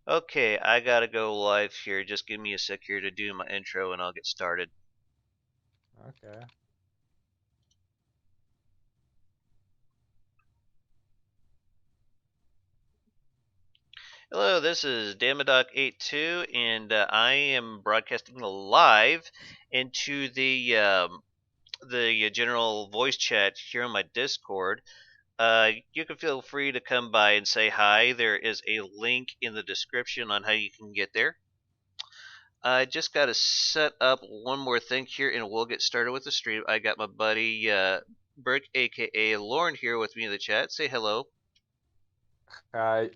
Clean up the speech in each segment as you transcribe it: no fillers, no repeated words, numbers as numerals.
Okay, I gotta go live here. Just give me a sec here to do my intro and I'll get started. Okay. Hello, this is Damaddok 82 and I am broadcasting live into the general voice chat here on my Discord. You can feel free to come by and say hi. There is a link in the description on how you can get there. I just got to set up one more thing here, and we'll get started with the stream. I got my buddy Brick, aka Lauren, here with me in the chat. Say hello. Hi.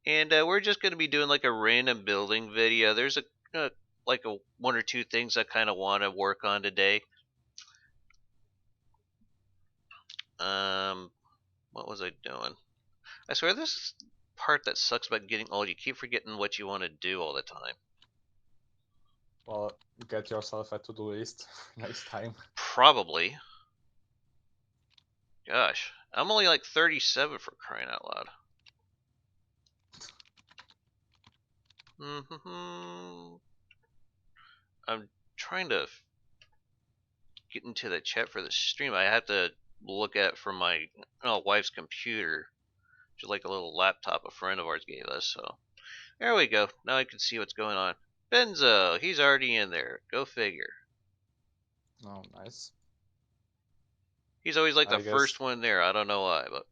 And we're just going to be doing like a random building video. There's like a one or two things I kind of want to work on today. Um, what was I doing? I swear this part that sucks about getting old. You keep forgetting what you want to do all the time. Well, get yourself a to-do list next time. Probably. Gosh, I'm only like 37 for crying out loud. I'm trying to get into the chat for the stream. I have to look at it from my wife's computer, just like a little laptop a friend of ours gave us. So there we go. Now I can see what's going on. Benzo, he's already in there. Go figure. Oh, nice. He's always like the I guess. first one there. I don't know why, but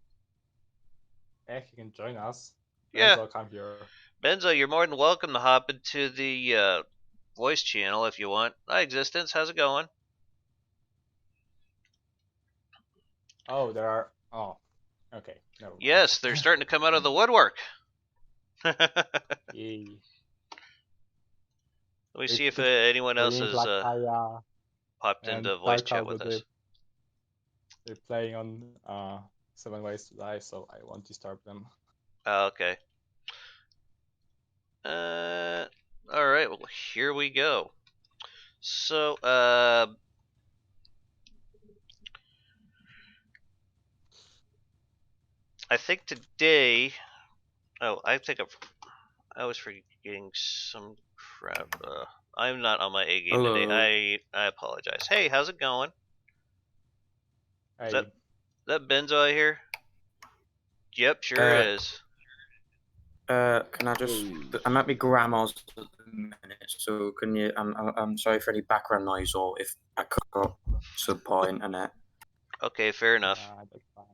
He can join us. yeah. Benzo, come here. Benzo, you're more than welcome to hop into the voice channel if you want. Hi, Existence. How's it going? Oh, there are. Oh, okay. Never mind. Yes, they're starting to come out of the woodwork. Yay. Let me see if anyone else has popped and into voice chat Darko, with us. they're playing on 7 Ways to Die, so I won't disturb them. Oh, okay. All right. Well, here we go. So, I think today. Oh, I was forgetting some crap. I'm not on my A game Hello. today. I apologize. Hey, how's it going? Hey. Is that Benzo I hear? Yep, sure is. Can I just? I'm at my grandma's at the minute, so can you? I'm sorry for any background noise or if I cut up subpar internet. Okay, fair enough. That's fine.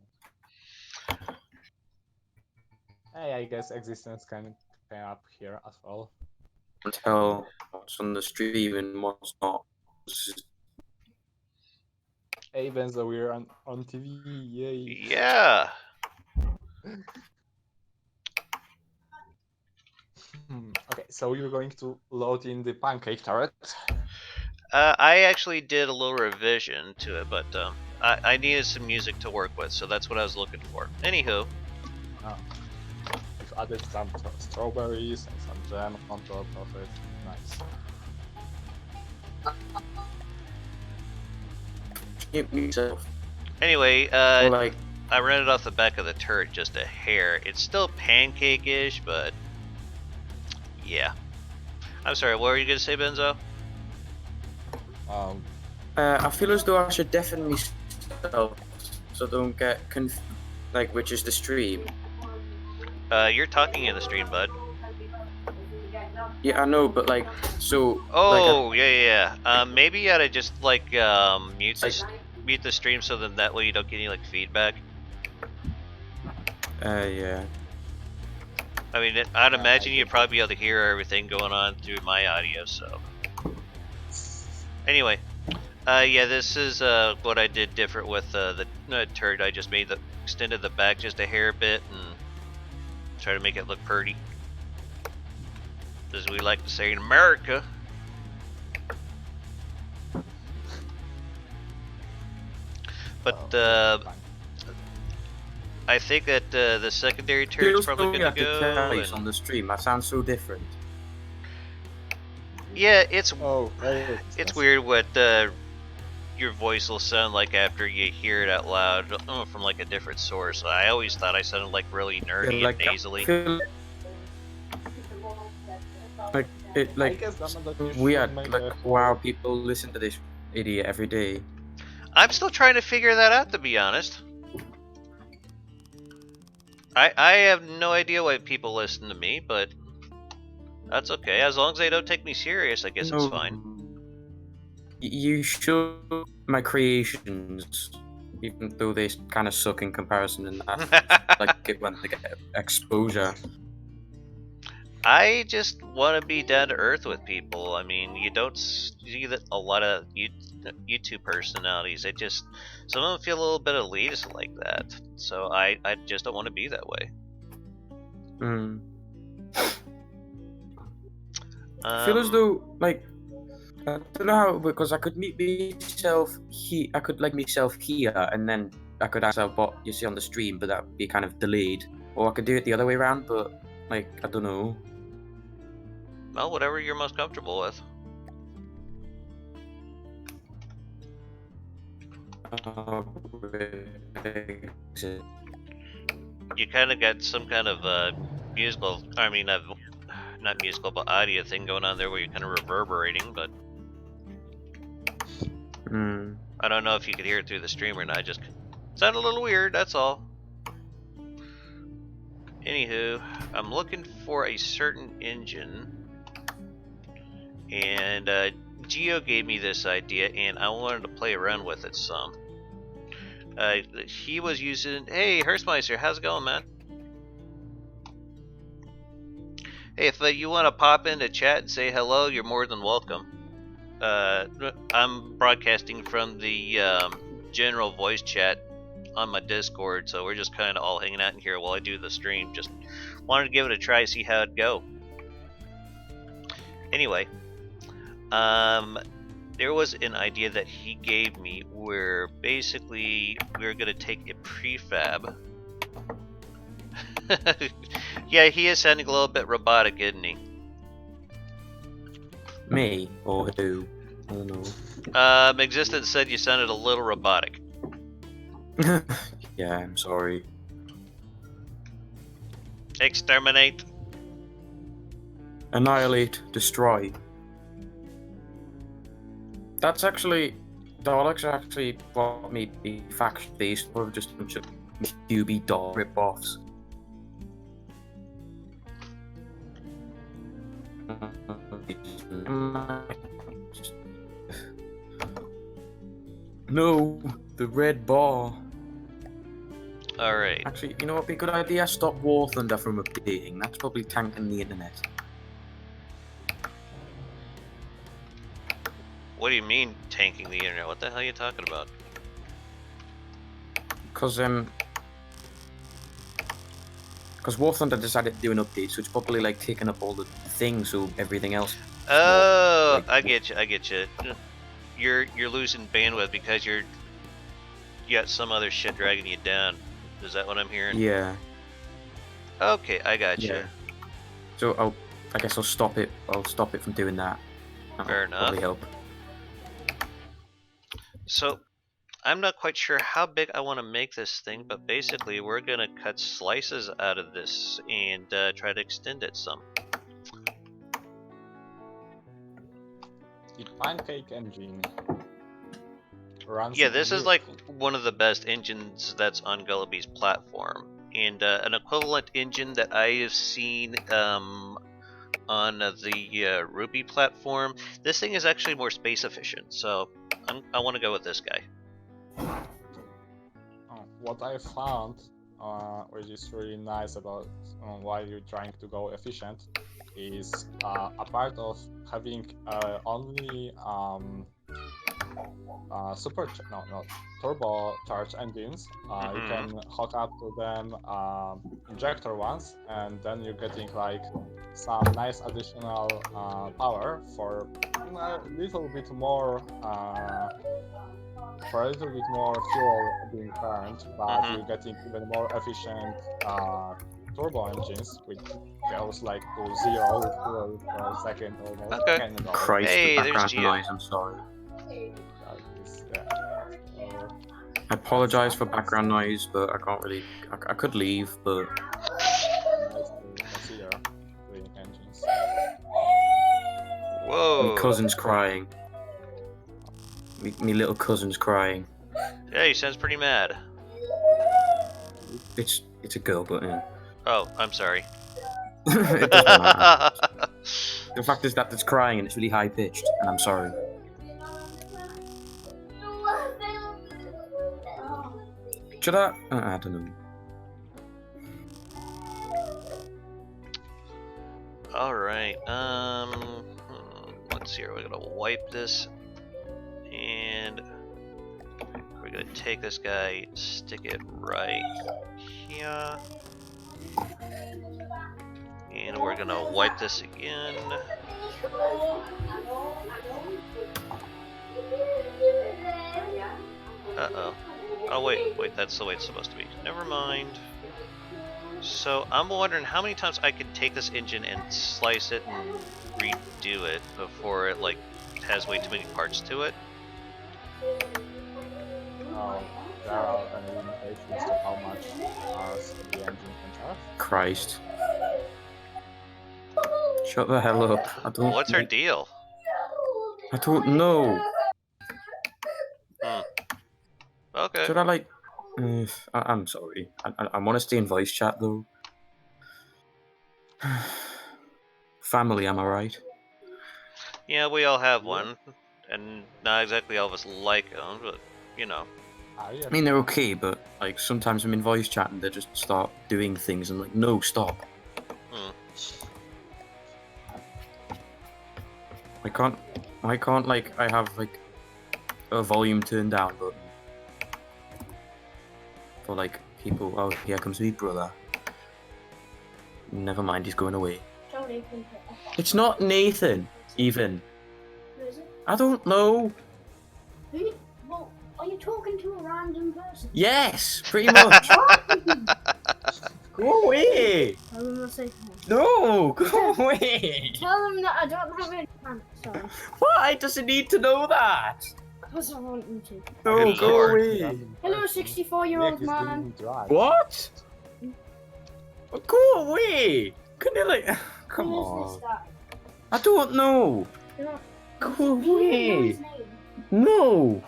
Hey, I guess Existence can come up here as well. Tell what's on the stream and what's not. Hey, Benzo, we're on TV. Yay. Yeah. Okay, so you're going to load in the pancake turret? I actually did a little revision to it, but I needed some music to work with, so that's what I was looking for. Anywho. Oh. I've added some strawberries and some jam on top of it. Nice. Anyway, like, I ran it off the back of the turret just a hair. It's still pancake-ish, but yeah. I'm sorry, what were you going to say, Benzo? I feel as though I should definitely so don't get confused, like, which is the stream. You're talking in the stream, bud. Yeah, I know, but like, so. Oh, like yeah. Maybe you gotta just like mute the stream so then that way you don't get any like feedback. Yeah. I mean, I'd imagine you'd probably be able to hear everything going on through my audio. So, anyway, yeah, this is what I did different with the turret. I just extended the back just a hair bit and try to make it look pretty, as we like to say in America. But I think that the secondary turret's probably going to go. And... on the stream, I sound so different. Yeah, it's weird what your voice will sound like after you hear it out loud from like a different source. I always thought I sounded like really nerdy and nasally. Like it, I like guess Damaddok, you should weird. make Like a wow, whole. people listen to this idiot every day. I'm still trying to figure that out, to be honest. I have no idea why people listen to me, but that's okay. As long as they don't take me serious, I guess it's No, fine. you should my creations, even though they kind of suck in comparison, and that like it when they get exposure. I just want to be down to earth with people. I mean, you don't see that a lot of YouTube personalities. They just some of them feel a little bit elitist like that. So I just don't want to be that way. Mm. I feel as though like I don't know how because I could meet myself here. I could like myself here, and then I could ask what you see on the stream, but that'd be kind of delayed. Or I could do it the other way around, but like I don't know. well, whatever you're most comfortable with. You kind of got some kind of musical. I mean, not musical, but audio thing going on there where you're kind of reverberating. But I don't know if you could hear it through the stream or not. It just sounded a little weird. That's all. Anywho, I'm looking for a certain engine, and Geo gave me this idea, and I wanted to play around with it some. He was using. Hey, Hurstmeister, how's it going, man? Hey, if you want to pop into chat and say hello, you're more than welcome. I'm broadcasting from the general voice chat on my Discord, so we're just kind of all hanging out in here while I do the stream. Just wanted to give it a try, see how it'd go. Anyway, there was an idea that he gave me where basically we were going to take a prefab. Yeah, he is sounding a little bit robotic, isn't he? Me or who? I don't know. Existence said you sounded a little robotic. Yeah, I'm sorry. Exterminate. Annihilate, destroy. That's actually Daleks actually brought me the faction based or just a bunch of QB doll rip-offs. No, the red bar. Alright. Actually, you know what would be a good idea? Stop War Thunder from updating. That's probably tanking the internet. What do you mean tanking the internet? What the hell are you talking about? Because War Thunder decided to do an update, so it's probably like taking up all the things, so everything else. Oh, like, I get you. I get you. You're losing bandwidth because you got some other shit dragging you down. Is that what I'm hearing? Yeah. Okay, I got you. So I guess I'll stop it. I'll stop it from doing that. Fair enough. Probably help. So, I'm not quite sure how big I want to make this thing, but basically we're gonna cut slices out of this and try to extend it some. The pancake engine runs. Yeah, this is like beautifully. one of the best engines that's on Gullaby's platform, and an equivalent engine that I have seen on the Ruby platform. This thing is actually more space efficient, so I want to go with this guy. What I found, which is really nice about why you're trying to go efficient, is a part of having only turbocharged engines. You can hook up to them injector ones, and then you're getting like some nice additional power for a little bit more fuel being burned, but you're getting even more efficient turbo engines, which goes like to 0 fuel per second almost. Okay. Kind of Christ, Hey, the there's background Geo. noise. I'm sorry. So, I apologize for background noise, but I can't really. I could leave, but nice to consider doing engines. cousin's crying. Me little cousin's crying. Yeah, he sounds pretty mad. It's a girl, but yeah. Oh, I'm sorry. It doesn't matter. The fact is that it's crying and it's really high pitched, and I'm sorry. Should I? I don't know. All right. Let's see here. We're gonna wipe this, and we're gonna take this guy, stick it right here, and we're gonna wipe this again. Uh-oh. Oh wait, that's the way it's supposed to be. Never mind. So I'm wondering how many times I could take this engine and slice it and redo it before it like has way too many parts to it. Oh, there are any limitations to how much parts the engine can have. Christ. Shut the hell up. I don't. What's her deal? I don't know. Okay. Should I like? I'm sorry. I want to stay in voice chat though. Family, am I right? Yeah, we all have one, and not exactly all of us like them, but you know. I mean, they're okay, but like sometimes I'm in voice chat and they just start doing things and like, no, stop. I can't like I have like a volume turned down button for like people. Oh, here comes Big Brother. Never mind, he's going away. It's not Nathan, even. Who is it? I don't know. Who? Well, are you talking to a random person? Yes, pretty much. Go away. Tell them to say hi. No, go away. Tell them that I don't have any pants. Sorry. Why does he need to know that? Because I want them to. No, Good go lord. away. Hello, 64-year-old man. What? Go away. Can you like? Come Who is on. this guy? I don't know. You know, Go do you know away. his name? No,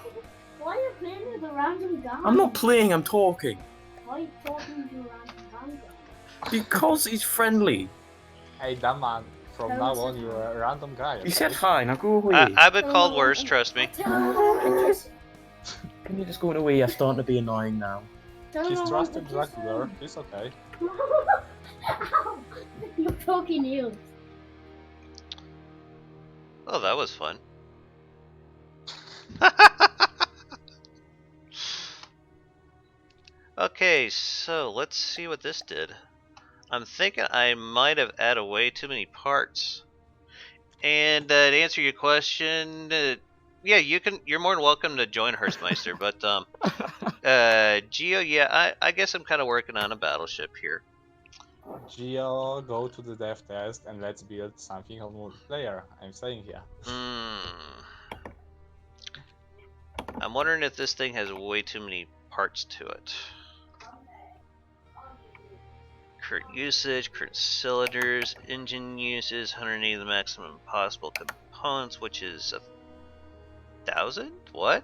Why are you playing with a random guy? I'm not playing. I'm talking. Why are you talking to a random guy? Because he's friendly. Hey, that man, from Tell now him on to- you're a random guy. You said okay? hi. Now go away. I've been called worse, trust me. Can you just go away? You're starting to be annoying now. He's trusted Dracula, he's okay. You're talking heels. Oh, that was fun. Okay, so let's see what this did. I'm thinking I might have added way too many parts. And to answer your question, yeah, you're more than welcome to join Hearstmeister, but Geo, yeah, I guess I'm kind of working on a battleship here. Geo, go to the dev test and let's build something on multiplayer, I'm saying here. I'm wondering if this thing has way too many parts to it. Current usage, current cylinders, engine uses 180 of the maximum possible components, which is 1,000? What?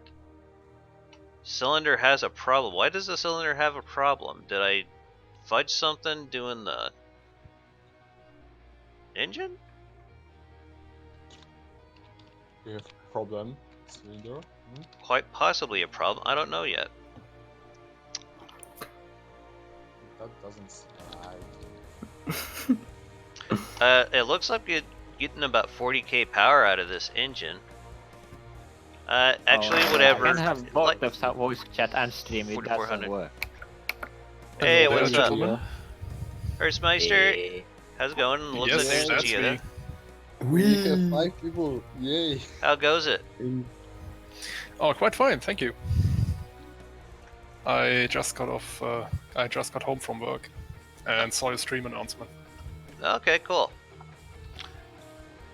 Cylinder has a problem. Why does the cylinder have a problem? Did I fudge something doing the engine? You have a problem, cylinder? Quite possibly a problem. I don't know yet. That doesn't seem right. It looks like you're getting about 40k power out of this engine. Actually, whatever. I can have both Like- the voice chat and stream, it doesn't 4400. work. Hey, Hello what's there, up? gentlemen. Hearstmeister, how's it going? Looks Yes, like there's that's Gia me. there. We have 5 people, yay! How goes it? Oh, quite fine, thank you. I just got home from work and saw your stream announcement. Okay, cool.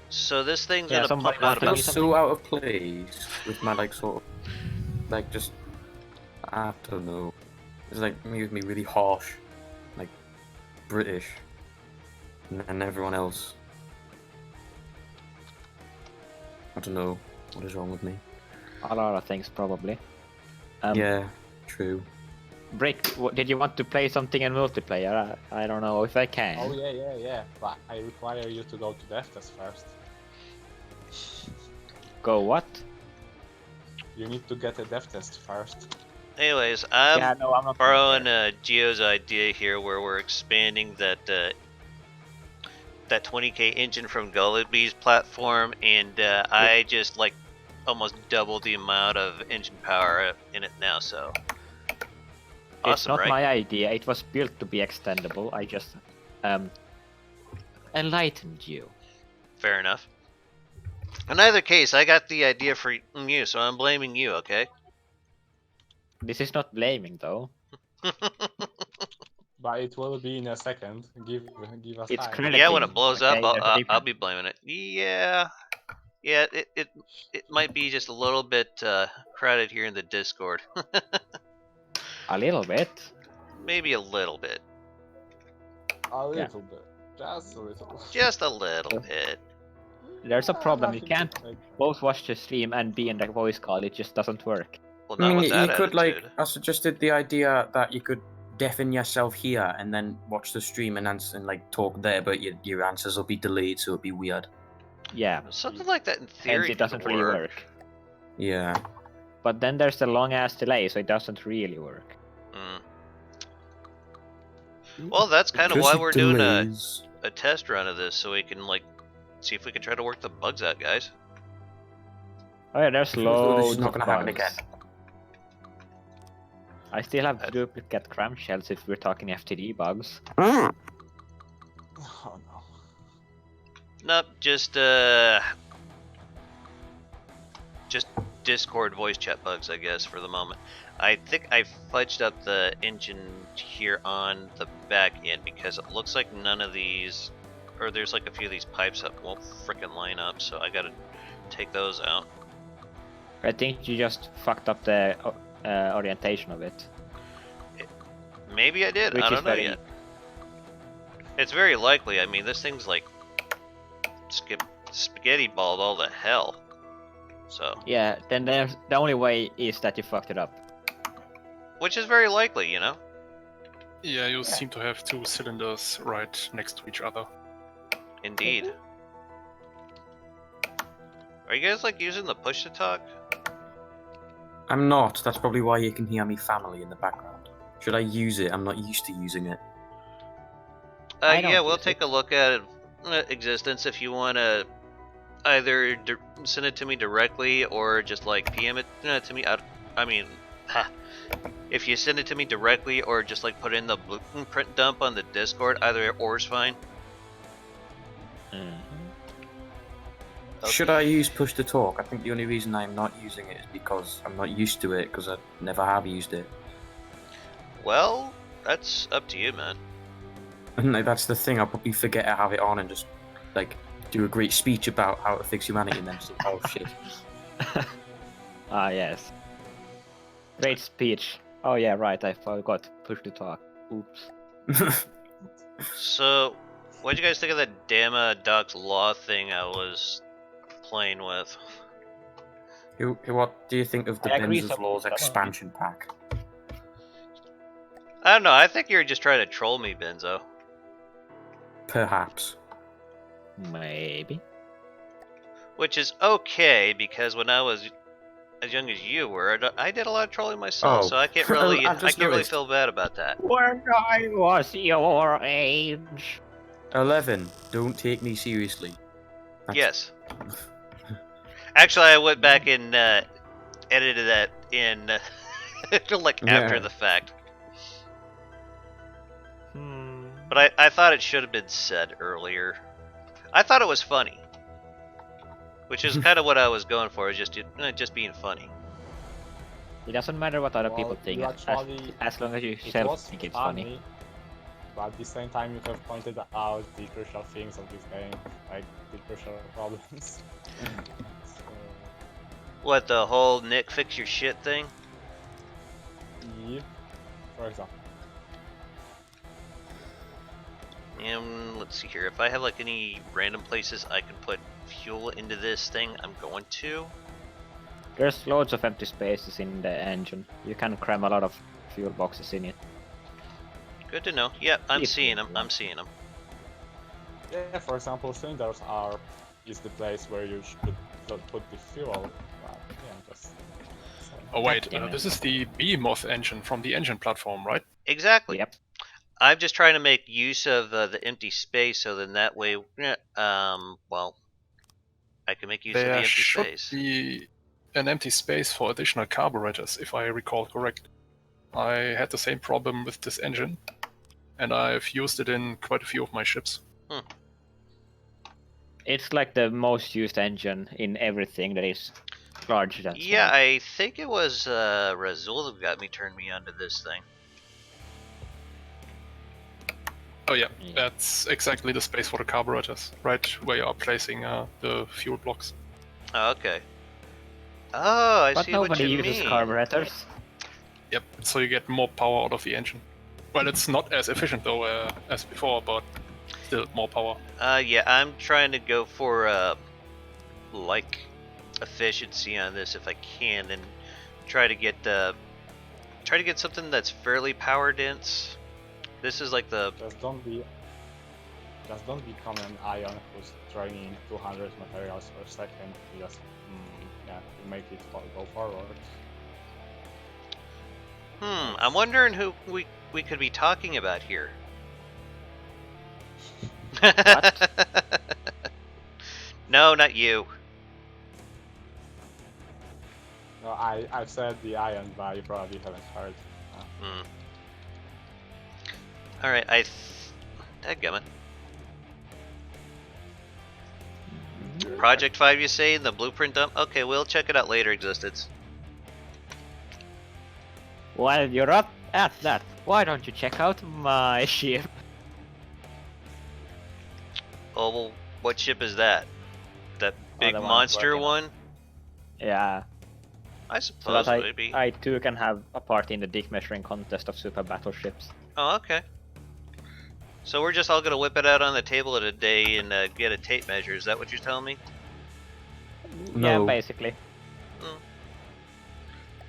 So this thing's Yeah, gonna somebody pump out was I about. feel so out of place with my like sort of like just I don't know. It's like making me really harsh, like British, and everyone else. I don't know what is wrong with me. A lot of things probably. Yeah, true. Brick, did you want to play something in multiplayer? I don't know if I can. Oh yeah. But I require you to go to dev test first. Go what? You need to get a dev test first. Anyways, Yeah, I'm no, I'm not borrowing Geo's idea here, where we're expanding that that 20k engine from Gulliby's platform, and I just like almost double the amount of engine power in it now. So It's awesome, not right? my idea. It was built to be extendable. I just enlightened you. Fair enough. In either case, I got the idea for you, so I'm blaming you. Okay. This is not blaming though. But it will be in a second. Give us It's time. crediting. Yeah, when it blows up, Okay, there's a I'll difference. be blaming it. Yeah, it might be just a little bit crowded here in the Discord. A little bit. Maybe a little bit. A little bit. Just a little. Just a little bit. There's a problem. You Nothing can't big. both watch the stream and be in the voice call. It just doesn't work. Well, I not mean, with that you could attitude. I suggested the idea that you could deafen yourself here and then watch the stream and answer and like talk there, but your answers will be delayed, so it'll be weird. Yeah. Something like that in Hence, theory it doesn't could really work. work. Yeah. But then there's the long ass delay, so it doesn't really work. Well, that's kind of Because why it we're doing delays. a test run of this, so we can like see if we can try to work the bugs out, guys. Oh yeah, there's Although this loads is not of gonna happen bugs. again. I still have duplicate cram shells if we're talking FTD bugs. Oh no. Nope, just Discord voice chat bugs, I guess, for the moment. I think I fudged up the engine here on the back end because it looks like none of these, or there's like a few of these pipes that won't frickin' line up, so I gotta take those out. I think you just fucked up the orientation of it. Maybe I did, Which I is don't know very- yet. It's very likely. I mean, this thing's like spaghetti balled all to hell. So, Yeah, then there's, the only way is that you fucked it up. which is very likely, you know. Yeah, you seem to have two cylinders right next to each other. Indeed. Are you guys like using the push to talk? I'm not. That's probably why you can hear me family in the background. Should I use it? I'm not used to using it. I don't Yeah, we'll use take a look at existence if you want to either send it to me directly or just like PM it to me. I mean, if you send it to me directly or just like put in the blueprint dump on the Discord, either or is fine. Okay. Should I use push to talk? I think the only reason I'm not using it is because I'm not used to it, because I never have used it. Well, that's up to you, man. And like, that's the thing, I'll probably forget I have it on and just like do a great speech about how to fix humanity and then say, oh shit. Ah, yes. Great speech. Oh yeah, right, I forgot to push to talk. Oops. So, what'd you guys think of that Damaddok law thing I was playing with? What do you think of the I agree Benza's some- Laws some of it. expansion pack? I don't know, I think you're just trying to troll me, Benzo. Perhaps. Maybe. Which is okay, because when I was as young as you were, I did a lot of trolling myself, Oh. so I can't really, I've I just can't really noticed. feel bad about that. When I was your age. 11. Don't take me seriously. That's- Yes. Actually, I went back and edited that in like after Yeah. the fact. Hmm. But I thought it should have been said earlier. I thought it was funny. Which is kind of what I was going for, is just being funny. It doesn't matter what other people Well, think, you actually- as long as you It yourself was think it's funny. but at the same time you have pointed out the crucial things of this game, like the crucial problems. So, What, the whole Nick fix your shit thing? yeah, for example. And let's see here. If I have like any random places I can put fuel into this thing, I'm going to. There's loads of empty spaces in the engine. You can cram a lot of fuel boxes in it. Good to know. Yep, I'm If- seeing them. I'm seeing them. Yeah, for example, cylinders is the place where you should put the fuel. Yeah, just. Oh wait, Damn it. this is the behemoth engine from the engine platform, right? Exactly. Yep. I'm just trying to make use of the empty space, so then that way, well, I can make use of the There empty should space. be an empty space for additional carburetors, if I recall correct. I had the same problem with this engine, and I've used it in quite a few of my ships. It's like the most used engine in everything that is large. That's Yeah, small. I think it was Razul that turned me onto this thing. Oh yeah, Yeah. that's exactly the space for the carburetors, right where you are placing the fuel blocks. Oh, okay. Oh, I But see what nobody you uses mean. carburetors. Yep, so you get more power out of the engine. Well, it's not as efficient though as before, but still more power. Yeah, I'm trying to go for like efficiency on this if I can, and try to get something that's fairly power dense. This is like the Just don't become an ion who's draining 200 materials per second. Just yeah, to make it go forward. I'm wondering who we could be talking about here. No, not you. No, I've said the ion, but you probably haven't heard. All right, dadgummit. Project 5, you say? The blueprint dump? Okay, we'll check it out later, Existence. While you're up at that, why don't you check out my ship? Oh, well, what ship is that? That big the one monster working on. one? Yeah, I so suppose that it would be. I too can have a part in the dick measuring contest of super battleships. Oh, okay. So we're just all gonna whip it out on the table today and get a tape measure. Is that what you're telling me? Yeah, No. basically.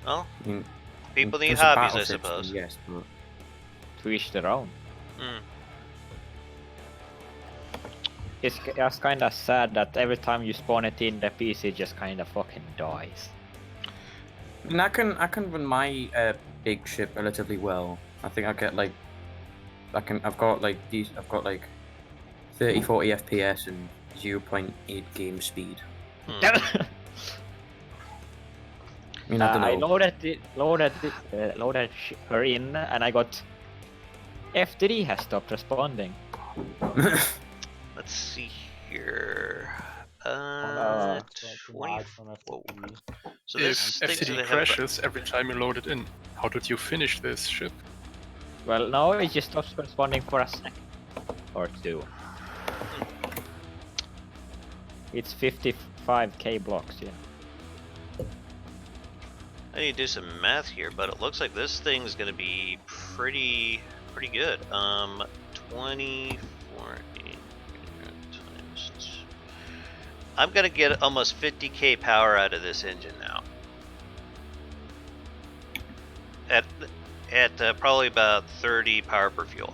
Well, I mean, people in need terms of hobbies, I battleships, then suppose. yes, but To each their own. Hmm. It's just kind of sad that every time you spawn it in, the PC just kind of fucking dies. I mean, I can run my big ship relatively well. I think I get like I've got like 30, 40 FPS and 0.8 game speed. Hmm. I mean, I don't know. I loaded her in, and I got FTD has stopped responding. Let's see here. Too 20. much from Whoa. FTD. So If there's things that FTD I have. crashes every time you load it in, how did you finish this ship? Well, no, it just stops responding for a second or two. It's 55k blocks, yeah. I need to do some math here, but it looks like this thing's gonna be pretty good. 24 times. I'm gonna get almost 50k power out of this engine now. At probably about 30 power per fuel.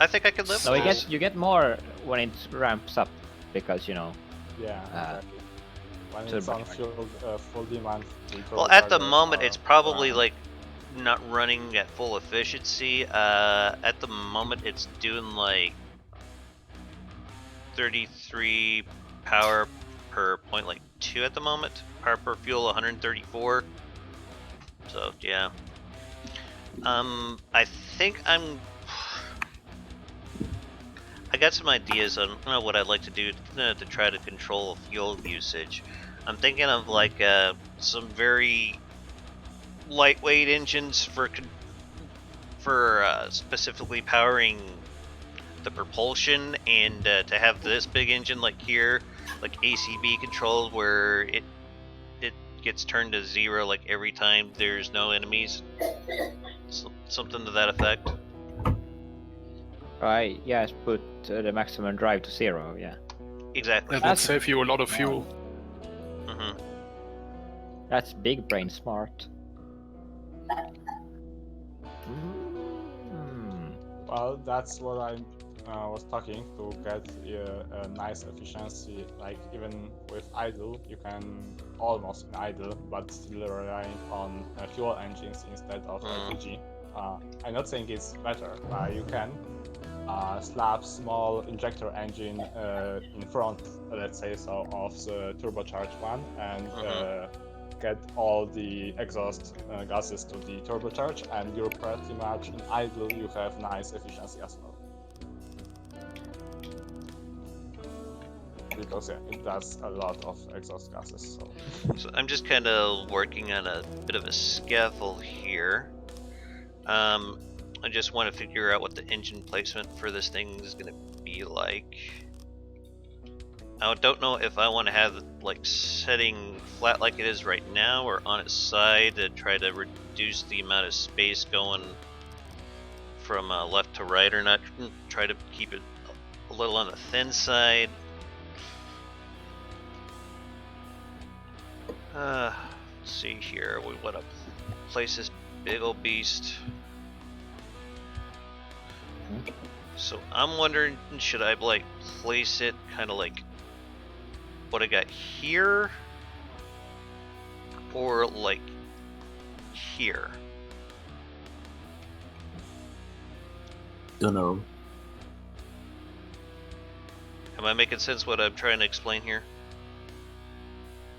I think I could live No, with this. you get more when it ramps up, because you know. Yeah, exactly. When it's turbo on full demand. Well, at the turbochargers moment, are it's probably around. like not running at full efficiency. At the moment, it's doing like 33 power per point, like 2 at the moment. Power per fuel, 134. So yeah. I think I got some ideas on what I'd like to do to try to control fuel usage. I'm thinking of like some very lightweight engines for specifically powering the propulsion, and to have this big engine like here, like ACB controlled, where it gets turned to 0 like every time there's no enemies. Something to that effect. Right, yes, put the maximum drive to 0, yeah. Exactly. That would save you a lot of fuel. Hmm. That's big brain smart. Well, that's what I was talking to get a nice efficiency. Like even with idle, you can almost in idle, but still relying on fuel engines instead of FTD. I'm not saying it's better. You can slap small injector engine in front, let's say so, of the turbocharged one, and get all the exhaust gases to the turbocharge, and you're pretty much in idle. You have nice efficiency as well. Because yeah, it does a lot of exhaust gases. So I'm just kind of working on a bit of a scaffold here. I just want to figure out what the engine placement for this thing is going to be like. I don't know if I want to have it like setting flat like it is right now or on its side to try to reduce the amount of space going from left to right, or not try to keep it a little on the thin side. Let's see here. We want to place this big old beast. So I'm wondering, should I like place it kind of like what I got here, or like here? Dunno. Am I making sense what I'm trying to explain here?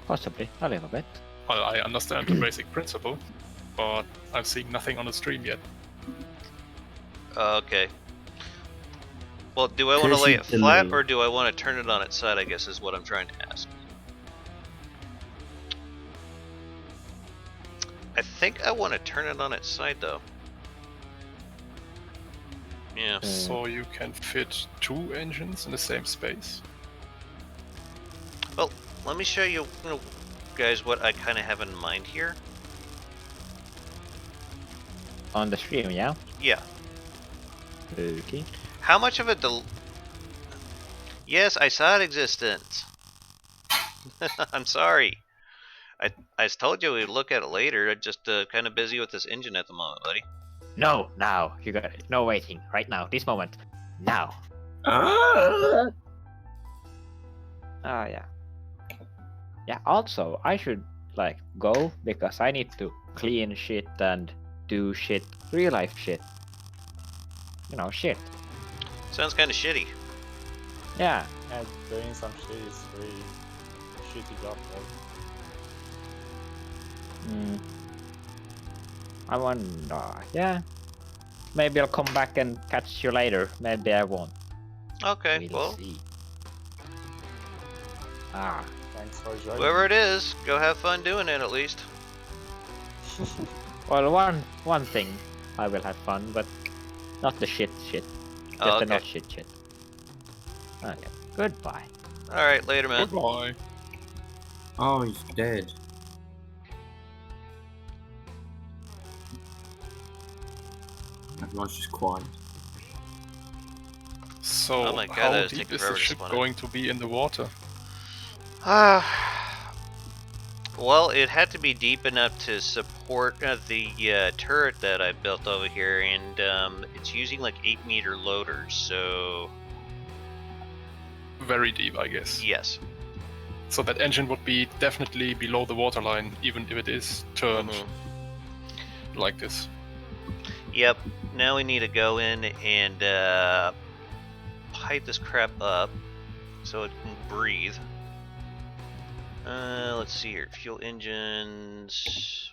Possibly, a little bit. Well, I understand the basic principle, but I've seen nothing on the stream yet. Okay. Well, do I want to lay it flat, or do I want to turn it on its side, I guess is what I'm trying to ask. I think I want to turn it on its side, though. Yeah. So you can fit 2 engines in the same space? Well, let me show you, guys, what I kind of have in mind here. On the stream, yeah? Yeah. Okay. How much of a Yes, I saw it existed. I'm sorry. I told you we'd look at it later. I'm just kind of busy with this engine at the moment, buddy. No, now. You got it. No waiting. Right now. This moment. Now. Yeah. Yeah, also, I should, like, go, because I need to clean shit and do shit. Real life shit. You know, shit. Sounds kind of shitty. Yeah. And doing some shit is really shitty job, right? I wonder, yeah. Maybe I'll come back and catch you later. Maybe I won't. Okay, We'll well, see. Thanks for joining. whoever it is, go have fun doing it at least. Well, one thing I will have fun, but not the shit. Just the not shit. Okay. Goodbye. All right, later, man. Goodbye. Oh, he's dead. Everyone's just quiet. So, Oh my God, how that is deep taking is forever the to ship spawn in. going to be in the water? Well, it had to be deep enough to support the turret that I built over here, and it's using like 8-meter loaders, so Very deep, I guess. yes. So that engine would be definitely below the waterline, even if it is turned like this. Yep. Now we need to go in and pipe this crap up so it can breathe. Let's see here. Fuel engines.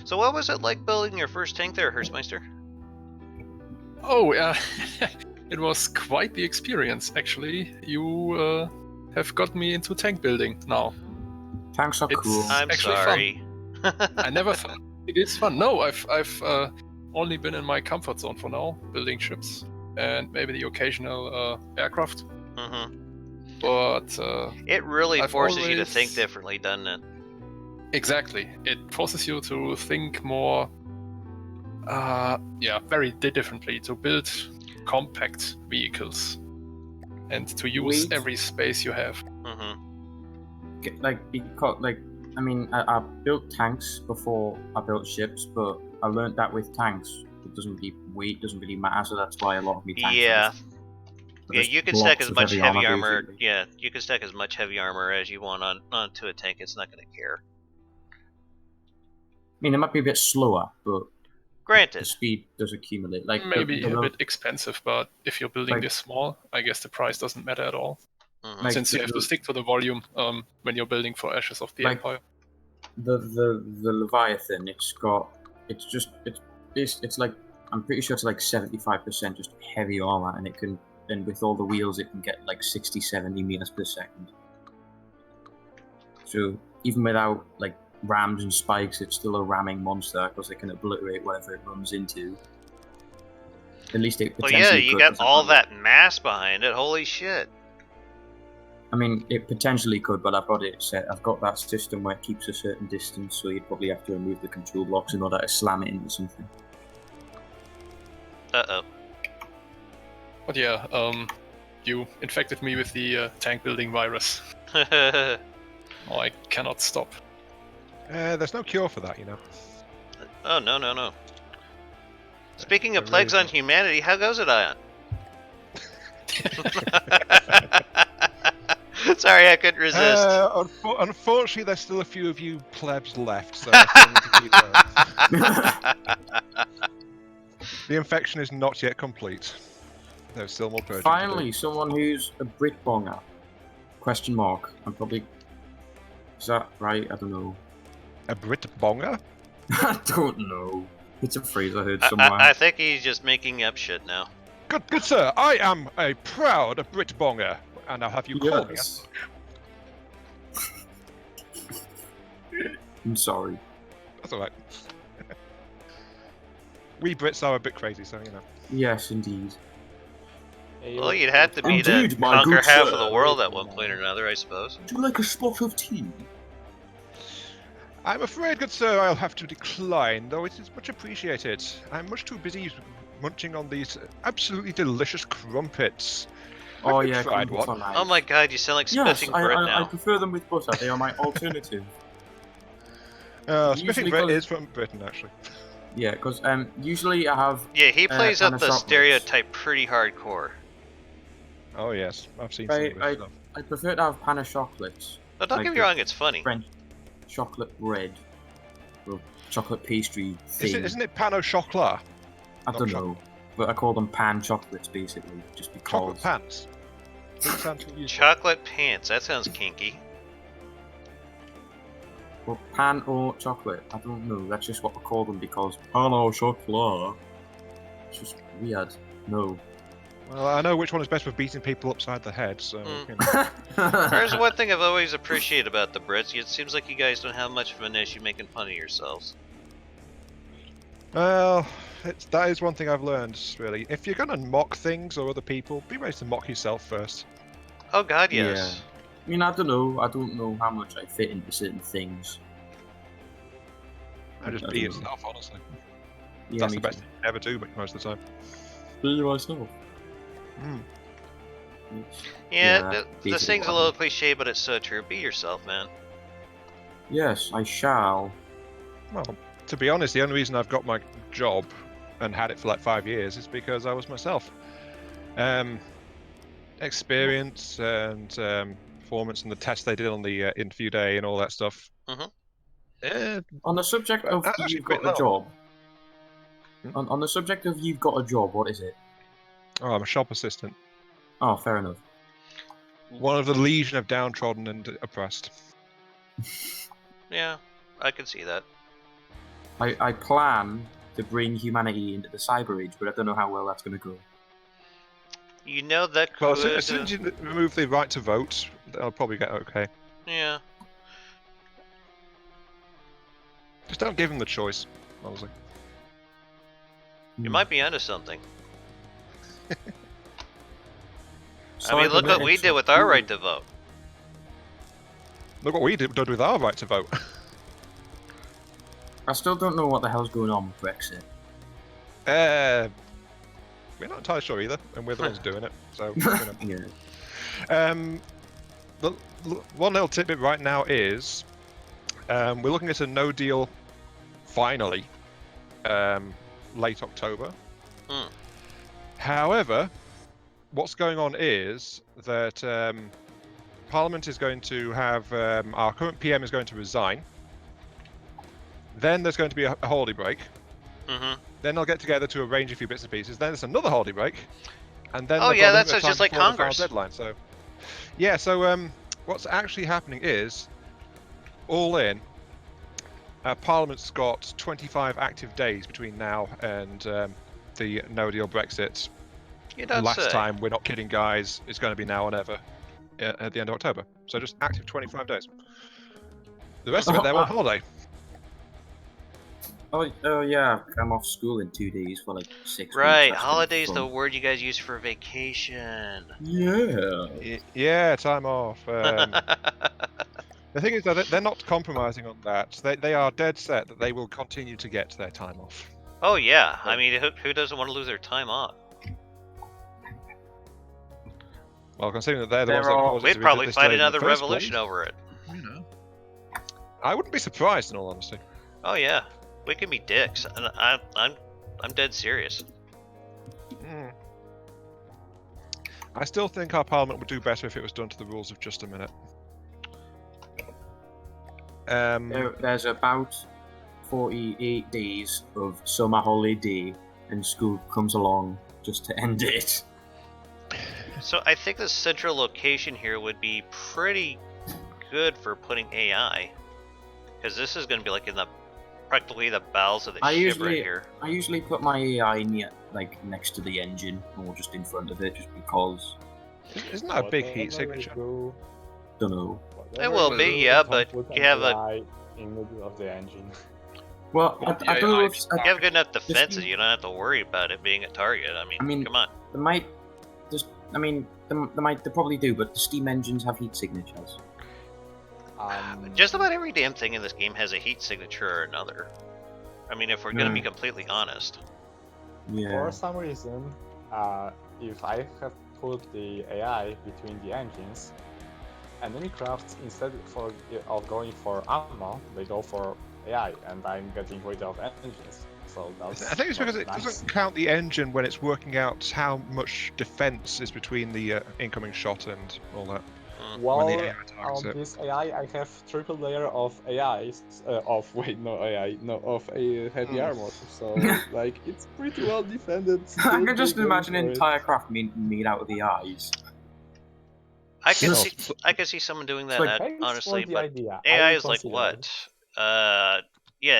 So what was it like building your first tank there, Hurstmeister? Oh, yeah. It was quite the experience, actually. You have got me into tank building now. Tanks are It's- cool. I'm actually sorry. I never thought it is fun. No, I've only been in my comfort zone for now, building ships and maybe the occasional aircraft. Mm-hmm. but It really I've forces you to think always- differently, doesn't it? exactly, it forces you to think more, very differently, to build compact vehicles and to use Wait. every space you have. Mm-hmm. I mean, I built tanks before I built ships, but I learned that with tanks, weight doesn't really matter, so that's why a lot of me tanks Yeah. are Yeah, just you can stack blocks as of much heavy armor. basically. Yeah, you can stack as much heavy armor as you want onto a tank. It's not going to care. I mean, it might be a bit slower, but the Granted. speed does accumulate. Like Maybe the a bit expensive, but if you're building Like- this small, I guess the price doesn't matter at all. Mhm. Like Since you have to stick to the volume when you're building for Ashes of the Like- Empire. the Leviathan, it's like, I'm pretty sure it's like 75% just heavy armor, and with all the wheels it can get like 60-70 meters per second. So even without like rams and spikes, it's still a ramming monster because it can obliterate whatever it runs into. At least it Well, potentially yeah, you could, got 'cause I've all got- that mass behind it. Holy shit. I mean, it potentially could, but I've got it set. I've got that system where it keeps a certain distance, so you'd probably have to remove the control blocks in order to slam it into something. Uh-oh. But yeah, you infected me with the tank building virus. Oh, I cannot stop. There's no cure for that, you know. Oh, no. Speaking of There plagues really on humanity, how goes it, Ion? Sorry, I couldn't resist. Unfortunately, there's still a few of you plebs left, so I still need to keep going. The infection is not yet complete. There's still more purging to do. Finally, someone who's a Brit bonger. Question mark. I'm probably. Is that right? I don't know. A Brit bonger? I don't know. It's a phrase I heard somewhere. I think he's just making up shit now. Good sir, I am a proud Brit bonger, and I'll have you call me. Yes. I'm sorry. That's alright. We Brits are a bit crazy, so you know. Yes, indeed. Well, you'd have to be Indeed, to my conquer good half sir. of the world at one point or another, I suppose. Would you like a spot of tea? I'm afraid, good sir, I'll have to decline, though it is much appreciated. I'm much too busy munching on these absolutely delicious crumpets. Oh Have you yeah, tried crumpets one? are nice. Oh my god, you sound like Yes, spiffing I Brit now. prefer them with butter. They are my alternative. Spiffing Usually Brit goes- is from Britain, actually. Yeah, because usually I have. Yeah, he plays up and the chocolates. stereotype pretty hardcore. Oh yes, I've seen some of this stuff. I prefer to have pan of chocolates. But don't Like get me the wrong, it's funny. French chocolate bread. Well, chocolate pastry thing. Isn't it pan au chocolat? I not don't chocolate? know. But I call them pan chocolates basically, just because. Chocolate pants? Doesn't sound too useful. Chocolate pants, that sounds kinky. Well, pan or chocolate, I don't know. That's just what we call them because pan or chocolat. It's just weird. No. Well, I know which one is best for beating people upside the head, so... Mm. You know. There's one thing I've always appreciated about the Brits. It seems like you guys don't have much of an issue making fun of yourselves. Well, that is one thing I've learned, really. If you're going to mock things or other people, be ready to mock yourself first. Oh god, yes. Yeah. I mean, I don't know. I don't know how much I fit into certain things. And just I be don't know. yourself, honestly. Yeah, That's me the best too. thing you ever do most of the time. Be myself. Mm. Yeah, this basically thing's a what I little do. cliche, but it's so true. Be yourself, man. Yes, I shall. Well, to be honest, the only reason I've got my job and had it for like 5 years is because I was myself. Experience and performance and the tests they did on the interview day and all that stuff. Mhm. On the subject of Actually you've got quite a job. Hmm? On the subject of you've got a job, what is it? Oh, I'm a shop assistant. Oh, fair enough. One of the legion of downtrodden and oppressed. Yeah, I can see that. I plan to bring humanity into the cyber age, but I don't know how well that's going to go. You know that Well, could... as soon as you remove the right to vote, they'll probably get okay. yeah. Just don't give them the choice, honestly. You Hmm. might be onto something. I mean, look what we did with our right to vote. Look what we did with our right to vote. I still don't know what the hell's going on with Brexit. We're not entirely sure either, and we're the ones doing it. So, you know. Yeah. The one little tidbit right now is we're looking at a no deal finally late October. However, what's going on is that Parliament is going to have our current PM is going to resign. Then there's going to be a holiday break. Then they'll get together to arrange a few bits and pieces. Then there's another holiday break, and then Oh they've yeah, got a that's bit of time just like before the final Congress. deadline. So yeah, so what's actually happening is, all in, Parliament's got 25 active days between now and the no deal Brexit. You don't Last say. time, we're not kidding, guys. It's going to be now or never at the end of October. So just active 25 days. The rest of it, they're on holiday. Oh yeah, I'm off school in 2 days for like 6 weeks. Right, That's holiday's gonna the be word you guys use for vacation. fun. Yeah. Yeah, time off. The thing is that they're not compromising on that. They are dead set that they will continue to get their time off. Oh yeah, I mean, who doesn't want to lose their time off? Well, considering that they're the ones that caused it to We'd be probably this fight delayed in the another first revolution place, over it. you know. I wouldn't be surprised, in all honesty. Oh yeah, we can be dicks, and I'm dead serious. I still think our Parliament would do better if it was done to the rules of just a minute. There's about 48 days of summer holiday, and school comes along just to end it. So I think the central location here would be pretty good for putting AI, because this is going to be like in the practically the bowels of the ship right here. I usually put my AI near, like next to the engine, or just in front of it, just because. Isn't that a big heat signature? Don't know. It will be, yeah, but you have a in the middle of the engine. Well, I don't know if you have good enough defenses. You don't have to worry about it being a target. I mean come on. They might just. I mean, they probably do, but the steam engines have heat signatures. Just about every damn thing in this game has a heat signature or another. I mean, if we're gonna be completely honest. Yeah. For some reason, if I have put the AI between the engines, enemy crafts instead of going for ammo, they go for AI, and I'm getting rid of engines. So that's I think it's because it doesn't count the engine when it's working out how much defense is between the incoming shot and all that. Well, when the AI targets on it. this AI, I have triple layer of AIs, of heavy armor, so like it's pretty well defended. I can just imagine an entire craft made out of AIs. I can see someone doing that, like, honestly, the but idea. AI is like what? Yeah,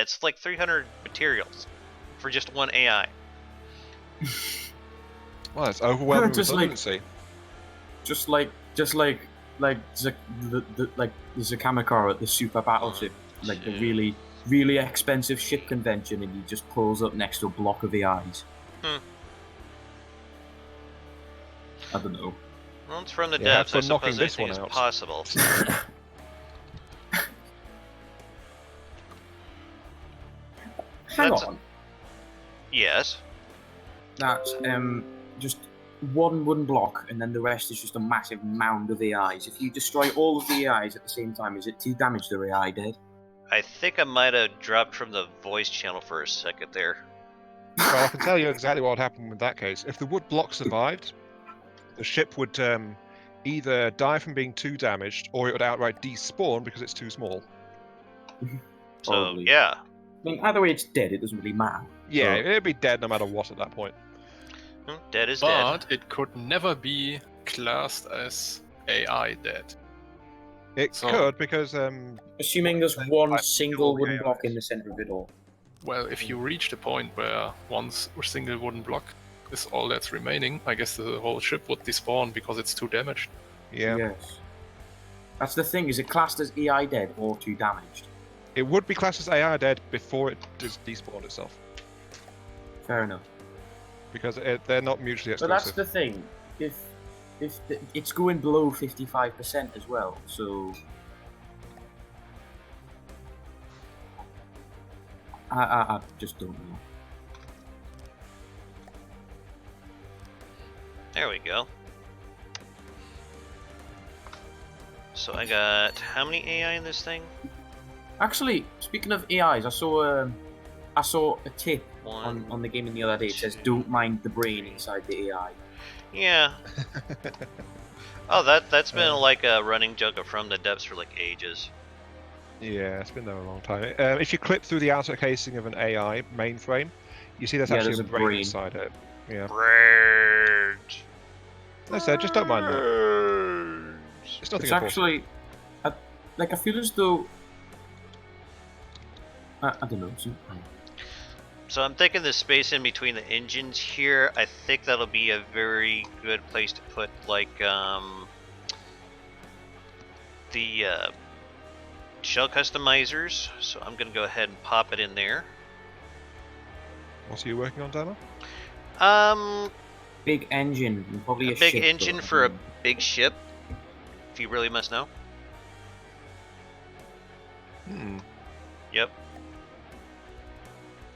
it's like 300 materials for just one AI. Well, it's overwhelming Just like- redundancy. Just like the Zakamikara at the super battleship, like the really expensive ship convention, and he just pulls up next to a block of AIs. I don't know. Well, it's from the Yeah, depths. for I knocking suppose this anything one is out. possible. Hang That's- on. Yes. That's just one wooden block, and then the rest is just a massive mound of AIs. If you destroy all of the AIs at the same time, is it 2 damage to AI dead? I think I might have dropped from the voice channel for a second there. Well, I can tell you exactly what would happen in that case. If the wood block survived, the ship would either die from being too damaged, or it would outright despawn because it's too small. So, Probably. yeah. I mean, either way, it's dead. It doesn't really matter. Yeah, So- it'd be dead no matter what at that point. Dead is dead. But it could never be classed as AI dead. It So- could, because Assuming there's Then one like single all wooden AIs. block in the center of it all. Well, if you reach the point where one single wooden block is all that's remaining, I guess the whole ship would despawn because it's too damaged. yeah, Yes. That's the thing. Is it classed as AI dead or 2 damaged? it would be classed as AI dead before it does despawn itself, Fair enough. because they're not mutually But that's exclusive. the thing. If it's going below 55% as well. So I just don't know. There we go. So I got how many AI in this thing? Actually, speaking of AIs, I saw a tip One. on the game the other day. It says, "Don't mind the brain inside the AI." Yeah. Oh, that's been like a running joke of From the Depths for like ages. Yeah, it's been there a long time. If you clip through the outer casing of an AI mainframe, you see there's Yeah, actually there's a a brain brain. inside it. Yeah. Bird. I said, just don't mind that. Birds. It's nothing It's important. actually, I feel as though I don't know. So I'm thinking the space in between the engines here, I think that'll be a very good place to put like the shell customizers. So I'm gonna go ahead and pop it in there. What are you working on, Dama? Big engine, and probably A a big ship, engine but I for a don't know. big ship, if you really must know. Hmm. Yep.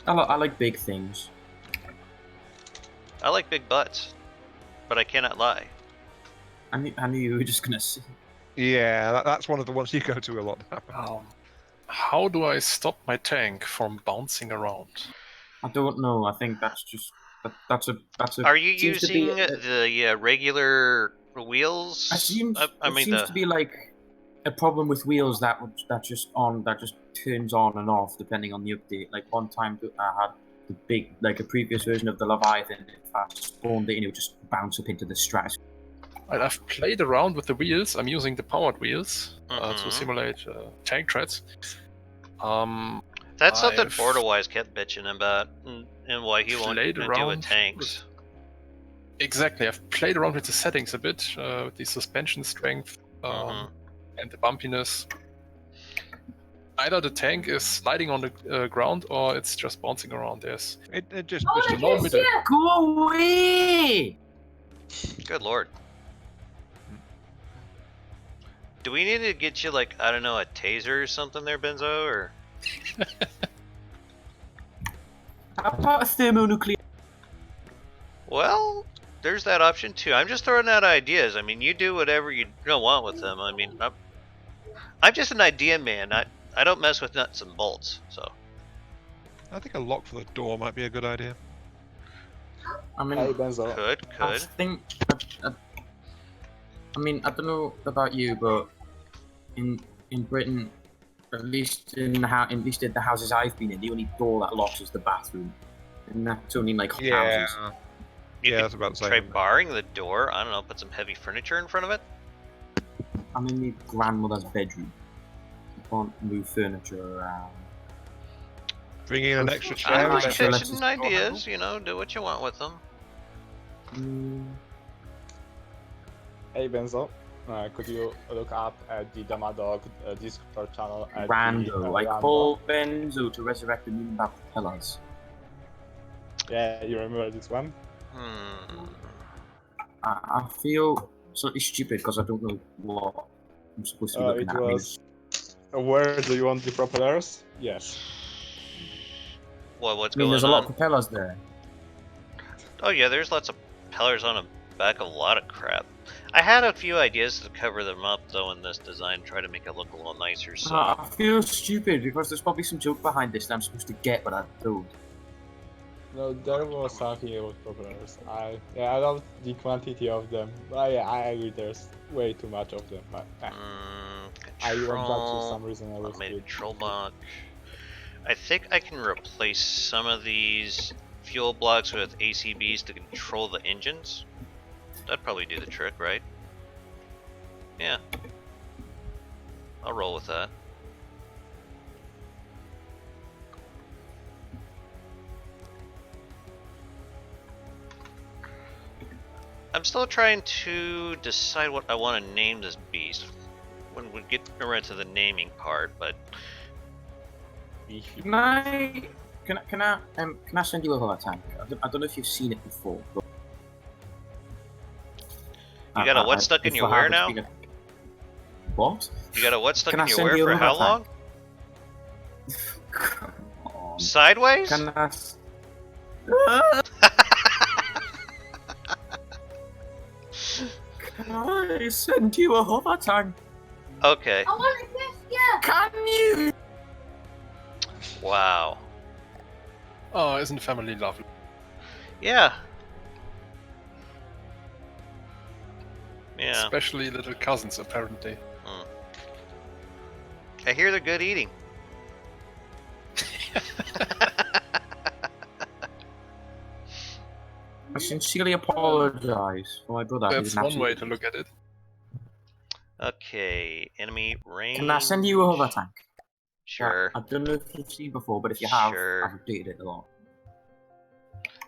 I like big things. I like big butts, but I cannot lie. I knew you were just gonna say. Yeah, that's one of the ones you go to a lot. How do I stop my tank from bouncing around? I don't know. I think that's just that's a. Are you seems to be using the regular wheels? It seems to be like a problem with wheels that just turns on and off depending on the update. Like one time I had the big a previous version of the Leviathan. If I spawned it, and it would just bounce up into the stratosphere. I've played around with the wheels. I'm using the powered wheels to Mhm. simulate tank treads. That's something I've Borderwise kept bitching about, and why he won't played do with around tanks. Exactly, I've played around with the settings a bit, with the suspension strength Mhm. and the bumpiness. Either the tank is sliding on the ground or it's just bouncing around. There's It just Oh, there's I no can middle. see it! Go away! Good lord. Do we need to get you like, I don't know, a taser or something there, Benzo, or? How about a thermonuclear? Well, there's that option too. I'm just throwing out ideas. I mean, you do whatever you don't want with them. I mean, I'm just an idea man. I don't mess with nuts and bolts. So I think a lock for the door might be a good idea. I mean, Hey Benzo. I think. I mean, I don't know about you, but in Britain, at least in the houses I've been in, the only door that locks is the bathroom, and that's only like Yeah. houses. you Yeah, could that's about the same, try isn't it? barring the door. I don't know, put some heavy furniture in front of it. I'm in my grandmother's bedroom. I can't move furniture around. Bring in an extra I'm chair. and just sure, then- let's pitching just go ideas. You know, do what you want with them. Hey Benzo. Could you look up at the Damaddok Discord channel at Rando. I Rando? call Benzo to resurrect the moon about propellers. Yeah, you remember this one? I feel slightly stupid because I don't know what I'm supposed to be looking It at. I mean, was. Where do you want the propellers? Yes. Well, what's I mean, going there's a lot of on? propellers there. Oh yeah, there's lots of propellers on the back of a lot of crap. I had a few ideas to cover them up though in this design, try to make it look a little nicer. So I feel stupid because there's probably some joke behind this that I'm supposed to get, but I don't. No, there was something about propellers. I love the quantity of them. But yeah, I agree. There's way too much of them. But I want that for some reason. I was automated good. control block. I think I can replace some of these fuel blocks with ACBs to control the engines. That'd probably do the trick, right? Yeah. I'll roll with that. I'm still trying to decide what I want to name this beast when we get around to the naming part, but Can I send you over that tank? I don't know if you've seen it before, but You got a what stuck in your where now? What? You got a what stuck Can in I your send where you for another how long? Come on. Sideways? Can I? Can I send you a hover tank? Okay. I want to kiss you. Can you? Wow. Oh, isn't family lovely? Yeah. Yeah. Especially little cousins, apparently. I hear they're good eating. I sincerely apologize for my brother. He That's was an one way absolute to look at it. Okay, enemy range. Can I send you a hover tank? Sure. Yeah, I don't know if you've seen before, but if you have, Sure. I've updated it a lot.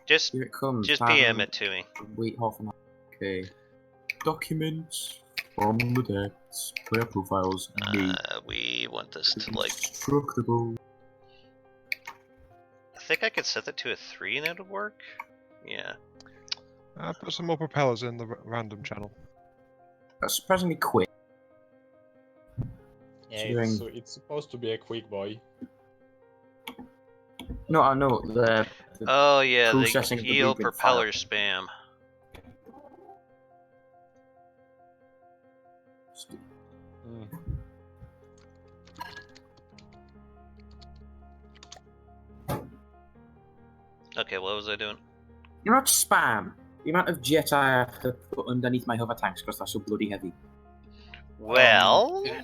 Just Here it comes. PM it to me. Wait half an hour. Okay. Documents from the decks, player profiles, We want this to like. Instructable. I think I could set that to a 3 and it would work. Yeah. I'll put some more propellers in the random channel. That's surprisingly quick. Yeah, it's supposed to be a quick boy. No, I know the Oh yeah, the processing of the yield blueprint propeller file. spam. Okay, what was I doing? You're not spam. The amount of jet I have to put underneath my hover tanks because they're so bloody heavy. Well, yeah.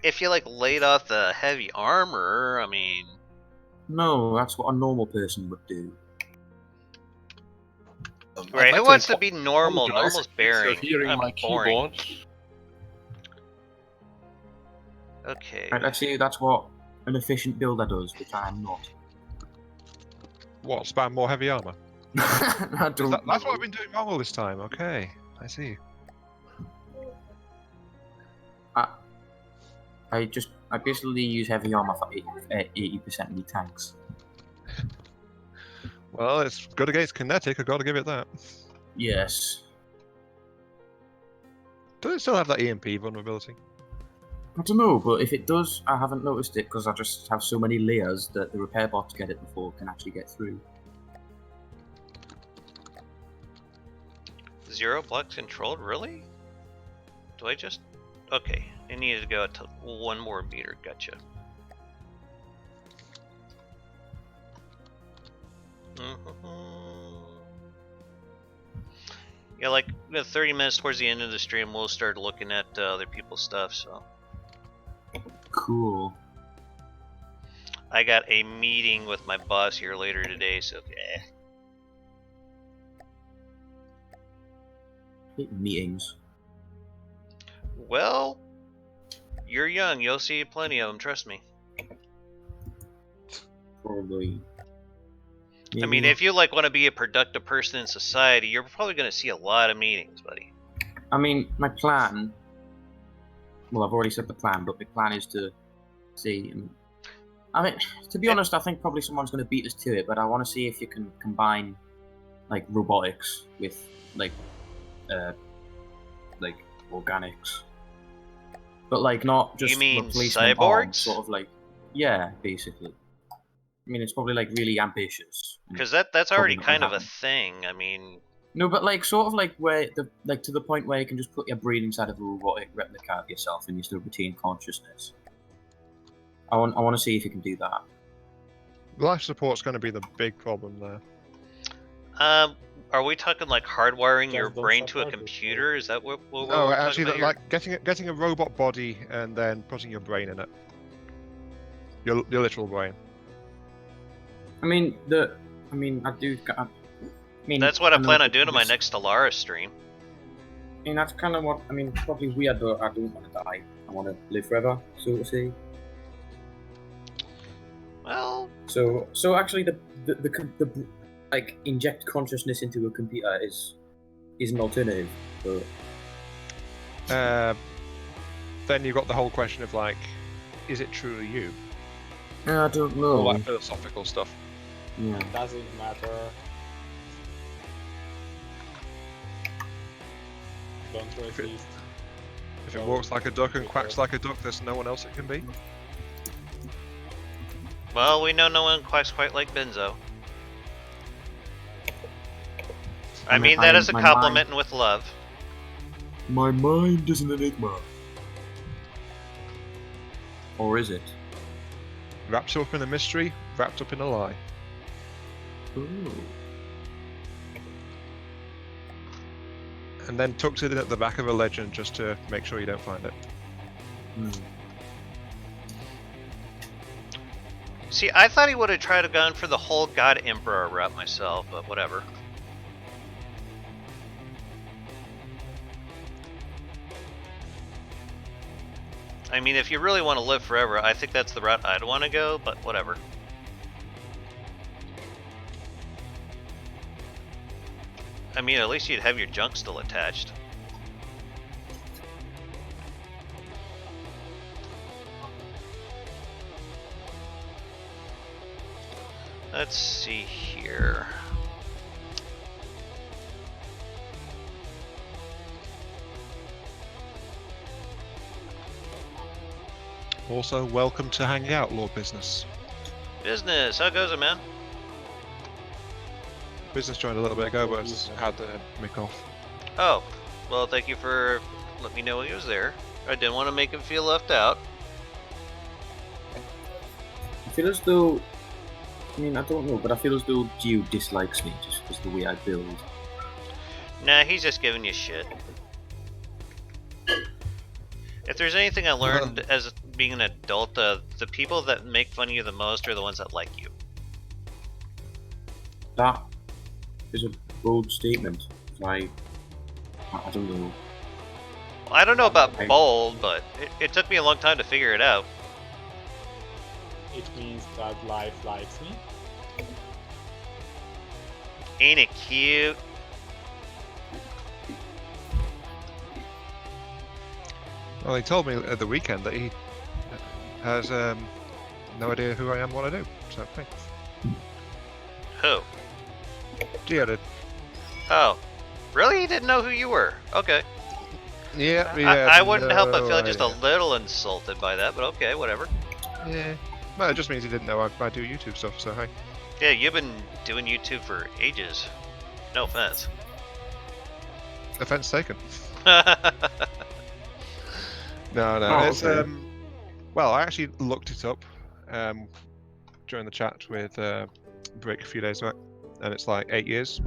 if you like laid off the heavy armor, I mean. No, that's what a normal person would do. Right, who wants to be normal? apologize Normal's if you're boring. hearing I'm my boring. keyboard. Okay. Right, let's see, that's what an efficient builder does, which I'm not. What, spam more heavy armor? I don't That's what know. I've been doing wrong all this time. Okay, I see. I basically use heavy armor for 80% of the tanks. Well, it's good against kinetic, I've got to give it that. Yes. Does it still have that EMP vulnerability? I don't know, but if it does, I haven't noticed it because I just have so many layers that the repair bots get it before it can actually get through. 0 blocks controlled? Really? Do I just... Okay, I needed to go to 1 more meter. Gotcha. Yeah, like 30 minutes towards the end of the stream, we'll start looking at other people's stuff, so... Cool. I got a meeting with my boss here later today, so Hate meetings. Well, you're young, you'll see plenty of them, trust me. Probably. I mean, if you like want to be a productive person in society, you're probably going to see a lot of meetings, buddy. I mean, my plan. Well, I've already said the plan, but my plan is to see. I mean, to be honest, I think probably someone's going to beat us to it, but I want to see if you can combine, like, robotics with, like organics. But, like, not just You mean replacement cyborgs? arms, sort of like, yeah, basically. I mean, it's probably, like, really ambitious. Because that's already Probably not kind gonna of a happen. thing. I mean, No, but like sort of like where to the point where you can just put your brain inside of a robotic replica of yourself and you still retain consciousness. I want to see if you can do that. Life support's going to be the big problem there. are we talking like hardwiring Just your don't brain to a support it, computer? Is that what we're Oh, talking actually, about here? like getting a robot body and then putting your brain in it. Your literal brain. I mean, That's what I know plan on it doing to my was- next Stellaris stream. I mean, that's kind of what I mean. Probably weird, but I don't want to die. I want to live forever, so to say. Well, So actually, the like inject consciousness into a computer is an alternative. But Then you've got the whole question of like, is it truly you? I don't know. All that philosophical stuff. Yeah. Doesn't matter. Don't resist. If it walks like a duck and quacks like a duck, there's no one else it can be. Well, we know no one quacks quite like Benzo. I mean, that is a compliment and with love. My mind is an enigma. Or is it? Wrapped up in a mystery, wrapped up in a lie. Ooh. And then tucked it in at the back of a legend just to make sure you don't find it. See, I thought he would have tried to gone for the whole God Emperor route myself, but whatever. I mean, if you really want to live forever, I think that's the route I'd want to go, but whatever. I mean, at least you'd have your junk still attached. Let's see here. Also, welcome to hanging out, Lord Business. Business, how goes it, man? Business joined a little bit ago, but had the mic off. Oh, well, thank you for letting me know he was there. I didn't want to make him feel left out. I feel as though, I mean, I don't know, but I feel as though Gio dislikes me just because of the way I build. Nah, he's just giving you shit. If there's anything I learned as being an adult, the people that make fun of you the most are the ones that like you. That is a bold statement. I don't know. I don't know about bold, but it took me a long time to figure it out. It means that life likes me. Ain't it cute? Well, he told me at the weekend that he has no idea who I am, what I do. So, hey. Who? Gio did. Oh, really? He didn't know who you were? Okay. Yeah, I wouldn't help but feel no just a idea. little insulted by that, but okay, whatever. Yeah. Well, it just means he didn't know I do YouTube stuff, so hey. Yeah, you've been doing YouTube for ages. No offense. Offense taken. No, Oh, it's okay. well, I actually looked it up during the chat with Brick a few days back, and it's like 8 years.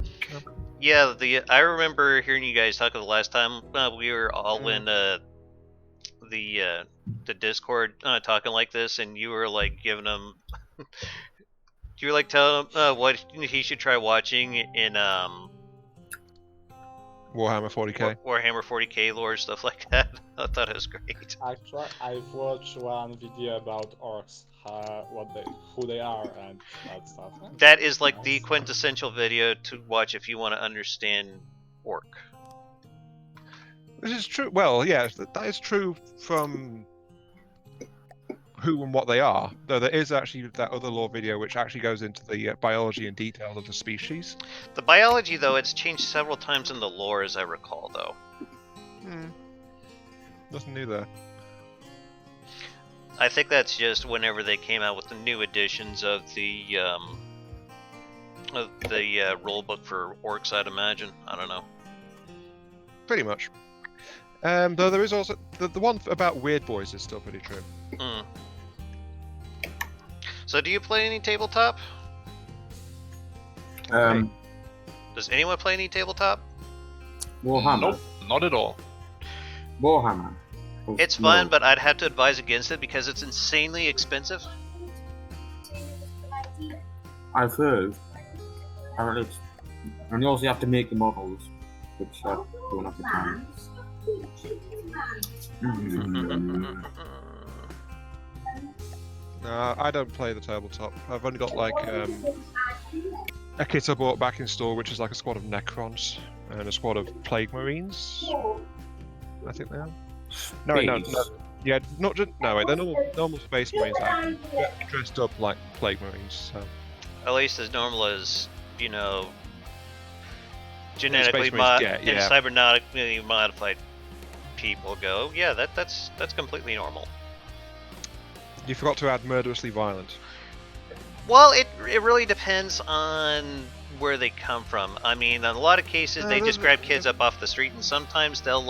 Yeah, I remember hearing you guys talk the last time we were all in the Discord talking like this, and you were like giving him, you were like telling him what he should try watching in Warhammer 40k. Warhammer 40k lore, stuff like that. I thought it was great. Actually, I've watched one video about orcs, who they are, and that stuff. That is like the Nice. quintessential video to watch if you want to understand orc. This is true. Well, yeah, that is true from who and what they are. Though there is actually that other lore video which actually goes into the biology and details of the species. The biology, though, it's changed several times in the lore, as I recall, though. Nothing new there. I think that's just whenever they came out with the new editions of the rule book for orcs, I'd imagine. I don't know. Pretty much. Though there is also the one about weird boys is still pretty true. So, do you play any tabletop? Does anyone play any tabletop? Warhammer. Nope, not at all. Warhammer. Oh, It's fun, but I'd have to advise against it because it's insanely expensive. I've heard. Apparently, and you also have to make the models, which I don't have the time. I don't play the tabletop. I've only got like a kit I bought back in store, which is like a squad of Necrons and a squad of Plague Marines. I think they are. No, wait, no, yeah, not just no. Wait, they're normal Space Marines that get dressed up like Plague Marines. So. At least as normal as, you know, genetically Marines get, and yeah. cybernetically modified people go, yeah, that's completely normal. You forgot to add murderously violent. Well, it really depends on where they come from. I mean, in a lot of cases, they just grab kids up off the street, and sometimes they'll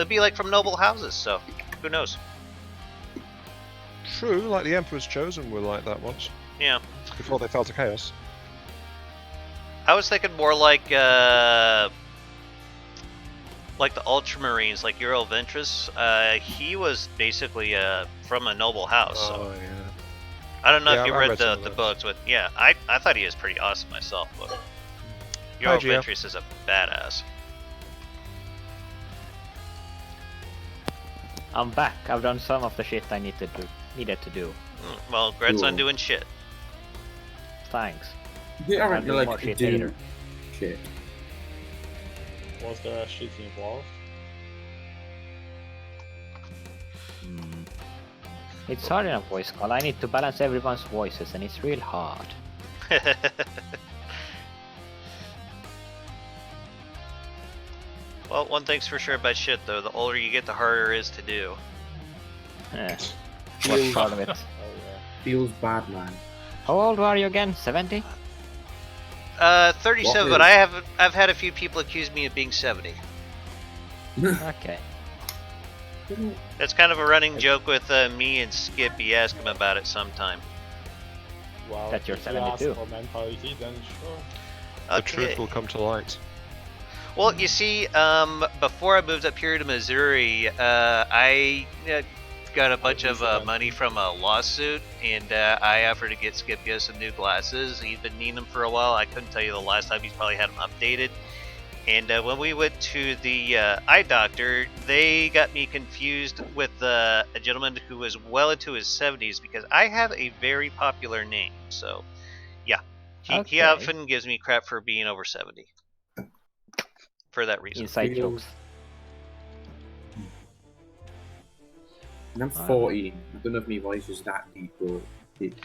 be like from noble houses. So, who knows? True, like the Emperor's Chosen were like that once. Yeah. Before they fell to chaos. I was thinking more like the Ultramarines, like Earl Ventress. He was basically from a noble house. So. Yeah. I don't know Yeah, if you I read read some the of those. books, but yeah, I thought he was pretty awesome myself. But Earl Gio. Ventress is a badass. I'm back. I've done some of the shit I needed to do. Well, Greg's Cool. on doing shit. Thanks. Yeah, I'll aren't do you more like shit do later. shit? Was there a shit involved? It's hard in a voice call. I need to balance everyone's voices, and it's real hard. Well, one thing's for sure about shit, though: the older you get, the harder it is to do. What's part of it? Oh yeah. Feels bad, man. How old are you again? 70? 37, What but I've had a few people accuse me of being 70. Okay. That's kind of a running joke with me and Skip. You ask him about it sometime. Well, That you're if you ask 72. for mentality, then sure. The truth will come to light. Well, you see, before I moved up here to Missouri, I got a bunch of money from a lawsuit, and I offered to get Skip some new glasses. He's been needing them for a while. I couldn't tell you the last time he's probably had them updated. And when we went to the eye doctor, they got me confused with a gentleman who was well into his 70s, because I have a very popular name. So, yeah, he Okay. often gives me crap for being over 70. For that reason. Inside Feels- jokes. And I'm 14. I don't know if my voice is that deep, but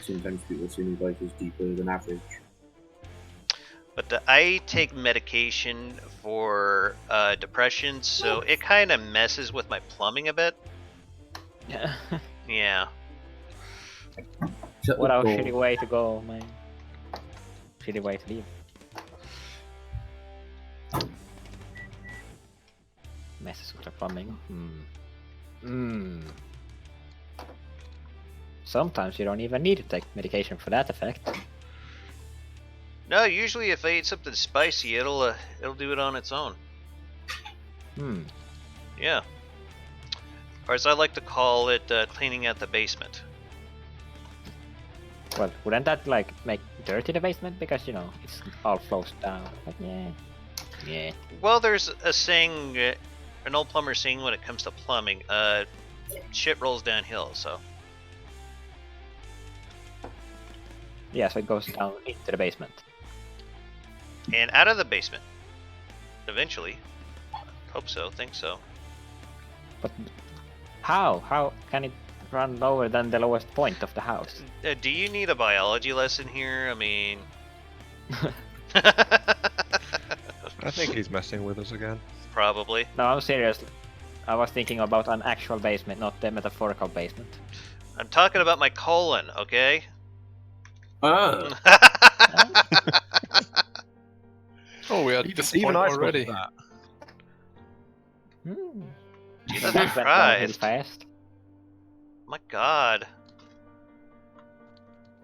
sometimes people say my voice is deeper than average. But I take medication for depression, so it kind of messes with my plumbing a bit. Yeah. Shut What the a door. shitty way to go, man. Shitty way to leave. Messes with the plumbing. Sometimes you don't even need to take medication for that effect. No, usually if I eat something spicy, it'll do it on its own. Yeah. Or as I like to call it, cleaning out the basement. Well, wouldn't that like make dirty the basement? Because you know it's all flows down. But yeah. Well, there's a saying, an old plumber saying when it comes to plumbing, shit rolls downhill. So Yeah, so it goes down into the basement. and out of the basement. Eventually. Hope so. Think so. But how? How can it run lower than the lowest point of the house? Do you need a biology lesson here? I mean. I think he's messing with us again. Probably. No, I'm serious. I was thinking about an actual basement, not the metaphorical basement. I'm talking about my colon, okay? Oh, we are Even disappointed I already. spotted that. Jesus That went downhill Christ. fast. My God.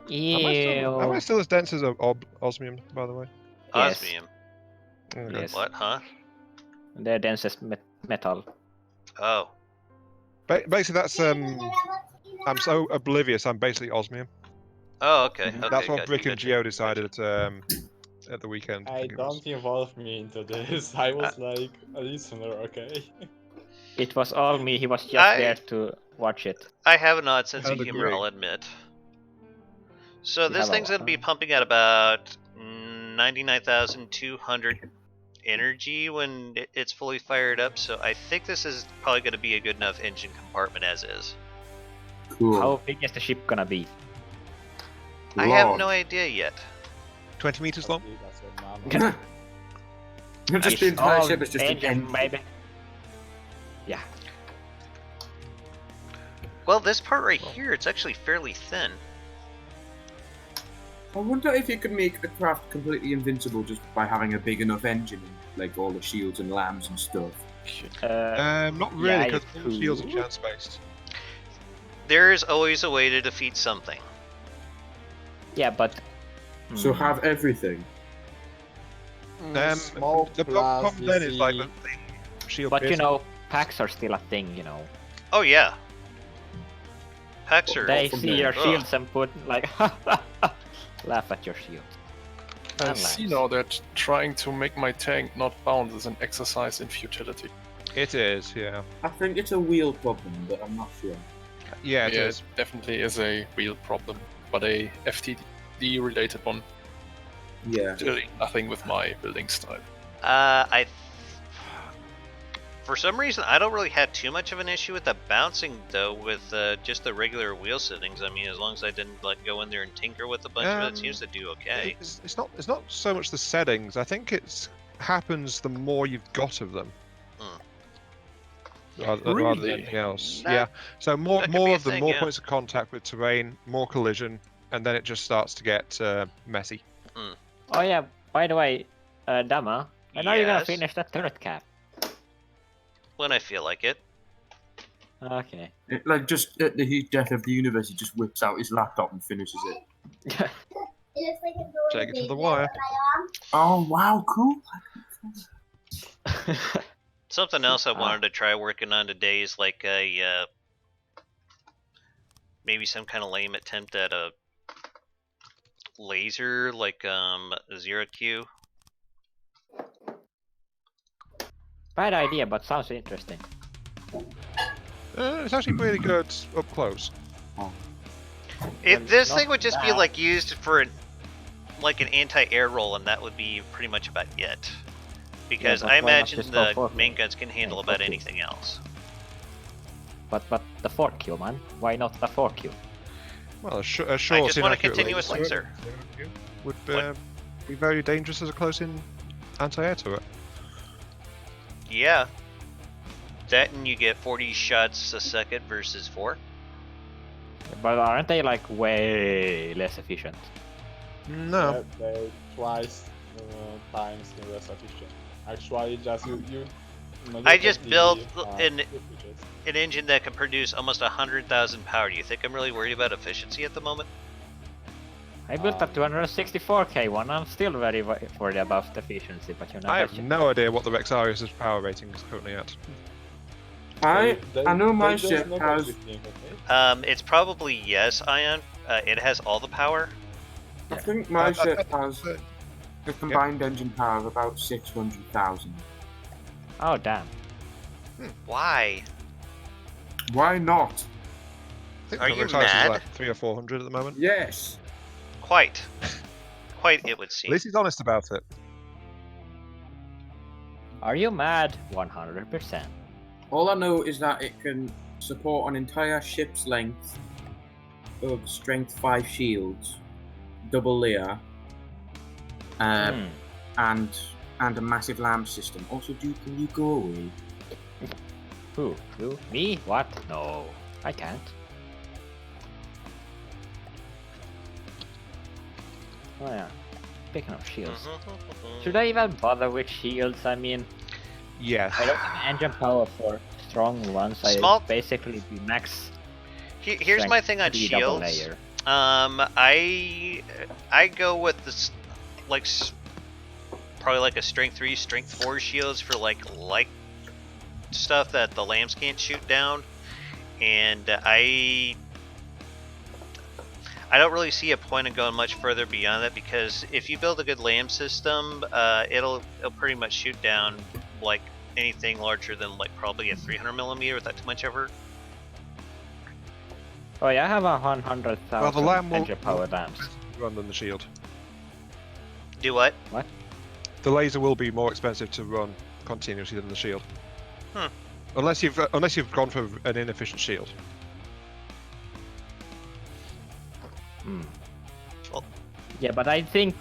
Am I still as dense as osmium, by the way? Yes. Osmium. Okay. Yes. What, huh? The densest metal. Oh. Basically, that's I'm so oblivious. I'm basically osmium. Oh, okay. Okay. That's what gotcha, Brick and gotcha, Geo decided gotcha. at the weekend. I Hey, think it was. don't involve me into this. I was like a listener, okay? It was all me. He was just there to watch it. I have an odd sense of I'd humor, agree. I'll admit. So You this have a thing's what, going to be pumping out about 99,200 energy when it's fully fired up, so I think this is probably going to be a good enough engine compartment as is. Cool. How big is the ship gonna be? I have Lord. no idea yet. 20 meters long. That's what Mama. Just the entire ship is just an engine, engine. maybe. Yeah. Well, this part right here, it's actually fairly thin. I wonder if you could make the craft completely invincible just by having a big enough engine and like all the shields and lambs and stuff. Not really, yeah, because you all the shields are could. chance based. There is always a way to defeat something. Yeah, but. So Hmm. have everything. Smoke The plus, problem you then is like see- the shield. But you piercing. know, packs are still a thing, you know. Oh yeah. Packs are. They from see there. your Ugh. shields and put like laugh at your shield. I And see lines. now that trying to make my tank not bounce is an exercise in futility. It is, yeah. I think it's a wheel problem, but I'm not sure. Yeah, it Yeah, is. it definitely is a real problem, but a FTD related one. Yeah. Doing nothing with my building style. For some reason, I don't really have too much of an issue with the bouncing though, with just the regular wheel settings. I mean, as long as I didn't like go in there and tinker with a bunch of it, it seems to do okay. It's not so much the settings. I think it happens the more you've got of them. Rather than Really? anything else. That- Yeah. So more that could be more a of them, thing, more yeah. points of contact with terrain, more collision, and then it just starts to get messy. Oh yeah, by the way, Dama, I know you're gonna Yes? finish that turret cap. When I feel like it. Okay. Like just at the heat death of the universe, he just whips out his laptop and finishes it. It looks like a door Take it to the baby wire. on my arm. Oh wow, cool. Something else I Ah. wanted to try working on today is like a maybe some kind of lame attempt at a laser, like zero Q. Bad idea, but sounds interesting. It's actually really good up close. This not thing would just be bad. like used for like an anti-air roll, and that would be pretty much about it. Because but I why not imagine just go the for- main guns can handle go about for- anything else. But the 4Q, man. Why not the 4Q? Well, a short, I just want a inaccurate continuous laser laser. would What? be very dangerous as a close-in anti-air turret. Yeah. That and you get 40 shots a second versus 4. But aren't they like way less efficient? No. They twice times less efficient. Actually, just you I look just at the, built footages. An engine that can produce almost 100,000 power. Do you think I'm really worried about efficiency at the moment? I built a 264k one. I'm still very worried about the efficiency, but you know. I that's have just- no idea what the Rexarius' power rating is currently at. I know my they just ship know has. everything, okay? It's probably yes, Ion. It has all the power. I think my ship has uh, a combined engine power of about 600,000. Oh damn. Why? Why not? I think Are the you Rexarius mad? is like 300 or 400 at the moment. Yes. Quite. Quite, it would At seem. least he's honest about it. Are you mad? 100%. All I know is that it can support an entire ship's length of strength 5 shields, double layer, and a massive lamb system. Also, Duke, can you go away? Who? You? Me? What? No, I can't. Oh yeah. Speaking of shields, Mm-hmm. should I even bother with shields? I mean, Yes. I don't have engine power for strong ones. Small- I basically do max. Here's my thing on strength 3 double shields. layer. I go with this probably like a strength 3, strength 4 shields for like light stuff that the lambs can't shoot down, and I don't really see a point in going much further beyond that, because if you build a good lamb system, it'll pretty much shoot down like anything larger than like probably a 300 millimeter without too much effort. Oh yeah, I have a 100,000 Well, the lamb will engine power lamps. run than the shield. Do what? The laser will be more expensive to run continuously than the shield. Hmm. Unless you've gone for an inefficient shield. Yeah, but I think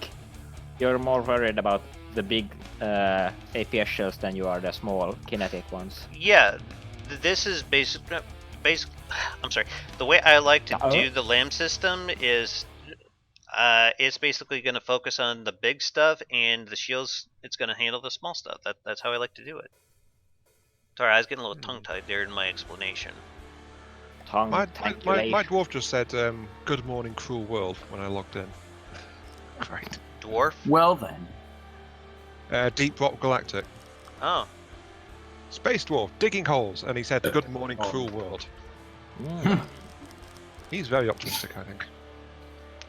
you're more worried about the big APS shells than you are the small kinetic ones. Yeah, this is basic. I'm sorry. The way I like to do the LAM system is, it's basically going to focus on the big stuff, and the shields. It's going to handle the small stuff. That's how I like to do it. Sorry, I was getting a little tongue-tied there in my explanation. My dwarf just said, "Good morning, cruel world" when I logged in. Great. Dwarf? Well then. Deep Rock Galactic. Oh. Space dwarf digging holes, and he said, "Good morning, cruel world." He's very optimistic, I think.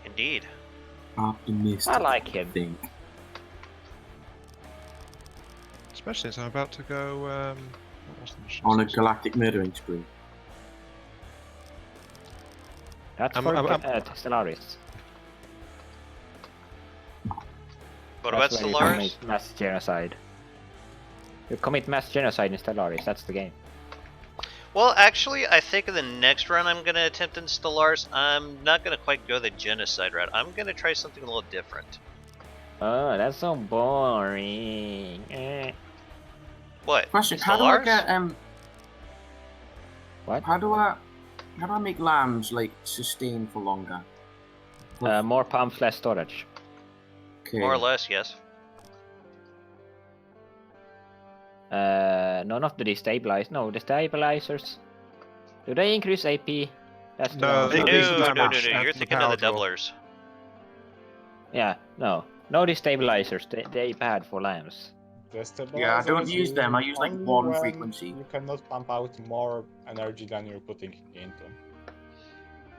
Indeed. Optimistic. I like him. Especially since I'm about to go what was the mission? On a galactic murdering spree. That's for Stellaris. What about That's where Stellaris? you commit mass genocide. You commit mass genocide in Stellaris, that's the game. Well, actually, I think in the next run I'm going to attempt in Stellaris, I'm not going to quite go the genocide route. I'm going to try something a little different. Oh, that's so boring. What? Question: Stellaris? How do I get What? How do I make lambs like sustain for longer? More pumps, less storage. Okay. More or less, yes. None of the destabilizers. No, the stabilizers. Do they increase AP? That's the No, one. they No, increase the no, damage no, and you're the thinking of the power draw. doublers. Yeah, no. No destabilizers. They bad for lambs. Yeah, I don't use them. I use like Only one when frequency. You cannot pump out more energy than you're putting into.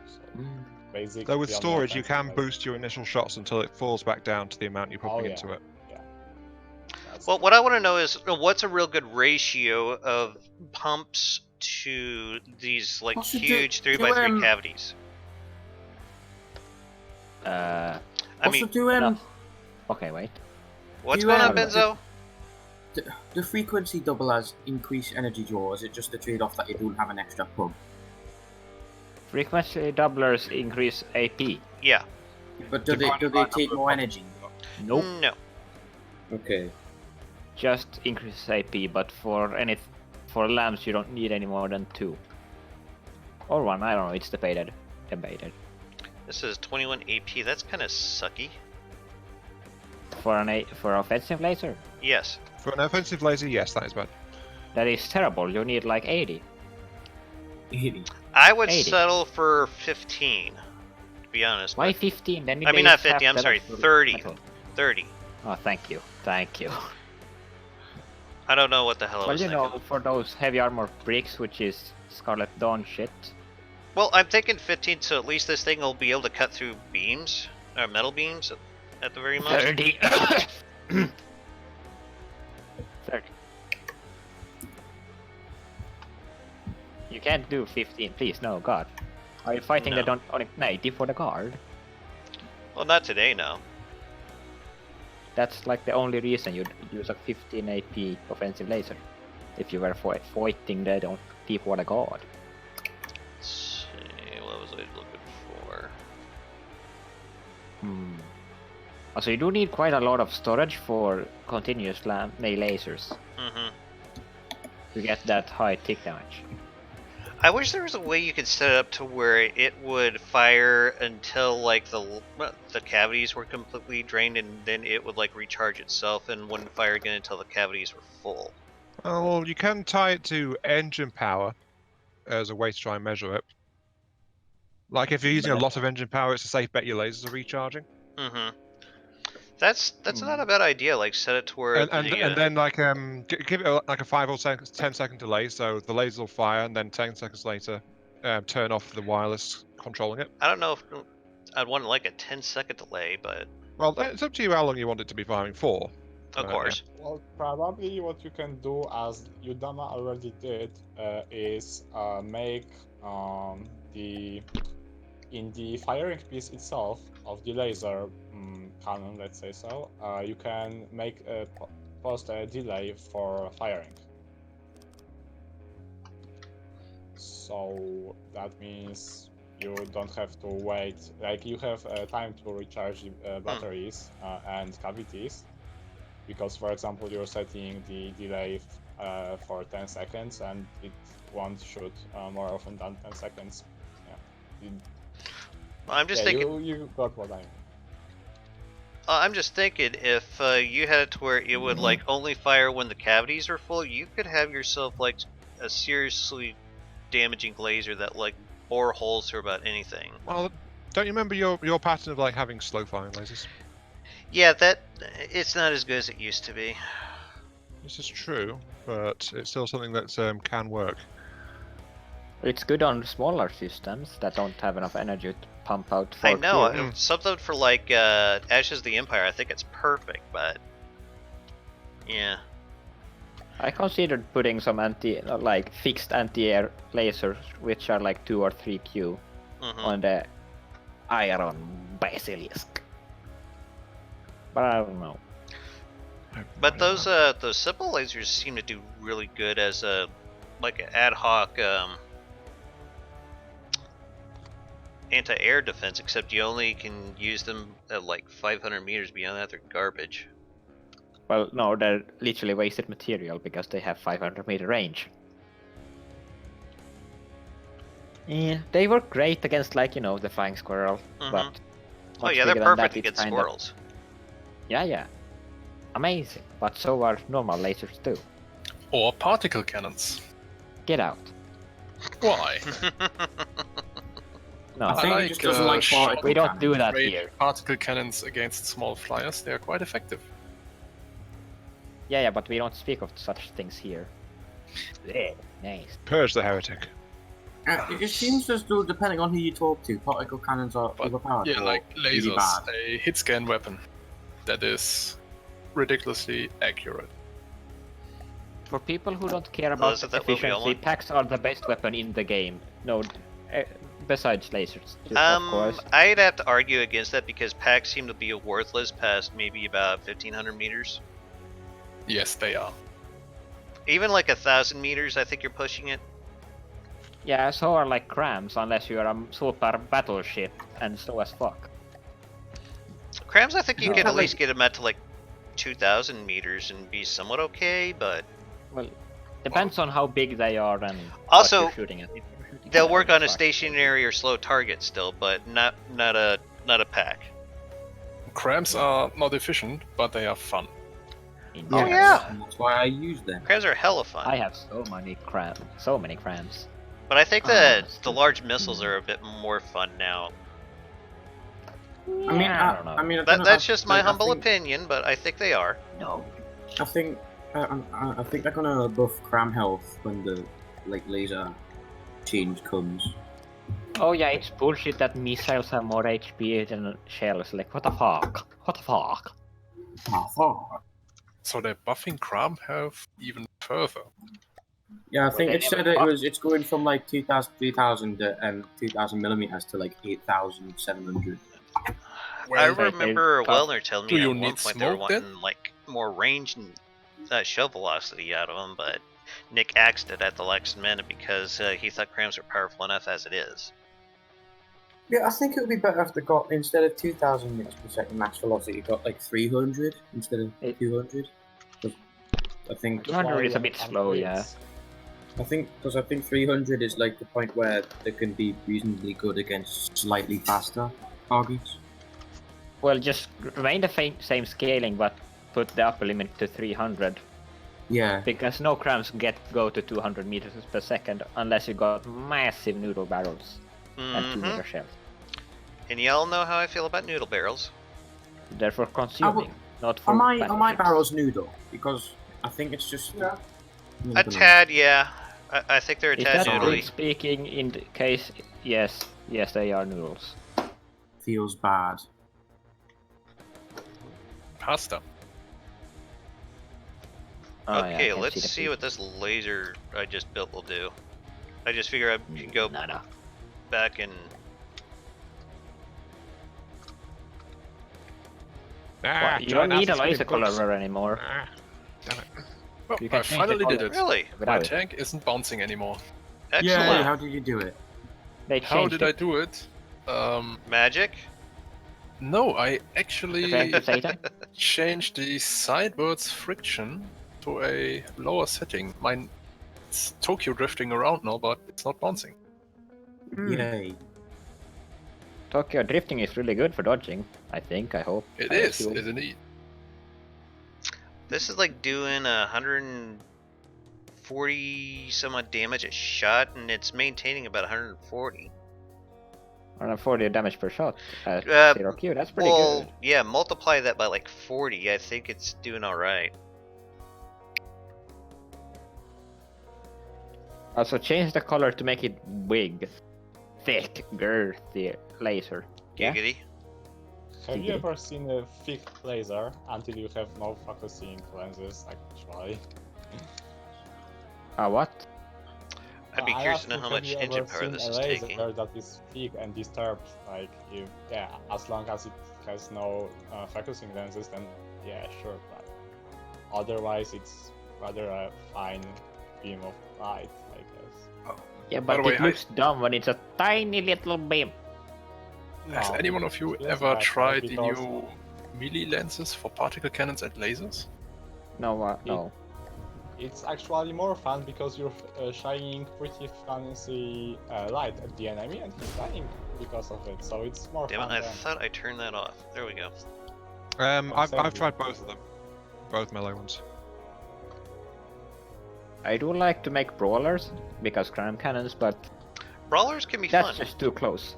So basically, Though with only storage, you can offensive boost your initial shots until it falls back down to the amount you're pumping into it. Well, what I want to know is, what's a real good ratio of pumps to these like Also, huge 3x3 cavities? I mean, no. Okay, wait. What's do, going on, um, Benzo? The frequency doublers increase energy draw, or is it just a trade-off that you don't have an extra pump? Frequency doublers increase AP. Yeah. But do they take more energy? Nope. No. Okay. Just increases AP, but for lambs you don't need any more than 2. Or 1, I don't know, it's debated. This is 21 AP, that's kind of sucky. For offensive laser? Yes. For an offensive laser, yes, that is bad. That is terrible, you need like 80. 80. I would 80. settle for 15, to be honest. Why but- 15? Then I mean, not 50, I'm sorry, 30. 30. Oh, thank you. I don't know what the hell I Well, was you thinking. know, for those heavy armor bricks, which is Scarlet Dawn shit. Well, I'm thinking 15, so at least this thing will be able to cut through beams, or metal beams, at the very most. 30. 30. You can't do 15, please, no, God. Are you fighting No. the on 90 for the guard? Well, not today, no. That's like the only reason you'd use a 15 AP offensive laser. If you were fighting the D for the guard. Let's see, what was I looking for? So you do need quite a lot of storage for continuous melee lasers Mm-hmm. to get that high tick damage. I wish there was a way you could set it up to where it would fire until like the cavities were completely drained, and then it would like recharge itself and wouldn't fire again until the cavities were full. Well, you can tie it to engine power as a way to try and measure it. Like if you're using a lot of engine power, it's a safe bet your lasers are recharging. Mm-hmm. That's not a bad idea. Like set it to where And then like give it like a 5 or 10 second delay, so the laser will fire, and then 10 seconds later, turn off the wireless controlling it. I don't know if I'd want like a 10-second delay, but Well, it's up to you how long you want it to be firing for. of course. Well, probably what you can do, as Udama already did, is make in the firing piece itself of the laser cannon, let's say so, you can make post a delay for firing. So that means you don't have to wait, like you have time to recharge the batteries and cavities, because, for example, you're setting the delay for 10 seconds and it won't shoot more often than 10 seconds. Yeah. I'm just thinking. You got what I mean. I'm just thinking if you had it to where it would like only fire when the cavities are full, you could have yourself like a seriously damaging laser that like bore holes through about anything. Well, don't you remember your pattern of like having slow firing lasers? Yeah, it's not as good as it used to be. This is true, but it's still something that can work. It's good on smaller systems that don't have enough energy to pump out. I know, something for like Ashes of the Empire, I think it's perfect, but yeah. I considered putting some fixed anti-air lasers, which are like 2 or 3 Q, on the Iron Basilisk. But I don't know. But those simple lasers seem to do really good as a like an ad hoc anti-air defense, except you only can use them at like 500 meters. Beyond that, they're garbage. Well, no, they're literally wasted material because they have 500-meter range. Yeah, they work great against, like, you know, the flying squirrel, but... Oh yeah, they're perfect against squirrels. Yeah. Amazing, but so are normal lasers too. Or particle cannons. Get out. Why? No, I think it just doesn't like particle we don't do that Great here. particle cannons against small flyers, they are quite effective. Yeah, but we don't speak of such things here. Yeah, nice. Purge the heretic. It seems as though, depending on who you talk to, particle cannons are overpowered. Yeah, like really lasers, bad. a hit scan weapon that is ridiculously accurate. For people who don't care about efficiency, packs are the best weapon in the game. No, besides lasers, of course. I'd have to argue against that because packs seem to be worthless past maybe about 1,500 meters. Yes, they are. Even like 1,000 meters, I think you're pushing it. Yeah, so are like crams, unless you're a super battleship and slow as fuck. Crams, I think you could at least get them out to like 2,000 meters and be somewhat okay, but... Well, depends on how big they are and also, what you're shooting at. They'll work on a stationary or slow target still, but not a pack. Crams are not efficient, but they are fun. Oh yeah! And that's why I use them. Crams are hella fun. I have so many crams. But I think that the large missiles are a bit more fun now. I don't know. That's just my humble opinion, but I think they are. No. I think they're gonna buff cram health when the laser change comes. Oh yeah, it's bullshit that missiles have more HP than shells. Like, what the fuck? So they're buffing cram health even further. Yeah, I think it said it's going from like 2,000, 3,000 and 2,000 millimeters to like 8,700. I remember Wellner telling me at one point smoke, they were wanting like more range and shell velocity out of them, but Nick axed it at the last minute because he thought crams were powerful enough as it is. Yeah, I think it would be better if they got, instead of 2,000 meters per second max velocity, got like 300 instead of 200. I think 200 is a bit slow, yeah. I think 300 is like the point where they can be reasonably good against slightly faster targets. Well, just remain the same scaling, but put the upper limit to 300. Yeah. Because no crams go to 200 meters per second unless you got massive noodle barrels and 2-meter shells. And y'all know how I feel about noodle barrels. They're for consuming, not for Are my barrels noodle? Because I think it's just... A tad, yeah. I think they're a tad noodly. Speaking in the case, yes, they are noodles. Feels bad. Pasta. Okay, let's see what this laser I just built will do. I just figure I can go back and... You don't need a laser colorer anymore. Damn it. Well, I finally did it. Really? My tank isn't bouncing anymore. Excellent. Yeah, how did you do it? How did I do it? Magic? No, I actually Satan? changed the sidewards friction to a lower setting. Mine it's Tokyo drifting around now, but it's not bouncing. Yay. Tokyo drifting is really good for dodging, I think, I hope. It I is, assume. isn't it? This is like doing 140 some odd damage a shot, and it's maintaining about 140. 140 damage per shot at 0Q, that's pretty well, good. yeah, multiply that by like 40. I think it's doing all right. Also, change the color to make it big, thick, girthy laser. Yeah? Giggity. Have you ever seen a thick laser until you have no focusing lenses, actually? What? I'd be I curious to asked know you, how have much you engine ever power seen this a is laser taking. that is thick and disturbed? Like, if, yeah, as long as it has no focusing lenses, then yeah, sure. But otherwise, it's rather a fine beam of light, I guess. Yeah, By but the way, it looks dumb when it's a tiny little beam. Has Oh, anyone of you yes, ever that's tried right, the because- new melee lenses for particle cannons and lasers? No, no. It's actually more fun because you're shining pretty fancy light at the enemy, and he's dying because of it. So it's more Damn fun. it, I than- thought I turned that off. There we go. I've tried both of them, both melee ones. I do like to make brawlers because cram cannons, but Brawlers can be that's fun. just too close.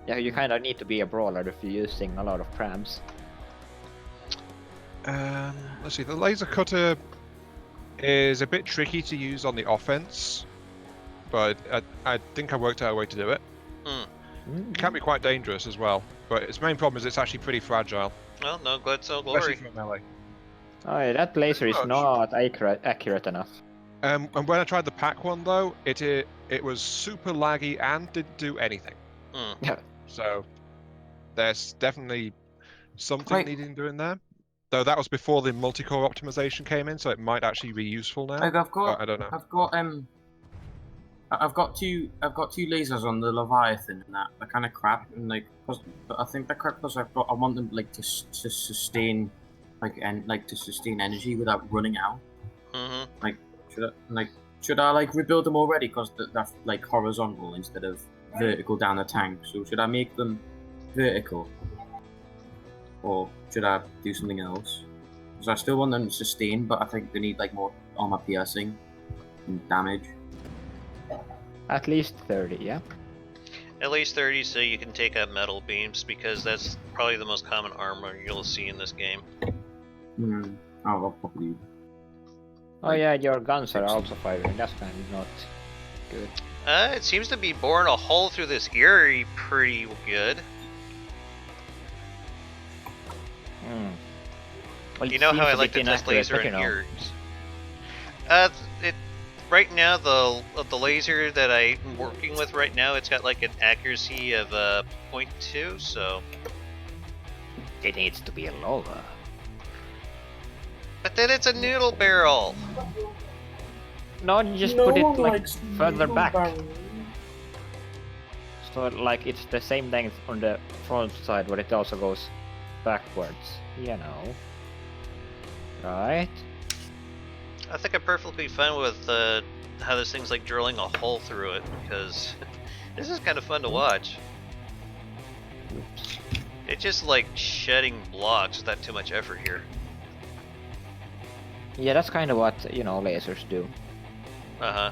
Yeah, you kind of need to be a brawler if you're using a lot of crams. Let's see, the laser cutter is a bit tricky to use on the offense, but I think I worked out a way to do it. It can be quite dangerous as well, but its main problem is it's actually pretty fragile. Well, no glitz, no Especially glory. for melee. Oh, yeah, that laser is much. not accurate enough. And when I tried the pack one though, it was super laggy and didn't do anything. Hmm. So there's definitely something Like- needing doing there. Though that was before the multi-core optimization came in, so it might actually be useful now. Like I've got, I don't know. I've got two lasers on the Leviathan and that. They're kind of crap, and like, but I think they're crap because I want them like to sustain, to sustain energy without running out. Mm-hmm. Should I like rebuild them already because they're like horizontal instead of vertical down the tank? So should I make them vertical, or should I do something else? Because I still want them to sustain, but I think they need like more armor piercing and damage. At least 30, yeah? At least 30 so you can take out metal beams, because that's probably the most common armor you'll see in this game. I'll probably. Oh yeah, your guns are also firing, that's kind of not good. It seems to be boring a hole through this area pretty good. Well, You it know how seems I a like bit to test inaccurate, laser but, you and know. yours. Right now, the laser that I'm working with right now, it's got like an accuracy of 0.2, so. It needs to be lower. But then it's a noodle barrel. No, you just put it like further back. So like it's the same length on the front side, but it also goes backwards. You know. Right? I think I'm perfectly fine with how this thing's like drilling a hole through it, because this is kind of fun to watch. Oops. It's just like shedding blocks without too much effort here. Yeah, that's kind of what, you know, lasers do. Uh-huh.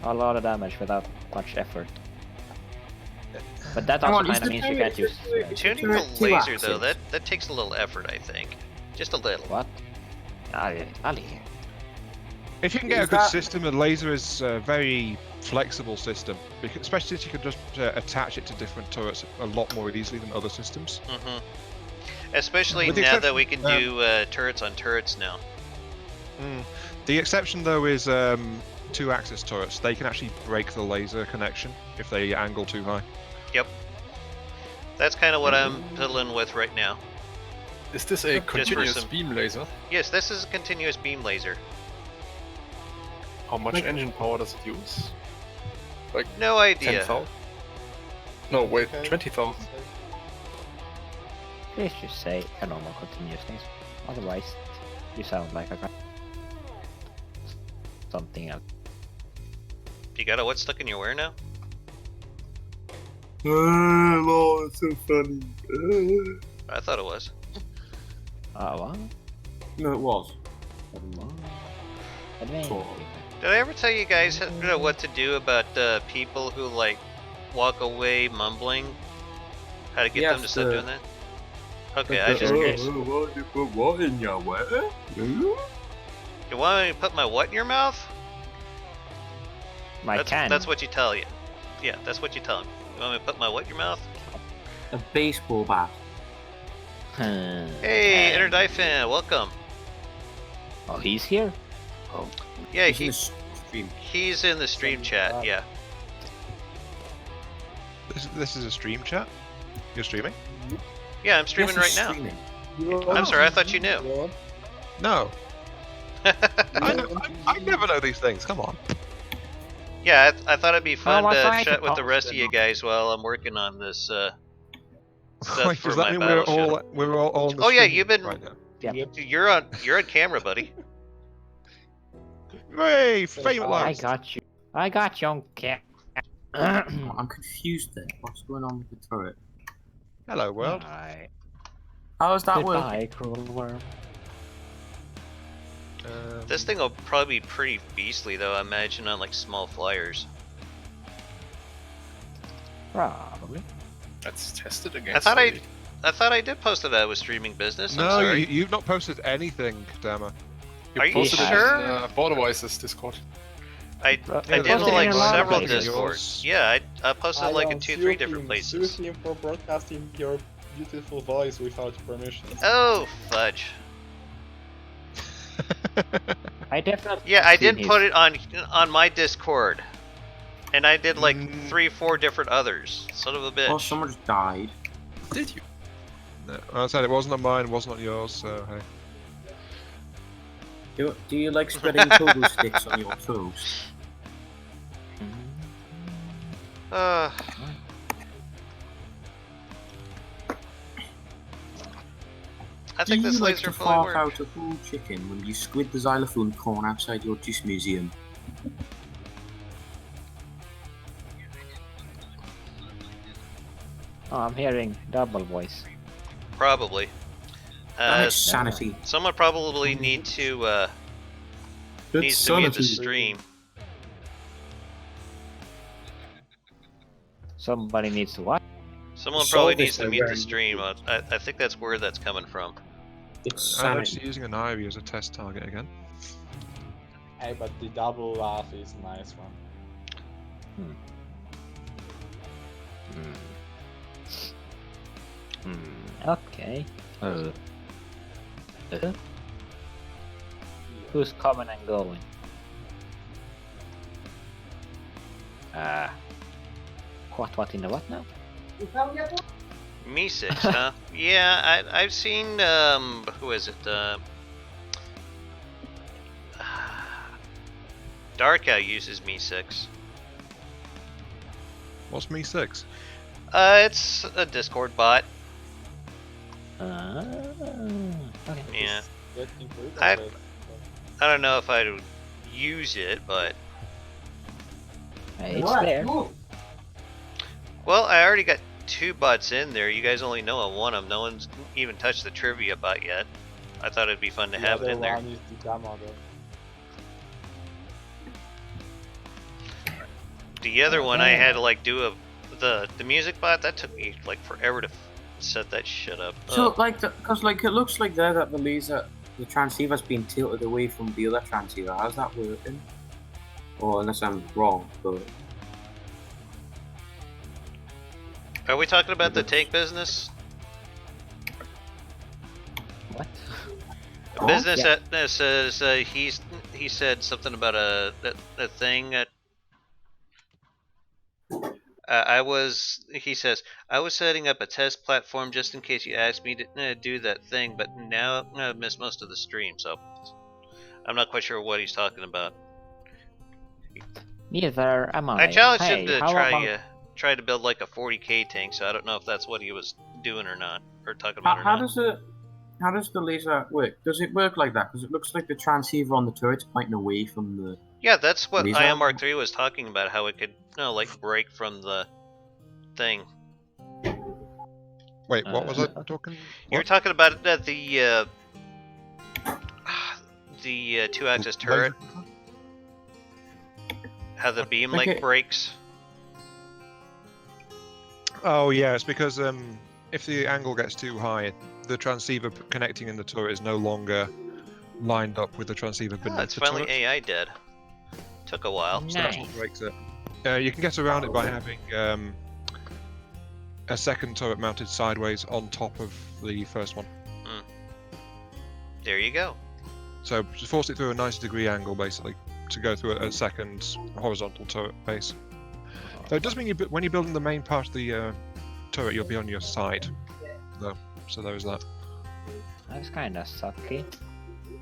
A lot of damage without much effort. But that Hang also on, is kind of the means you turret- can't use... Tuning turret the two laser, though, axes? that takes a little effort, I think. Just a little. What? Ali. If you can get Is a good that- system, the laser is a very flexible system, especially since you can just attach it to different turrets a lot more easily than other systems. Mm-hmm. Especially With the now that exception- we can do turrets on turrets now. The exception, though, is two-axis turrets. They can actually break the laser connection if they angle too high. Yep. That's kind of what I'm fiddling with right now. Is this a Just for continuous some- beam laser? Yes, this is a continuous beam laser. How much Like- engine power does it use? Like No idea. 10,000? No, wait, Okay. 20,000. Please just say a normal continuous things. Otherwise, you sound like a guy. Something else. You got a what stuck in your where now? Oh, it's so funny. I thought it was. What? No, it was. Adventure. Did I ever tell you guys what to do about people who like walk away mumbling? How to get them to stop doing that? Okay, I just curious. What, you put what in your where? You want me to put my what in your mouth? My can. That's what you tell you. Yeah, that's what you tell them. You want me to put my what in your mouth? A baseball bat. Hey, Inner Die fan, welcome. Oh, he's here? Oh. Yeah, He's in the stream. he's in the stream chat, yeah. This is a stream chat? You're streaming? Yeah, I'm streaming Yes, right he's now. streaming. I'm sorry, I thought you knew. What? No. I never know these things, come on. Yeah, I thought it'd be fun I to thought chat you with the rest of posted you them. guys while I'm working on this stuff Wait, for does my that mean battle we're all on the Oh yeah, stream you've been right now? Yeah. you're on camera, buddy. Hooray! Fame at I last! got you. I got you on cat. I'm confused there. What's going on with the turret? Hello, world. Alright. How is that Goodbye, working? cruel worm. This thing will probably be pretty beastly though, I imagine on like small flyers. Probably. Let's test it again. I thought I did post that I was streaming business. I'm No, sorry. you've not posted anything, Dama. Are you posted it sure? in Border Voices Discord. I Yeah, did posted on like in a lot of several places. discords. Yeah, I posted like in 2-3 different Sue places. him for broadcasting your beautiful voice without permission. Oh fudge. I definitely. Yeah, I seen did his- put it on my Discord, and I did like Mm. 3-4 different others. Son of a bitch. Well, someone just died. Did you? No, I said it wasn't on mine, wasn't on yours, so hey. Do you like spreading pogo sticks on your toast? I Do think you this like laser to fully fart work. out a whole chicken when you squid the xylophone corn outside your juice museum? Oh, I'm hearing double voice. Probably. That is sanity. Someone probably needs to needs to mute the stream. Somebody needs to watch. Someone Solve probably this needs to by mute the wearing stream. I think that's where that's coming from. It's I'm sanity. actually using an Ivy as a test target again. Hey, but the double laugh is a nice one. Okay. Who's coming and going? What in the what now? Me 6, huh? Yeah, I've seen who is it? Darkout uses Me 6. What's me 6? It's a Discord bot. Okay. Yeah. Getting rid of I- it. I don't know if I'd use it, but It's there. well, I already got 2 bots in there. You guys only know I want them. No one's even touched the trivia bot yet. I thought it'd be fun to The have it other in there. one is the Damaddok. The other one I had to like do the music bot. That took me like forever to set that shit up. So, because it looks like there that the transceiver's been tilted away from the other transceiver. How's that working? Or unless I'm wrong, but Are we talking about the tank business? What? A business that says he said something about a thing that he says I was setting up a test platform just in case you asked me to do that thing, but now I've missed most of the stream, so I'm not quite sure what he's talking about. Neither am I. I challenged Hey, him to how about- tried to build like a 40k tank, so I don't know if that's what he was doing or not, or talking about or How not. does the laser work? Does it work like that? Because it looks like the transceiver on the turret's pointing away from the. Yeah, that's what laser? IM Mark III was talking about. How it could, like break from the thing. Wait, what was I talking? You were talking about the 2-axis turret. How the beam like breaks. Oh yeah, it's because if the angle gets too high, the transceiver connecting in the turret is no longer lined up with the transceiver beneath It's the finally turret. AI dead. Took a while. So that's what breaks it. You can get around it by having a second turret mounted sideways on top of the first one. There you go. So just force it through a 90 degree angle, basically, to go through a second horizontal turret base. So it does mean when you're building the main part of the turret, you'll be on your side, though. So there is that. That's kind of sucky.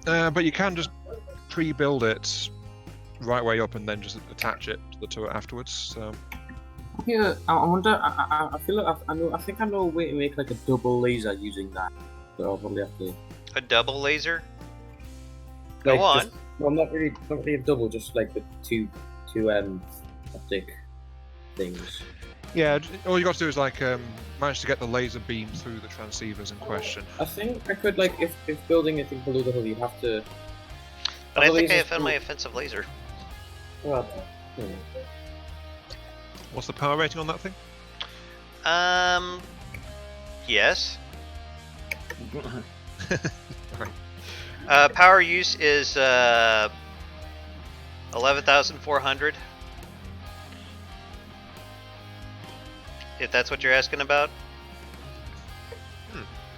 But you can just pre-build it right way up and then just attach it to the turret afterwards. So. Yeah, I wonder. I feel like I think I know a way to make like a double laser using that. So I'll probably have to. A double laser? Like, Go on. Well, not really a double, just like the two optic things. Yeah, all you got to do is like manage to get the laser beam through the transceivers in question. I think I could like if building anything below the hull, you'd have to. But I think I found my offensive laser. Well, What's the power rating on that thing? Yes. Right. Power use is 11,400. If that's what you're asking about.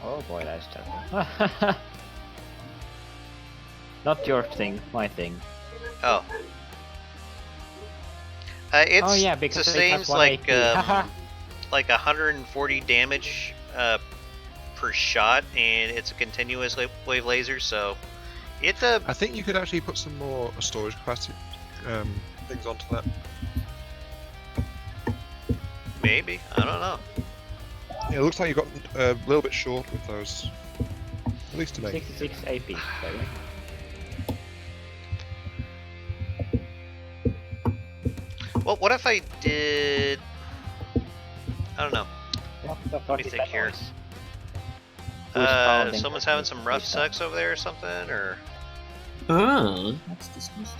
Oh boy, that's terrible. Not your thing, my thing. Oh. It's Oh yeah, because it sustains has like 180. like 140 damage per shot, and it's a continuous wave laser, so it. I think you could actually put some more storage capacity things onto that. Maybe, I don't know. Yeah, it looks like you got a little bit short with those. At least to me. 66 AP. Sorry. Well, what if I did? I don't know. Let me think here. Someone's having some rough sex over there or something, or? oh, that's disgusting.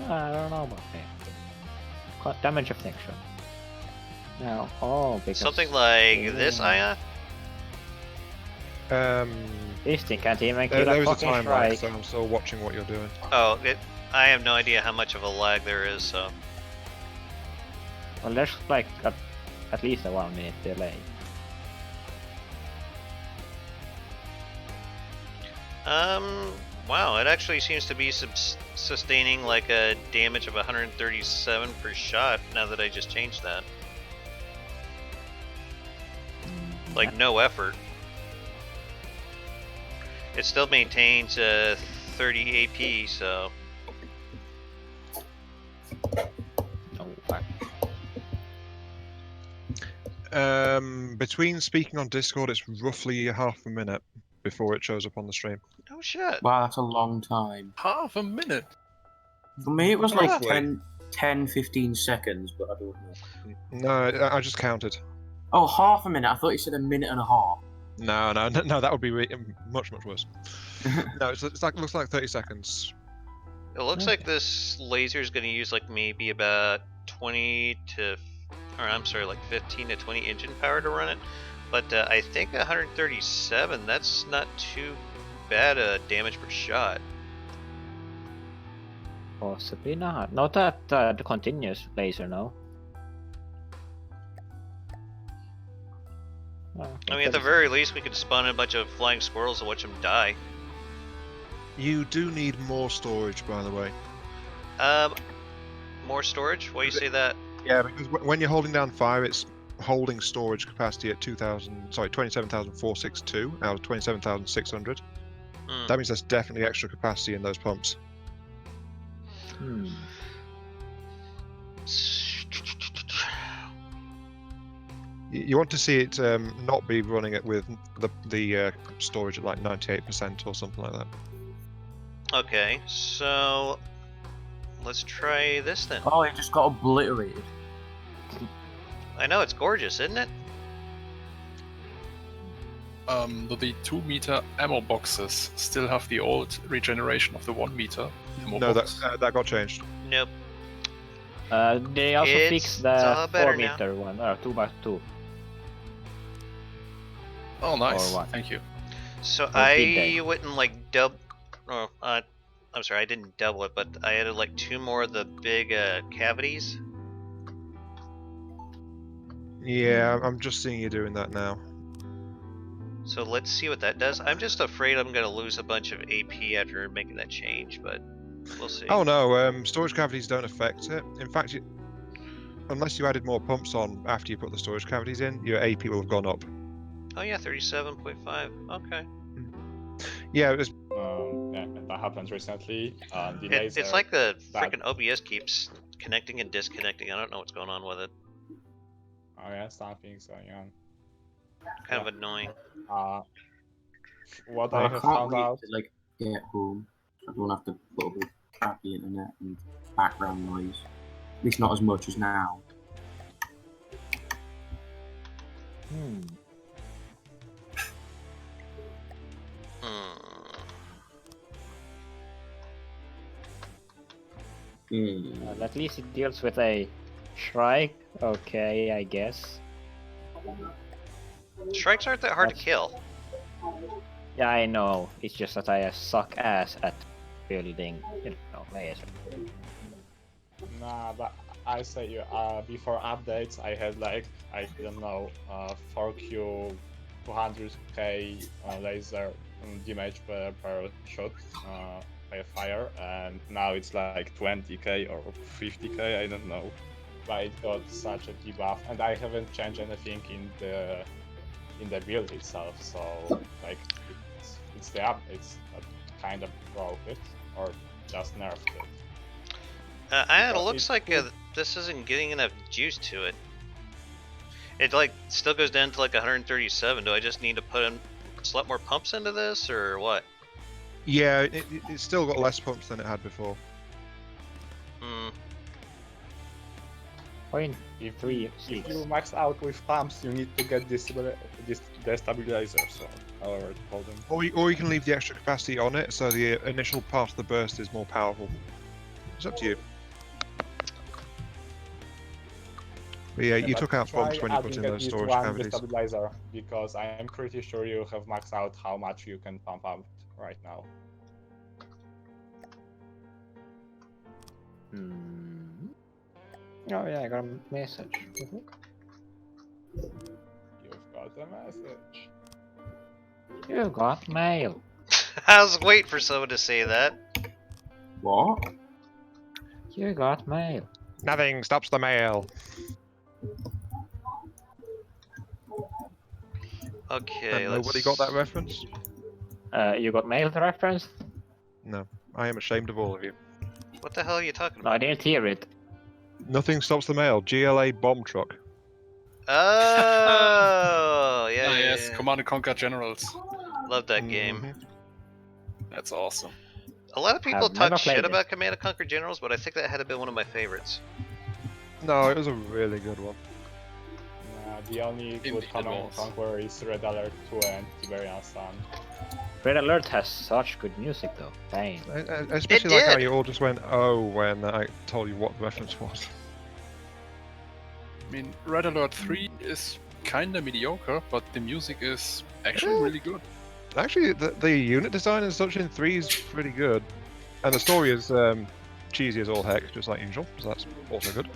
I don't know about that. Damage affliction. No. Oh, because Something like this, Aya? this thing can't even kill There a is a fucking time lag, shrike. so I'm still watching what you're doing. Oh, I have no idea how much of a lag there is, so. Well, there's like at least a 1 minute delay. Wow, it actually seems to be sustaining like a damage of 137 per shot now that I just changed that. Like, no effort. It still maintains 30 AP, so. No, fuck. Between speaking on Discord, it's roughly half a minute before it shows up on the stream. Oh shit. Wow, that's a long time. Half a minute. For me, it was like Roughly. 10, 15 seconds, but I don't know. No, I just counted. Oh, half a minute. I thought you said a minute and a half. No, that would be much worse. No, it's like looks like 30 seconds. It looks like this laser is going to use like maybe about 15 to 20 engine power to run it. But I think 137, that's not too bad damage per shot. Possibly not. Not that the continuous laser, no. Oh, I mean, at the very least, we could spawn a bunch of flying squirrels and watch them die. You do need more storage, by the way. More storage? Why do you say that? Yeah, because when you're holding down fire, it's holding storage capacity at 27,462 out of 27,600. That means there's definitely extra capacity in those pumps. You want to see it not be running it with the storage at like 98% or something like that. Okay, so let's try this then. Oh, it just got obliterated. I know, it's gorgeous, isn't it? The 2 meter ammo boxes still have the old regeneration of the 1 meter ammo No, box. that got changed. Nope. They also It's fixed the better 4 meter one, or 2x2. Oh, nice. Or what? Thank you. So Or did they? I wouldn't like I'm sorry, I didn't double it, but I added like 2 more of the big cavities. Yeah, I'm just seeing you doing that now. So let's see what that does. I'm just afraid I'm gonna lose a bunch of AP after making that change, but we'll see. Oh no, storage cavities don't affect it. In fact, unless you added more pumps on after you put the storage cavities in, your AP will have gone up. Oh yeah, 37.5. Okay. Yeah, it was. Yeah, that happened recently. The laser. It's like the that- freaking OBS keeps connecting and disconnecting. I don't know what's going on with it. Oh yeah, something's going on. Kind of annoying. What I I have can't found wait out. to like get home. I don't have to put up with crappy internet and background noise. At least not as much as now. Hmm. Hmm. At least it deals with a shrike. Okay, I guess. Strikes aren't that hard to kill. Yeah, I know. It's just that I suck ass at building, laser. Nah, but I say you. Before updates, I had like I don't know, 4Q, 200k laser damage per shot by fire, and now it's like 20k or 50k. I don't know, but it got such a debuff, and I haven't changed anything in the build itself. So like it's the updates that kind of broke it or just nerfed it. And it looks like this isn't getting enough juice to it. It like still goes down to like 137. Do I just need to put in a lot more pumps into this, or what? Yeah, it's still got less pumps than it had before. Hmm. If you max out with pumps, you need to get this destabilizers, or however to call them. Or you can leave the extra capacity on it, so the initial part of the burst is more powerful. It's up to you. But yeah, you took out pumps when you put in those storage cavities. Destabilizer, because I am pretty sure you have maxed out how much you can pump out right now. Oh yeah, I got a message. You've got a message. You got mail. I was waiting for someone to say that. What? You got mail. Nothing stops the mail. Okay, And let's... nobody got that reference? You got mail the reference? No. I am ashamed of all of you. What the hell are you talking No, about? I didn't hear it. Nothing stops the mail. GLA bomb truck. Oh, yeah, yes, yeah. Command and Conquer Generals. Love that game. Mhm. That's awesome. A lot of people I've never talk shit played it. about Command and Conquer Generals, but I think that had been one of my favorites. No, it was a really good one. The only good Indeed it Command and was. Conquer is Red Alert 2 and Tiberian Sun. Red Alert has such good music though. Dang. Especially like how did. you all just went, oh, when I told you what the reference was. I mean, Red Alert 3 is kinda mediocre, but the music is actually really good. Actually, the unit design and such in 3 is pretty good. And the story is cheesy as all heck, just like usual, so that's also good.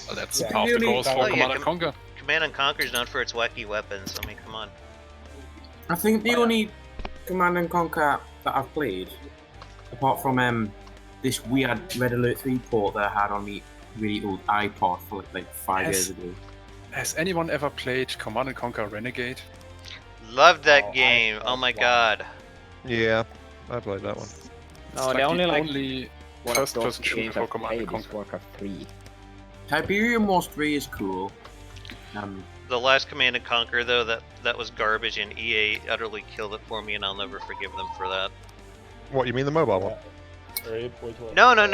Well, that's Yeah. half the Really? goals for Oh, yeah, Command and Conquer. Command and Conquer is known for its wacky weapons. I mean, come on. I think the only Command and Conquer that I've played, apart from this weird Red Alert 3 port that I had on the really old iPod for like 5 Yes. years ago. Has anyone ever played Command and Conquer Renegade? Love that Oh, game. I Oh my love god. Yeah, I played that one. It's No, like the only the like only one of those first-person shooter games for I've Command played and is Conquer. Warcraft 3. Tiberium Wars 3 is cool. The last Command and Conquer though, that was garbage, and EA utterly killed it for me, and I'll never forgive them for that. What, you mean the mobile one? Rip, which one? No. The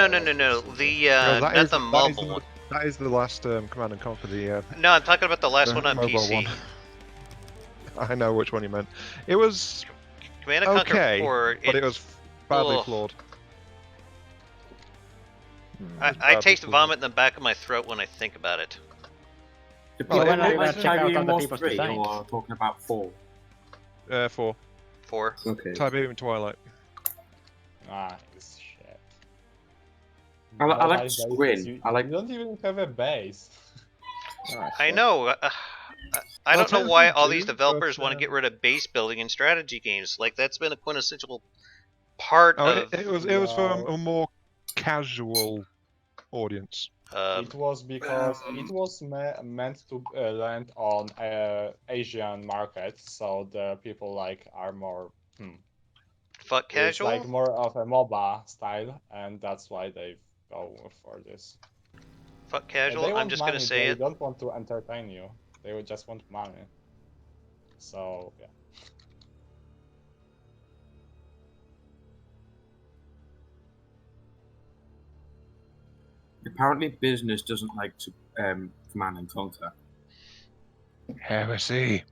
Because not the mobile one. that is the last Command and Conquer. The No, I'm talking about the last the one on mobile PC. one. I know which one you meant. It was Command and Conquer okay, 4. but it was badly Ugh. flawed. I badly taste flawed. vomit in the back of my throat when I think about it. Do Well, people it like was- check out Tiberium other Wars people's 3 designs. or talking about 4? 4. 4. Okay. Tiberium Twilight. This shit. I like Nice Squin. bases. You, I like- you don't even have a base. I know. I Well, don't know why technically all these do, developers but, want to get rid of base building and strategy games. Like that's been a quintessential part Oh, of. it was for a more casual audience. It was because it was meant to land on Asian market, so the people like are more. Fuck It's casual. like more of a MOBA style, and that's why they go for this. Fuck They casual. I'm want just money. gonna say They it. don't want to entertain you. They would just want money. So yeah. Apparently, business doesn't like to Command and Conquer. Heresy.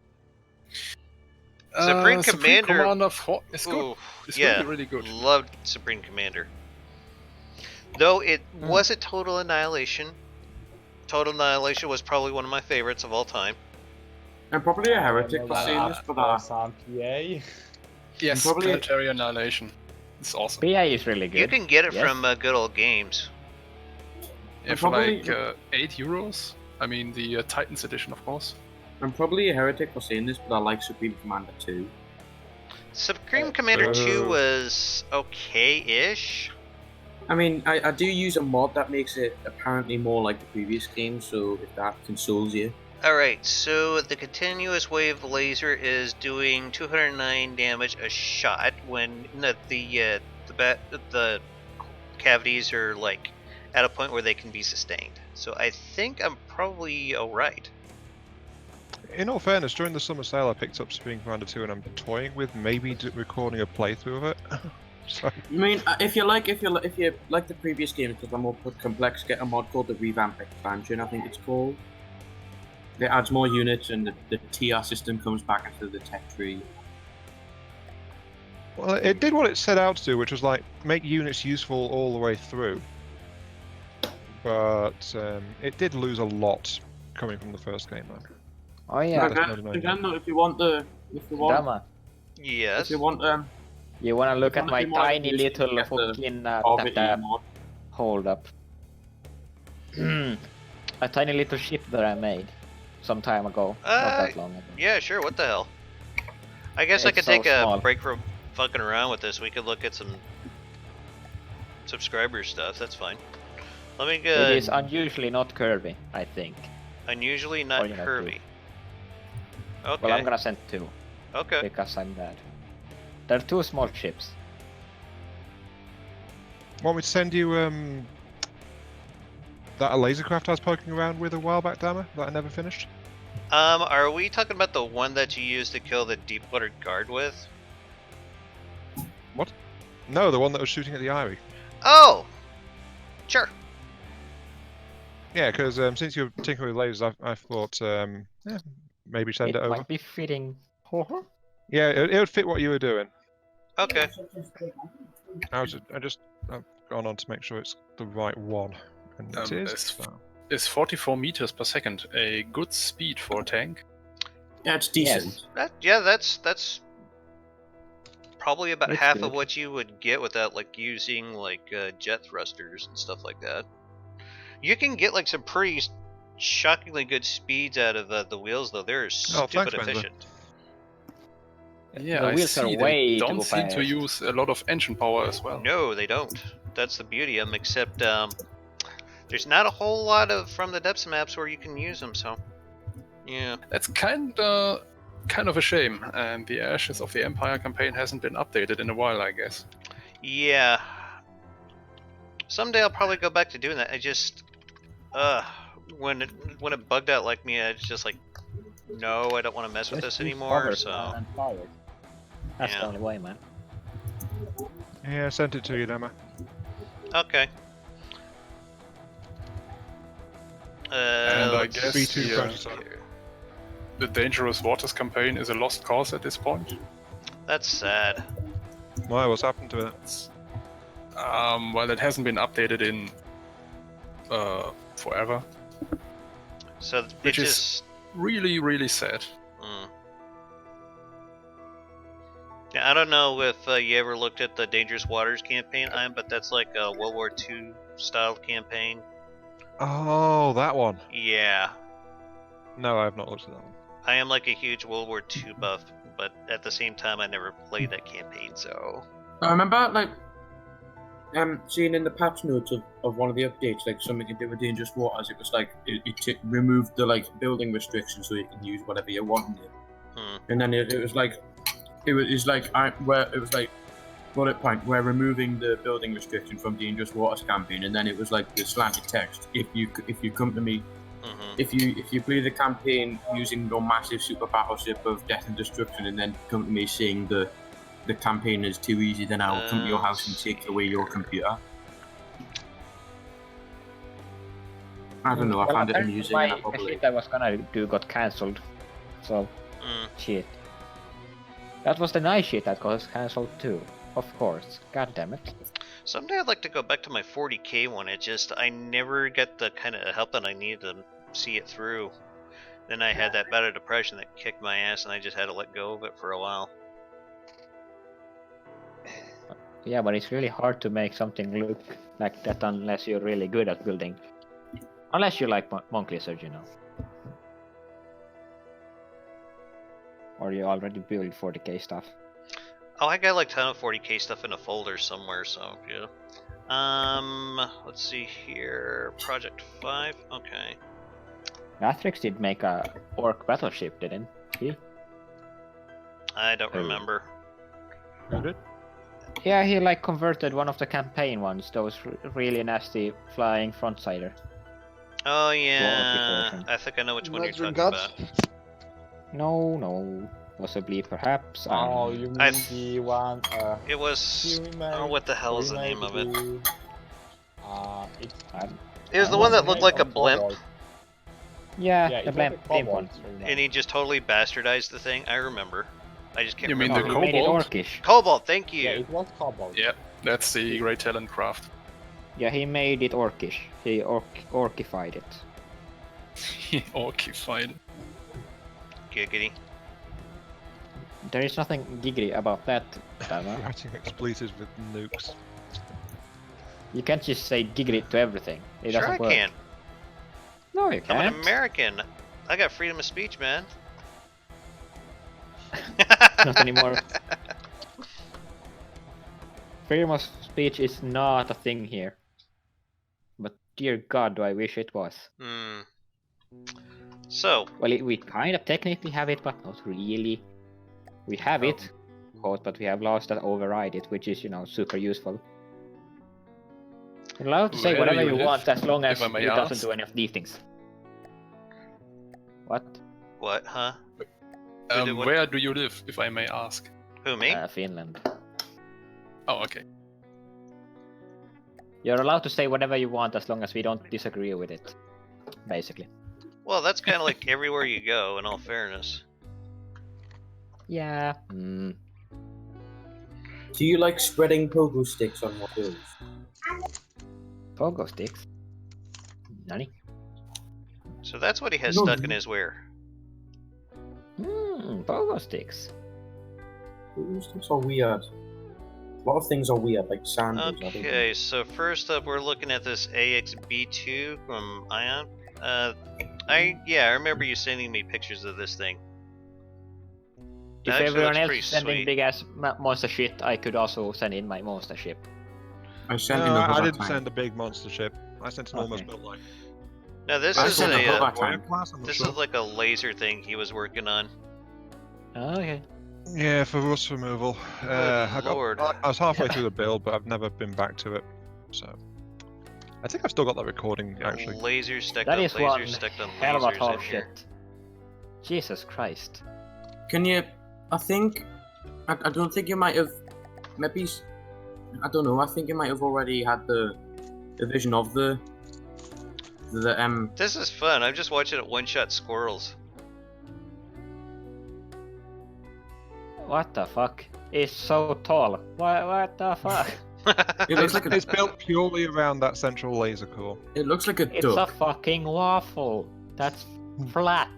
Supreme Commander- Commander 4 is good. Ooh, It's yeah, really, really good. loved Supreme Commander. Though it wasn't Total Annihilation. Total Annihilation was probably one of my favorites of all time. I'm probably a heretic for saying this, but Some PA. Yes, probably- Planetary Annihilation. It's awesome. PA is really good. You can get it Yes. from good old games. Yeah, for probably- like €8. I mean, the Titans edition, of course. I'm probably a heretic for saying this, but I like Supreme Commander 2. Supreme Commander 2 was okay-ish. I mean, I do use a mod that makes it apparently more like the previous game, so if that consoles you. Alright, so the continuous wave laser is doing 209 damage a shot when the cavities are like at a point where they can be sustained. So I think I'm probably alright. In all fairness, during the summer sale, I picked up Supreme Commander 2, and I'm toying with maybe recording a playthrough of it. So, I mean, if you like the previous game, because they're more complex, get a mod called the Revamp Expansion, I think it's called. It adds more units, and the TR system comes back into the tech tree. well, it did what it set out to do, which was like make units useful all the way through. But it did lose a lot coming from the first game, though. Oh yeah, Again, though, if you want, Dama. Yes. if you want, You wanna look at wanna my be more tiny optimistic, little get the fucking Orbit mod. hold up. A tiny little ship that I made some time ago. Not that long ago. Yeah, sure, what the hell. I guess I It's could so take a small. break from fucking around with this. We could look at some subscriber stuff, that's fine. Let me It go. is unusually not curvy, I think. Unusually not you know, curvy. Okay. Well, I'm gonna send 2 Okay. because I'm bad. They're 2 small ships. Want me to send you that a lasercraft I was poking around with a while back, Dama, that I never finished? Are we talking about the one that you used to kill the Deepwater Guard with? No, the one that was shooting at the Eyrie. Oh! Sure. Yeah, because since you're tinkering with lasers, I thought maybe send it over. Might be fitting. Yeah, it would fit what you were doing. Okay. I've gone on to make sure it's the right one, and it is. So. Is 44 meters per second a good speed for a tank? Yeah, it's decent. Yes. That's probably about It's half good. of what you would get without like using like jet thrusters and stuff like that. You can get like some pretty shockingly good speeds out of the wheels, though. They're stupid thanks, Benzo. efficient. Yeah, The I wheels are see. way They don't too seem to fast. use a lot of engine power as well. No, they don't. That's the beauty of them. Except there's not a whole lot of from the depths maps where you can use them. So yeah. That's kind of a shame, and the Ashes of the Empire campaign hasn't been updated in a while, I guess. Yeah. Someday I'll probably go back to doing that. I just, when it bugged out like me, it's just like, no, I don't want to mess with this Just use anymore. cover So spam and fire. That's Yeah. the only way, man. Yeah, I sent it to you, Dama. okay. And I let's guess B2 the, prototype. the Dangerous Waters campaign is a lost cause at this point. That's sad. Why? What's happened to it? Well, it hasn't been updated in forever. So it Which is- just. Really, really sad. Mm. Yeah, I don't know if you ever looked at the Dangerous Waters campaign, but that's like a World War II style campaign. Oh, that one. Yeah, No, I have not looked at that one. I am like a huge World War II buff, but at the same time, I never played that campaign, so. I remember like seeing in the patch notes of one of the updates, like something to do with Dangerous Waters. It was like it removed the like building restrictions, so you can use whatever you want. Hmm. And then it was like bullet point, we're removing the building restriction from Dangerous Waters campaign, and then it was like the slanted text. If you come to me, Hmm. if you play the campaign using your massive super battleship of death and destruction, and then come to me saying the campaign is too easy, then I'll come to your house and take away your computer. I don't know, I found it amusing. And I My probably... shit I was gonna do got cancelled. So, Mm. shit. That was the nice shit that got cancelled too. Of course. God damn it. Someday I'd like to go back to my 40k one. It just I never get the kind of help that I need to see it through. Then I had that bout of depression that kicked my ass, and I just had to let go of it for a while. Yeah, but it's really hard to make something look like that unless you're really good at building. Unless you like Monk Lizard, you know. Or you already build 40k stuff. Oh, I got like ton of 40k stuff in a folder somewhere, so yeah. Let's see here. Project 5. Okay. Nathrix did make a orc battleship, didn't he? I don't Oh. remember. You did? Yeah, he like converted one of the campaign ones, those really nasty flying frontsider. Oh yeah, version. I think I know which one you're Not your talking guts? about. No, possibly, perhaps. Oh, you mean I- the one? It was. he remade, Oh, what the hell is the name of it? It was the one that looked like a blimp, Yeah, Yeah, the it was blimp, a blimp cobalt one. remake. and he just totally bastardized the thing. I remember. I just can't You mean remember. the He made it Cobalt? orcish. Cobalt, thank you. Yeah, it was cobalt. Yeah, that's the Great Talent Craft. Yeah, he made it orcish. He orcified it. Orcified. Giggity. There is nothing giggly about that, Dama. Writing expletives with nukes. You can't just say giggly to everything. It Sure, I doesn't work. can. No, you I'm can't. an American. I got freedom of speech, man. Not anymore. Freedom of speech is not a thing here. But dear God, do I wish it was. Hmm. So, Well, we kind of technically have it, but not really. We have it, quote, but we have laws that override it, which is, you know, super useful. You're allowed to say Where whatever do you you live, want as long as if I may it doesn't ask? do any of these things. What? what, huh? Who did what? Where do you live, if I may ask? Who, me? Finland. Oh, okay. You're allowed to say whatever you want as long as we don't disagree with it. Basically. Well, that's kind of like everywhere you go, in all fairness. Yeah. Mm. Do you like spreading pogo sticks on your bills? Pogo sticks. Nani? So that's what he has No, stuck you- in his wear. Pogo sticks. Pogo sticks are weird. A lot of things are weird, like sandals. Okay, so first up, we're looking at this AXB2 from Ion. I remember you sending me pictures of this thing. If Actually, everyone looks else pretty is sending sweet. big ass monster shit, I could also send in my monster ship. I sent No, in I another didn't time. send a big monster ship. I sent an almost Okay. built like. No, this I is sent a a hover tank. Class, I'm not this sure. is like a laser thing he was working on. Oh, okay. Yeah, for rust removal. I Lord. was halfway through the build, but I've never been back to it. So I think I've still got that recording actually. Lasers stacked That on is one lasers stacked on hell of a lasers tall in here. shit. Jesus Christ. Can you? I think. I don't think you might have. Maybe. I don't know. I think you might have already had the vision of the. This is fun. I'm just watching it one-shot squirrels. What the fuck? It's so tall. What the fuck? It looks like It's built purely around that central laser core. It looks like a It's a duck. fucking waffle. That's flat.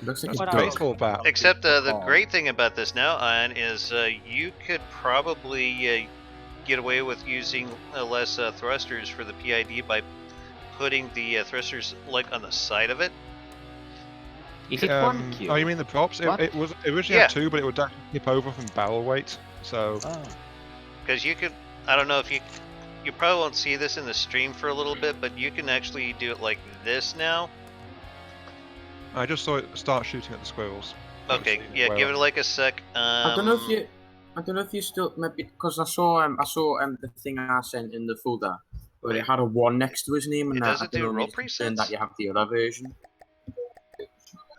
It looks like That's a a What duck. baseball bat. Except the Oh. great thing about this now, Ian, is you could probably get away with using less thrusters for the PID by putting the thrusters like on the side of it. Is it one cube? Oh, you mean the props? What? It was originally had 2, but it would actually tip over from barrel weight. So Oh. Because you could, I don't know if you probably won't see this in the stream for a little bit, but you can actually do it like this now. I just saw it start shooting at the squirrels. Okay, yeah, give it like a sec. I don't know if you. I don't know if you still maybe because I saw the thing I sent in the folder where it had a 1 next to his name and It that. doesn't I don't do know roll if it's saying presets? that you have the other version.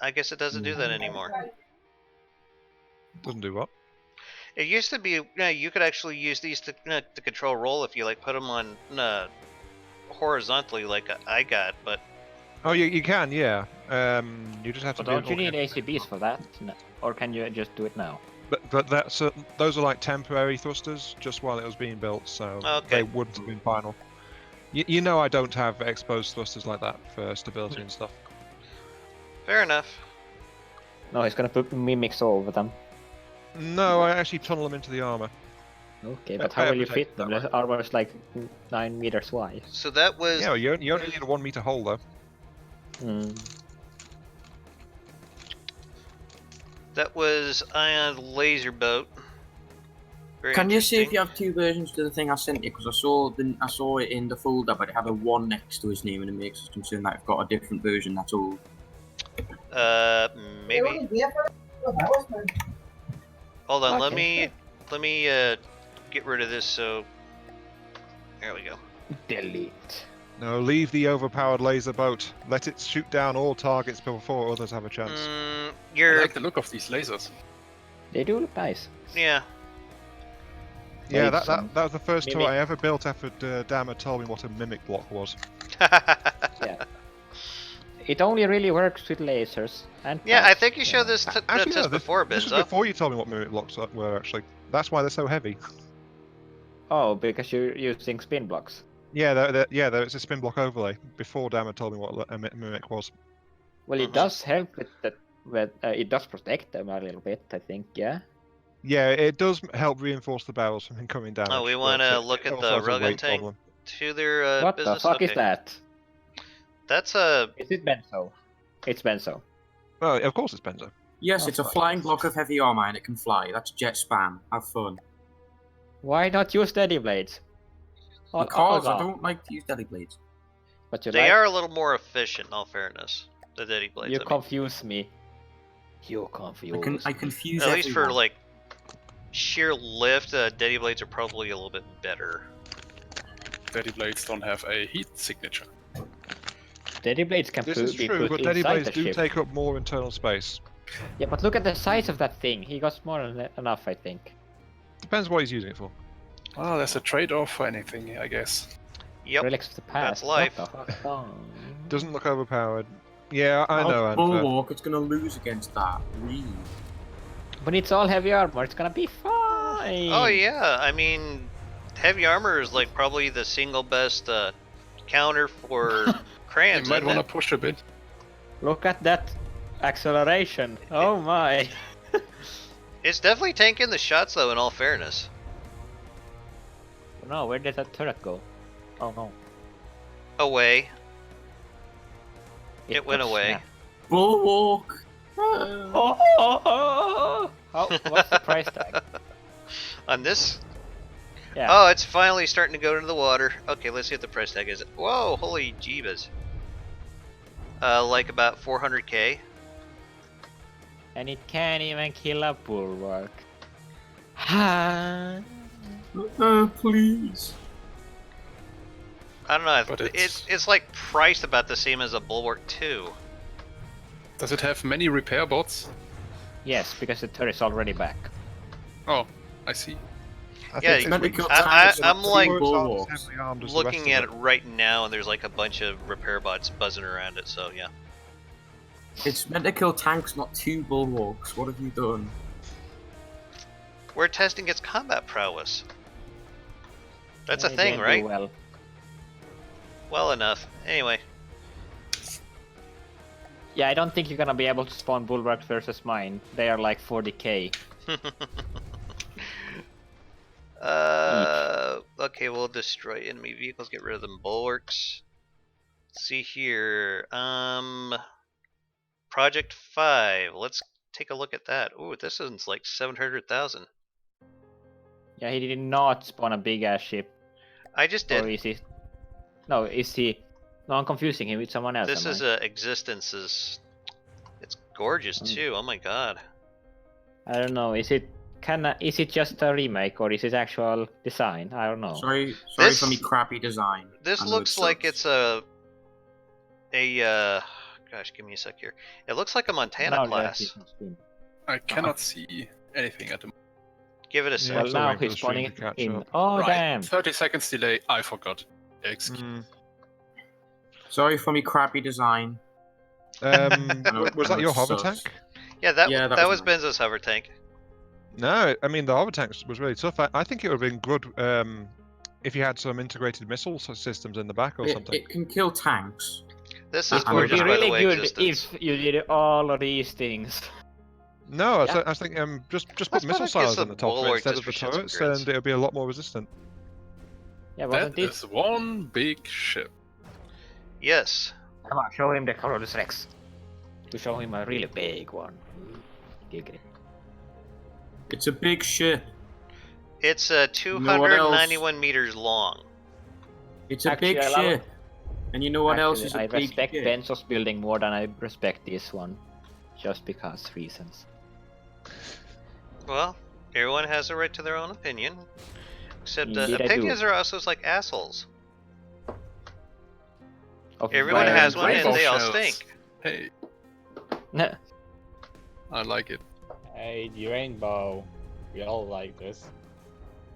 I guess it doesn't do that anymore. Doesn't do what? It used to be, you could actually use these to control roll if you like put them on horizontally like I got, but Oh, you can, yeah. You just have to. But don't you need ACBs for that? No. Or can you just do it now? But that's those are like temporary thrusters, just while it was being built, so Okay. they wouldn't have been final. You know I don't have exposed thrusters like that for stability and stuff. fair enough. No, he's gonna put mimics over them. No, I actually tunnel them into the armor. Okay, but how will you fit them? that The armor is like 9 meters wide. So that was Yeah, you only need a 1 meter hole though. Ion's laser boat. Very Can you see if interesting. you have 2 versions to the thing I sent you? Because I saw it in the folder, but it had a 1 next to his name, and it makes us concerned that I've got a different version. That's all. Maybe. Hold on, let Okay, me get rid of this. So there we go. Delete. No, leave the overpowered laser boat. Let it shoot down all targets before others have a chance. I You're like the look of these lasers. They do look nice. yeah. Yeah, Like that was the first tool mimic. I ever built after Dama told me what a mimic block was. Yeah. It only really works with lasers and. Yeah, I parts, think you showed this Actually, test no, before, this was Benzo. before you told me what mimic blocks were actually. That's why they're so heavy. Oh, because you're using spin blocks. Yeah, it's a spin block overlay. Before Dama told me what a mimic was. Well, it does help with that. It does protect them a little bit, I think. Yeah. Yeah, it does help reinforce the barrels from incoming damage. Oh, we but want to it look at also the has a railgun weight tank problem. to their What business. the fuck Okay. is that? That's a Is it benzo? It's benzo. Well, of course it's Benzo. Yes, Oh, it's a fuck. flying block of heavy armor, and it can fly. That's jet spam. Have fun. Why not use steady blades? Because I don't like to use deadly blades. But you they like, are a little more efficient, in all fairness. The Daddy Blades. you I mean. confuse me. You confuse. I confuse At least for everyone. like sheer lift, Daddy Blades are probably a little bit better. Daddy blades don't have a heat signature. Steady blades can This is be true, put but Daddy inside Blades the do ship. take up more internal space. Yeah, but look at the size of that thing. He got more than enough, I think. Depends what he's using it for. Well, there's a trade-off for anything, I guess. Yep. Relics of the past. That's life. What the fuck? Oh. Doesn't look overpowered. Yeah, I know, Anfa. Bulwark, it's gonna lose against that. Read. When it's all heavy armor, it's gonna be fine. Oh yeah, I mean, heavy armor is like probably the single best counter for You crayons. might isn't want to it? push a bit. Look at that acceleration. Oh my. It's definitely tanking the shots though. In all fairness, No, where did that turret go? Oh no. away. It went got away. snapped. Bulwark! Oh, what's the price tag? On this. Yeah. Oh, it's finally starting to go into the water. Okay, let's see what the price tag is. Whoa, holy jeebus. Like about 400k. And it can't even kill a bulwark. Ha. Please. I don't know. But It's like priced about the same as a Bulwark 2. Does it have many repair bots? Yes, because the turret's already back. Oh, I see. Yeah, think I'm like bulwarks heavily armed as the rest looking of at it right now, and there's like a bunch of repair bots buzzing around it. So yeah. It's meant to kill tanks, not 2 bulwarks. What have you done? We're testing its combat prowess. That's a They thing, didn't do right? Well, Well enough. Anyway. yeah, I don't think you're gonna be able to spawn bulwarks versus mine. They are like 40k. Okay, we'll destroy enemy vehicles, get rid of them bulwarks. Let's see here. Project 5. Let's take a look at that. Ooh, this one's like 700,000. Yeah, he did not spawn a big ass ship. I just Or did. is he? No, is he? No, I'm confusing him with someone else. This am is I? Existence's. It's gorgeous too. Oh my god. I don't know. Is it? Is it just a remake or is it actual design? I don't know. Sorry This- for me crappy design. This I know looks it like sucks. it's gosh, give me a sec here. It looks like a Montana Now class. he's on Steam. I cannot see anything at the moment. Give it a Yeah, sec. Well, I'm still now waiting for he's the stream spawning to catch in. up. Oh Right, damn! 30 seconds delay. I forgot. Excuse. Sorry for me crappy design. Was that your hover sucks. tank? Yeah, that Yeah, was mine. Benzo's hover tank. No, I mean the hover tank was really tough. I think it would have been good if you had some integrated missile systems in the back or something. It can kill tanks. This is It would gorgeous, It'd be by the really way. good Existence. if you did all of these things. No, Yeah. I was thinking just Let's put missile put silos a in the top of it bulwark instead just of the for shits and turrets, grins. and it would be a lot more resistant. Yeah, wasn't That it? is one big ship. Yes. Come on, show him the Colossus Rex. To show him a really big one. Giggity. It's a big ship. It's know what 291 meters long. It's a Actually, big I love- ship. And you know what else is a I big respect ship? Benzo's building more than I respect this one. Just because reasons. Well, everyone has a right to their own opinion. Except Indeed I do. opinions are also like assholes. Of Everyone violent has one and Rainbow they all shells. stink. Hey, No. I like it. Hey, the rainbow. We all like this.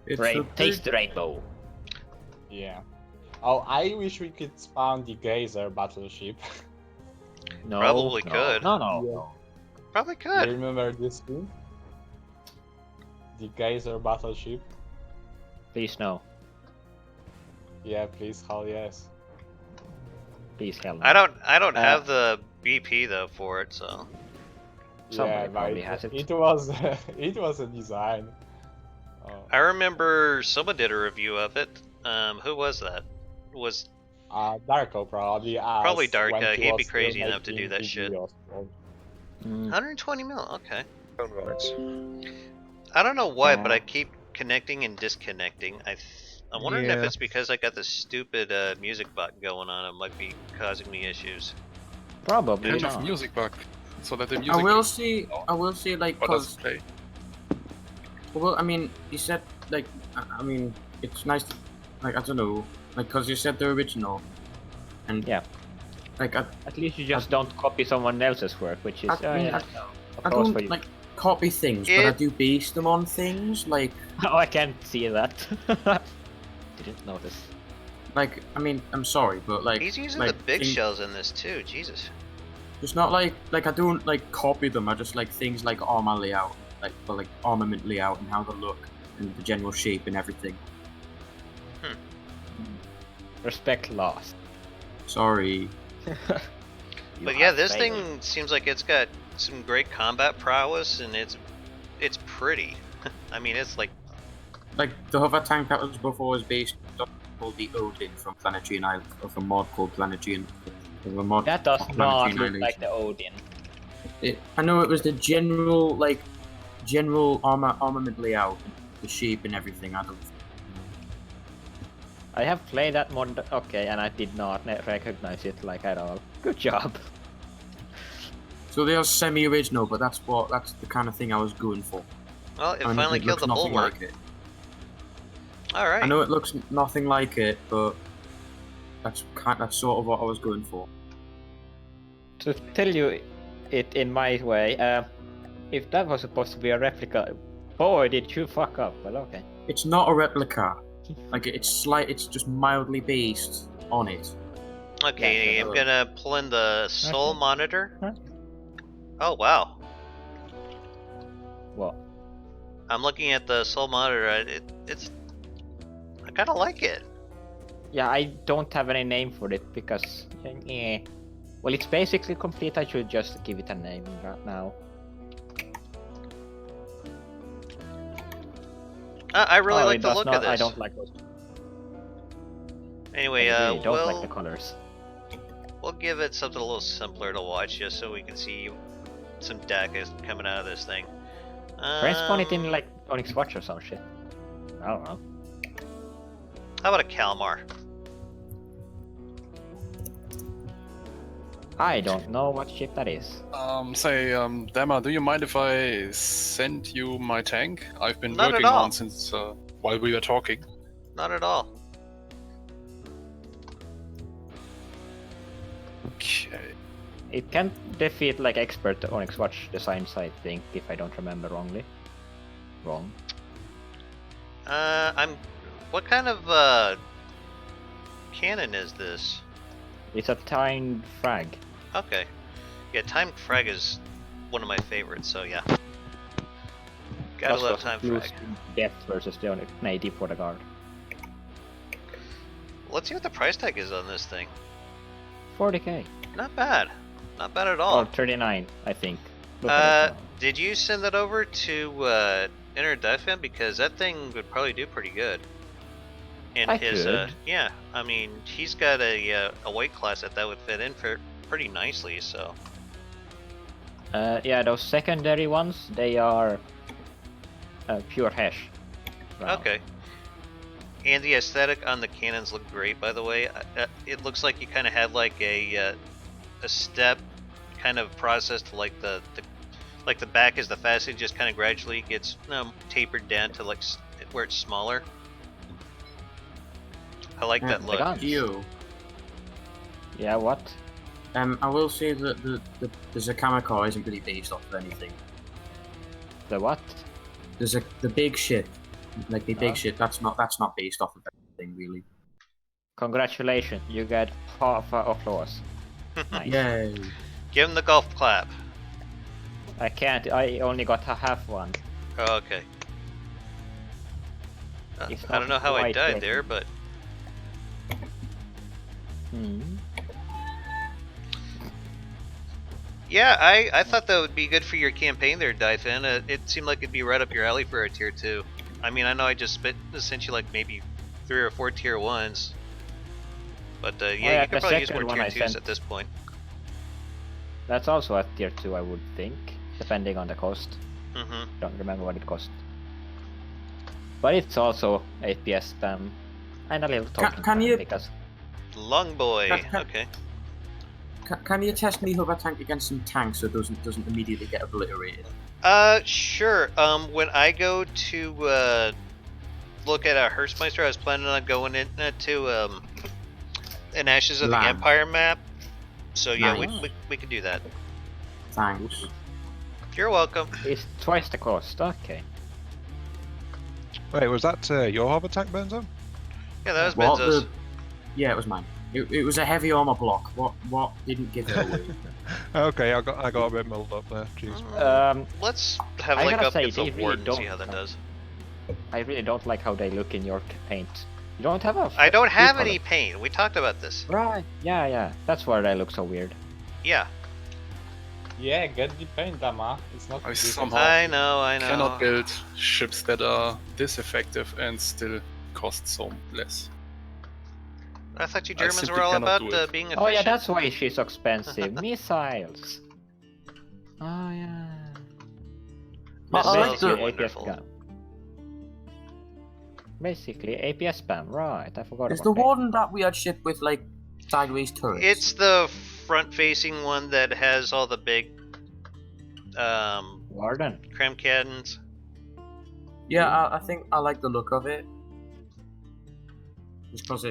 It's Rain, a taste big... the rainbow. Yeah. Oh, I wish we could spawn the geyser battleship. No. Probably no, could. No, no. Yeah. no. Probably You could. remember this thing? The geyser battleship? Please no. Yeah, please, hell yes. Please hell no. I don't have the BP though for it, so Somebody Yeah, probably but has it. It was it was a design. Oh. I remember someone did a review of it. Who was that? Was Darko probably. Probably as Darko, when he he'd was be still crazy enough to do making that shit. videos. Mm, 120 mil. Okay. Right. I don't know why, but Yeah. I keep connecting and disconnecting. I'm wondering if Yeah. it's because I got this stupid music bot going on. It might be causing me issues. probably Kind not. of music bug, so that the music. I will say, like, What does cause, it play? well, I mean, you said, like, I mean, it's nice to, like, I don't know, like, cause you said the original, and Yeah. like, At least you just don't copy someone else's work, which is I mean, yeah, I of course for don't you. like copy things, but I It- do base them on things, like, Oh, I can't see that. Didn't notice. like, I mean, I'm sorry, but like, He's using like, the big thing- shells in this too. Jesus. It's not like I don't like copy them. I just like things like armor layout, like armament layout and how they look and the general shape and everything. Respect lost. Sorry. But yeah, this thing seems like it's got some great combat prowess, and it's pretty. I mean, it's like Like the hover tank that was before was based on called the Odin from Planetary Island, of a mod called Planetary. Of a mod That does of not Planetary look like Annihilation. the Odin. I know it was the general armament layout, the shape and everything. I don't. I have played that mod, okay, and I did not recognize it like at all. Good job. So they are semi-original, but that's the kind of thing I was going for. well, it I mean, finally it killed looks the nothing bulwark. like it. All right. I know it looks nothing like it, but That's sort of what I was going for. To tell you it in my way, if that was supposed to be a replica, boy, did you fuck up. Well, okay. It's not a replica. Like it's just mildly based on it. Okay, Yeah, I'm gonna pull in the soul Okay. monitor. Huh? Oh wow. What? I'm looking at the soul monitor. It's I kind of like it. Yeah, I don't have any name for it because, well, it's basically complete. I should just give it a name right now. I really like it the does look not, of this. I don't like those. Anyway, I really don't like the colors. we'll give it something a little simpler to watch, just so we can see some deck is coming out of this thing. Try and spawn it in like Onyx Watch or some shit. I don't know. How about a Kalmar? I don't know what ship that is. Dama, do you mind if I send you my tank? I've been Not at working all. on since while we were talking. Not at all. Okay. It can defeat like expert Onyx Watch designs, I think, if I don't remember wrongly. Wrong. What kind of cannon is this? It's a timed frag. Okay. Yeah, timed frag is one of my favorites, so yeah. Gotta Also love timed boost frag. Depth versus the Onyx. No, deep for the guard. Let's see what the price tag is on this thing. 40k. Not bad. Not bad at Or all. 39, I think. Look at it now. Did you send that over to Inner Defin? Because that thing would probably do pretty good. And I his could. yeah, I mean he's got a weight class that would fit in for pretty nicely, so Yeah, those secondary ones, they are pure hash. round. okay. And the aesthetic on the cannons look great, by the way. It looks like you kind of had like a step kind of process to like the back is the fastest, just kind of gradually gets tapered down to like where it's smaller. I like that look. guns. Geo. Yeah, what? I will say that the Zakamaka isn't really based off of anything. The what? The big ship, like the big Oh. ship. That's not based off of anything really. Congratulations, you get half applause. Nice. Yay! Give him the golf clap. I can't, I only got a half one. Oh, okay. It's I don't know not how I quite died ready. there, but Hmm. yeah, I thought that would be good for your campaign there, Dyfin. It seemed like it'd be right up your alley for a tier 2. I mean, I know I just sent you like maybe 3 or 4 tier 1s. But yeah, yeah, you could the probably use second more one tier I 2s sent- at this point. That's also at tier 2, I would think, depending on the cost. Mm-hmm. Don't remember what it cost. But it's also APS spam and a little token can spam you- because Long boy. Can- Okay. Can you test me hover tank against some tanks so it doesn't immediately get obliterated? Sure. When I go to look at a Hearstmeister, I was planning on going into an Ashes of the Land. Empire map. So yeah, Nice. we could do that. Thanks. You're welcome. it's twice the cost. Okay. Wait, was that your hover tank, Benzo? Yeah, that was What Benzo's. Yeah, it was mine. It was a heavy armor block. What didn't give it away? Okay, I got a bit muddled up there. Jeez. Let's have I like gotta up say, against the they really Warden and see don't how that know. does. I really don't like how they look in your paint. You don't have a. I don't have color. any paint. We talked about this. Right. Yeah. That's why they look so weird. Yeah, Yeah, get the paint, Dama. It's not. I difficult. somehow I know. cannot build ships that are this effective and still cost so less. I thought you I Germans simply were all cannot about do it. being efficient. Oh yeah, that's why she's so expensive. Missiles. Oh yeah. Well, I like Missiles the- are APS wonderful. spam. Basically, APS spam. Right, I forgot Is about the that. Warden that weird ship with like sideways turrets? It's the front-facing one that has all the big Warden. cram cannons. Yeah, I think I like the look of it. Just because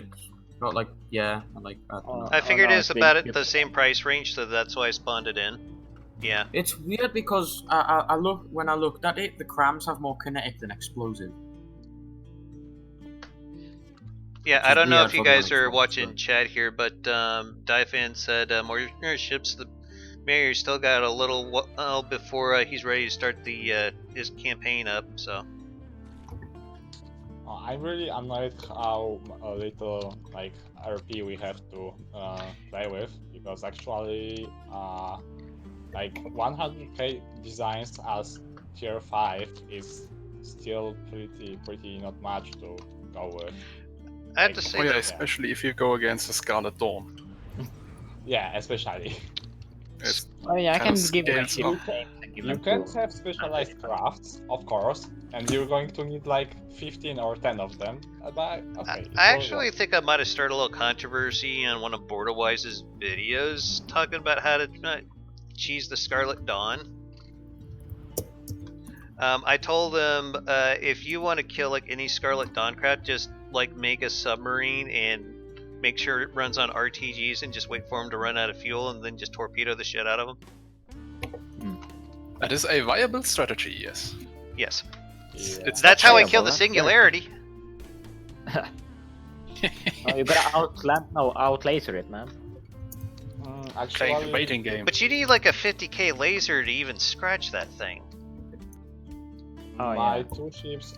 Not like, yeah, like, I don't know. I figured no, it's it's big about at ship. the same price range, so that's why I spawned it in. Yeah. It's weird because when I looked at it, the crams have more kinetic than explosive. Yeah, Which I is don't know weird if you for the guys are Xbox, watching but- chat here, but Diefan said more ships. The mayor still got a little while before he's ready to start the his campaign up. So I'm really annoyed how little like RP we have to play with, because actually like 100k designs as tier 5 is still pretty not much to go with. I have to Like, say Oh yeah, though, especially if you go against the Scarlet Dawn. yeah, especially. It's Oh yeah, I kind can of give my scales ship up. names and give You them can to have specialized crafts, of course, and you're going to need like 15 or 10 of them. But okay, it I will actually work. think I might have started a little controversy on one of Borderwise's videos talking about how to cheese the Scarlet Dawn. I told him if you want to kill like any Scarlet Dawn crap, just like make a submarine and make sure it runs on RTGs and just wait for them to run out of fuel and then just torpedo the shit out of them. That is a viable strategy, yes. Yes. Yeah. It's That's not how I viable, kill the that's fair. singularity. Oh, you gotta out laser it, man. Playing the Actually, waiting game. But you need like a 50k laser to even scratch that thing. Oh, my yeah. 2 ships,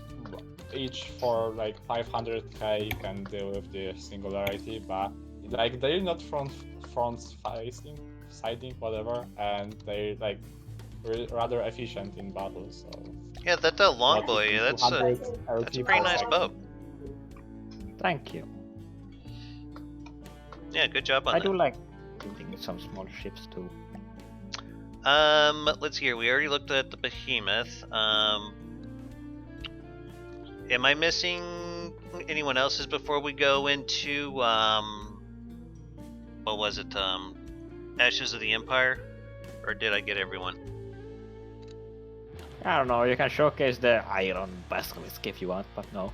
each for like 500k, can deal with the singularity, but like they're not front facing, siding, whatever, and they're like rather efficient in battle. So Yeah, that long boy. Yeah, that's a 200 that's a RP pretty per nice second. boat. Thank you. Yeah, good job on I that. do like building some small ships too. Let's see here. We already looked at the behemoth. Am I missing anyone else's before we go into what was it? Ashes of the Empire, or did I get everyone? I don't know, you can showcase the Iron Basilisk if you want, but no.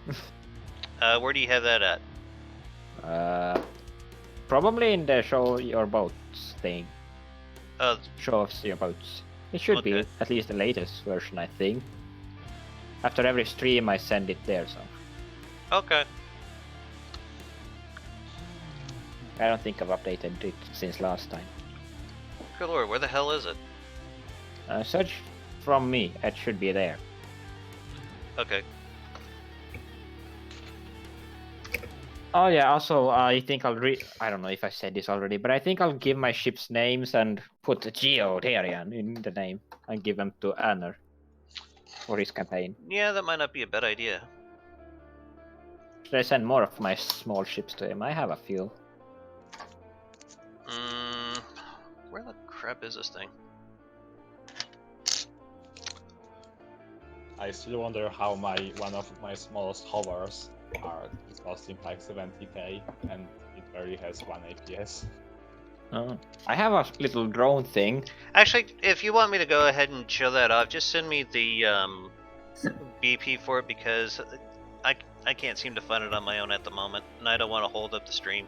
Where do you have that at? Probably in the show your boats thing. Oh, Show of your boats. It should be Okay. at least the latest version, I think. After every stream, I send it there, so okay. I don't think I've updated it since last time. Good lord, where the hell is it? Search from me, it should be there. Okay. Oh yeah, also I think I don't know if I said this already, but I think I'll give my ships names and put Geodarian in the name and give them to Anner for his campaign. Yeah, that might not be a bad idea. Should I send more of my small ships to him? I have a few. Where the crap is this thing? I still wonder how one of my smallest hovers is costing like 70k, and it barely has 1 APS. I have a little drone thing. Actually, if you want me to go ahead and show that off, just send me the BP for it because I can't seem to find it on my own at the moment, and I don't want to hold up the stream.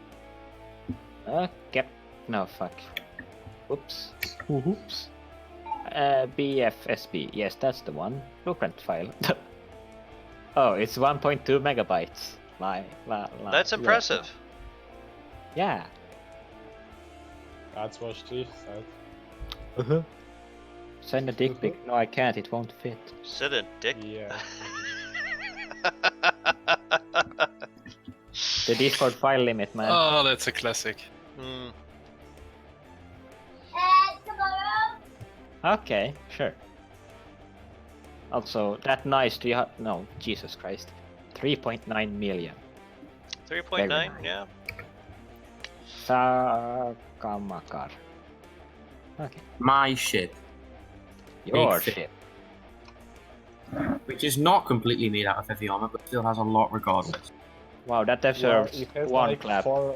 No, fuck. Oops. Oops. BFSB. Yes, that's the one. Blueprint file. Oh, it's 1.2 megabytes. That's impressive. Yeah. That's what Steve said. Send a dick pic. No, I can't. It won't fit. Sit a dick. Yeah. The Discord file limit, man. Oh, that's a classic. Hmm. Tomorrow. Okay, sure. Also, that nice. Do you have? No, Jesus Christ. 3.9 million. 3.9. Very Yeah. Sakamakar. Okay. My ship, Your Big ship. which is not completely made out of heavy armor, but still has a lot regardless. Wow, that Well, deserves it has one like clap. All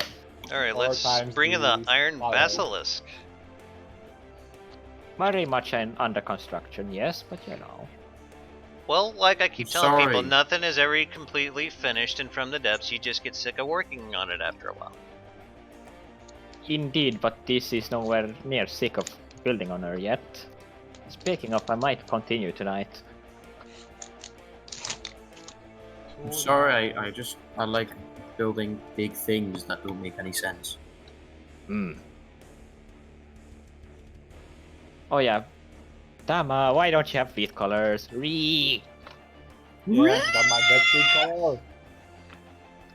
right, 4 let's times bring in the the Iron power. Basilisk. Very much under construction, yes, but you know. Well, like I keep telling people, sorry. nothing is ever completely finished, and from the depths, you just get sick of working on it after a while. Indeed, but this is nowhere near sick of building on her yet. Speaking of, I might continue tonight. I'm sorry, I like building big things that don't make any sense. Oh yeah. Dama, why don't you have feet colors? Ree! Yeah, that's big color.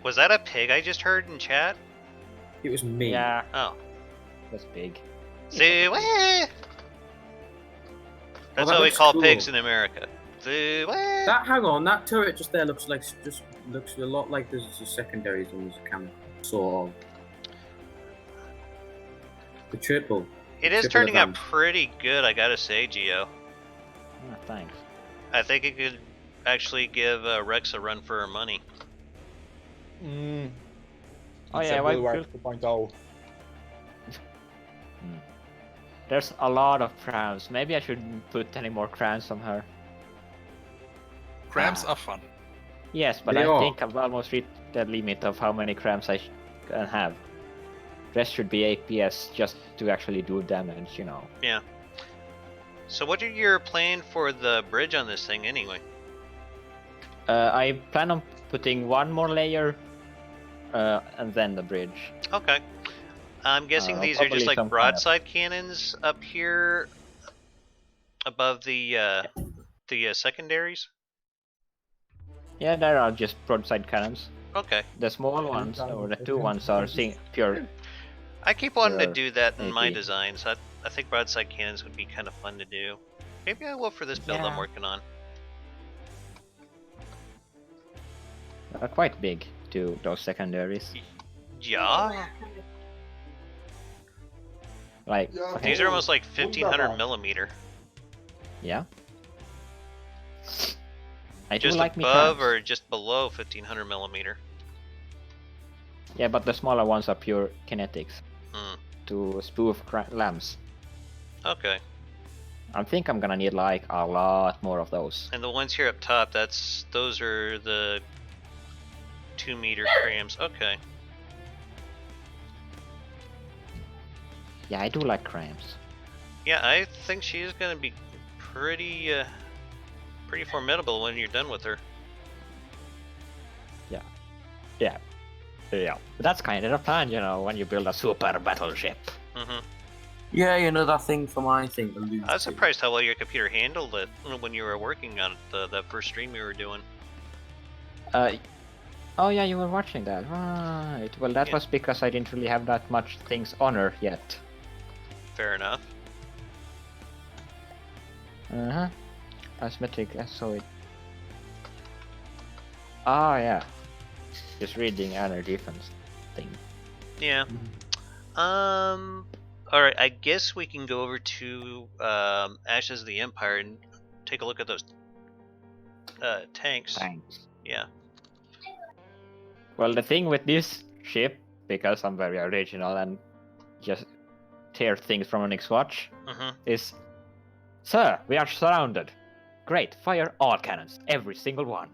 Was that a pig I just heard in chat? It was me. Yeah, Oh. that's big. That's that what we looks call cool. pigs in America. Hang on, that turret just there looks a lot like there's a secondary than there's a camera. Sort of. The triple. It is triple turning out advance. pretty good, I gotta say, Geo. Ah, thanks. I think it could actually give Rex a run for her money. Oh It's yeah, a why Bulwark build- 2.0. There's a lot of crowns. Maybe I shouldn't put any more crowns on her. Crams are fun. Yes, but They I are. think I've almost reached the limit of how many crowns I can have. Rest should be APS just to actually do damage, you know. Yeah. So what are your plan for the bridge on this thing anyway? I plan on putting one more layer, and then the bridge. Okay. I'm guessing these are probably just like some kind of- broadside cannons up here above the secondaries? Yeah, there are just broadside cannons. Okay. The small ones, or the two ones, are pure. I keep wanting to Sure, do that in my maybe. designs. I think broadside cannons would be kind of fun to do. Maybe I will for this build I'm Yeah. working on. Are quite big too, those secondaries. Yeah. Like, Yeah. okay, These are almost like Wunderbar. 1500 millimeter. yeah. I do Just like me above crowns. or just below 1500 millimeter. Yeah, but the smaller ones are pure kinetics Hmm. to spoof lamps. Okay. I think I'm gonna need like a lot more of those. And the ones here up top, those are the 2-meter crams. Okay. Yeah, I do like cramps. Yeah, I think she is gonna be pretty formidable when you're done with her. Yeah, but that's kind of the plan, you know, when you build a super battleship. Hmm. Yeah, you know that thing for my thing. I was surprised how well your computer handled it when you were working on it, that first stream you were doing. Oh yeah, you were watching that, right? Well, that Yeah. was because I didn't really have that much things on her yet. Fair enough. Asymmetric, I saw it. Ah, yeah. Just reading other defense thing. Yeah. Alright, I guess we can go over to Ashes of the Empire and take a look at those tanks. Thanks. Yeah. Well, the thing with this ship, because I'm very original and just tear things from an X-Watch, Mm-hmm. is, Sir, we are surrounded. Great, fire all cannons, every single one.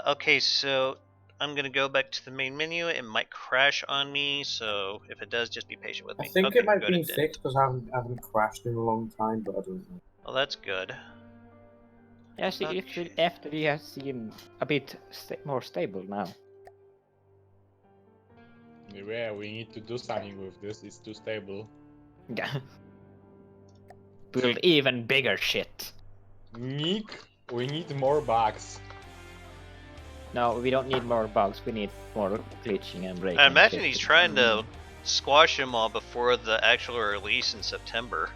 Okay, so I'm gonna go back to the main menu. It might crash on me, so if it does, just be patient with I me. think Okay, it might good, be it did. fixed because I haven't crashed in a long time, but I don't know. Well, that's good. Yeah, see, if the FTD has seemed a bit more stable now. Yeah, we need to do something with this. It's too stable. Build even bigger shit. Nick, we need more bugs. No, we don't need more bugs, we need more glitching and breaking. I imagine shit. he's trying to squash them all before the actual release in September.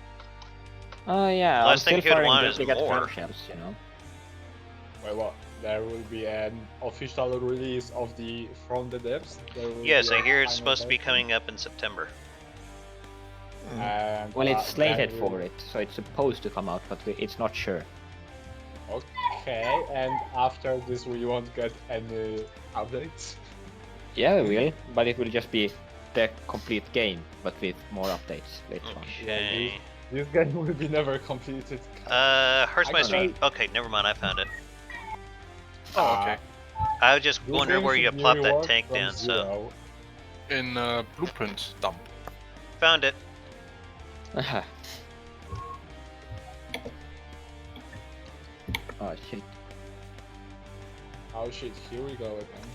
Oh yeah, Last I'm thing still he would firing want is duplicate more. clamshells, you know. Well, what? There will be an official release of the From the Depths. There will Yes, be I a hear it's final supposed to be version, coming up in September. And, Well, it's slated then for it, so it's supposed to come out, but it's not sure. Okay, and after this we won't get any updates. Yeah, we will, but it will just be the complete game, but with more updates later on. Okay. This game will be never completed. Hurts my I speed. Okay, never mind. I found it. Oh, okay. I was just This wondering game where you should be plop that reworked tank from down. So zero. In blueprint dump. found it. Oh shit. Oh shit, here we go again.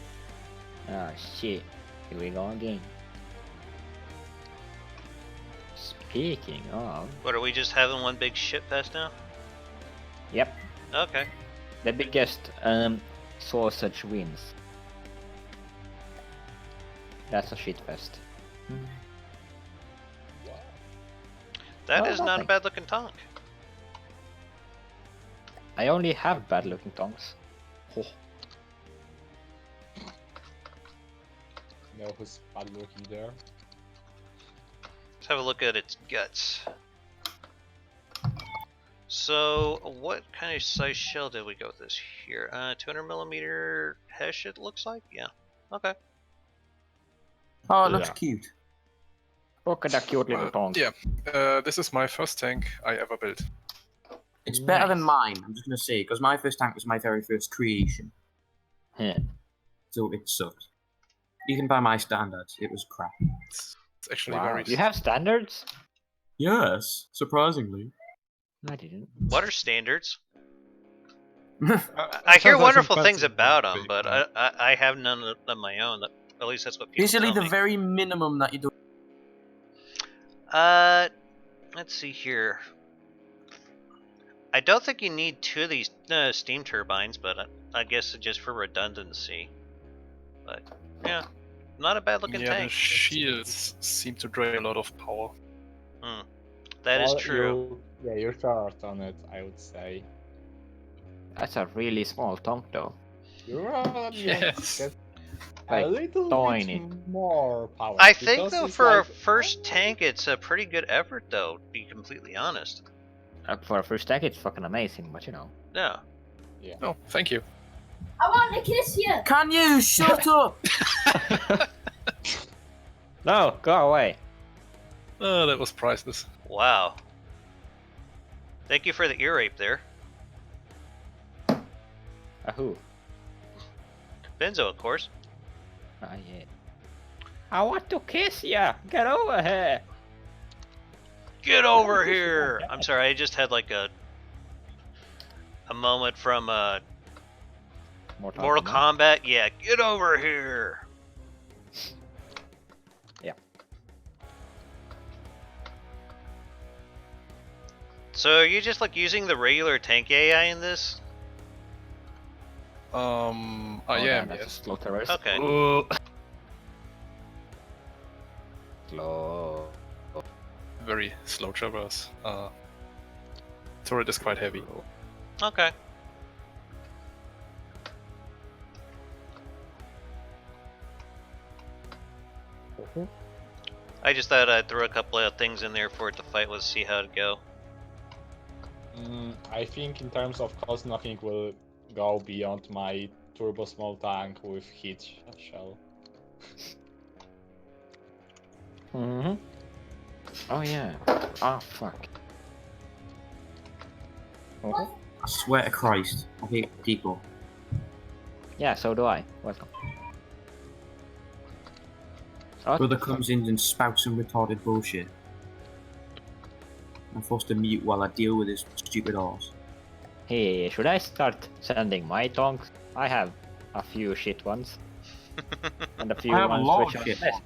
Oh shit. Here we go again. Speaking of... What are we just having one big shit fest now? Yep. Okay. The biggest sausage wins. That's a shit fest. That Oh, is not a nothing. bad looking tank. I only have bad looking tongues. Oh. You know who's bad looking there? Let's have a look at its guts. So, what kind of size shell did we go with this here? 200mm Hesh, it looks like? Yeah. Okay. Oh, it looks Yeah. cute. Look at that cute little tongue. Yeah, this is my first tank I ever built. It's better than Nice. mine, I'm just gonna say, because my first tank was my very first creation, Yeah. so it sucked. Even by my standards, it was crap. It's actually Wow. very. You have standards? Yes, surprisingly. I didn't. What are standards? That I hear sounds like some wonderful fancy things about them, thing, but man. I have none of my own. At least that's what people Basically, tell the me. very minimum that you do. Let's see here. I don't think you need 2 of these steam turbines, but I guess just for redundancy. But yeah, not a bad looking Yeah, the tank. shields seem to drain a lot of power. That is Well, true. You're short on it, I would say. That's a really small tongue though. You're Yes. get Like, a little tiny. bit more power. I think because though it's for a like- first tank, it's a pretty good effort though. To be completely honest. For a first tank, it's fucking amazing, but you know. Yeah. Oh, thank you. I want to kiss you. Can you shut up? No, go away. Oh, that was priceless. Wow. Thank you for the ear rape there, Who? Benzo, of course. Ah, yeah. I want to kiss ya. Get over here. Get over here! I'm sorry, I just had like a moment from Mortal Kombat. Yeah, get over here! Yeah. So are you just like using the regular tank AI in this? I Oh, am, damn, that's a yes. slow terrorist. Okay. Slow. Very slow traverse. Turret is quite heavy. Okay. I just thought I'd throw a couple of things in there for it to fight with, see how it'd go. I think in terms of cost, nothing will go beyond my turbo small tank with heat shell. Mm-hmm. Oh yeah. Oh fuck. I swear to Christ, I hate people. Yeah, so do I. Welcome. Oh, Brother comes in and spouts some retarded bullshit. I'm forced to mute while I deal with his stupid arse. hey, should I start sending my tongues? I have a few shit ones. And a few I have a ones lot which of are shit. best.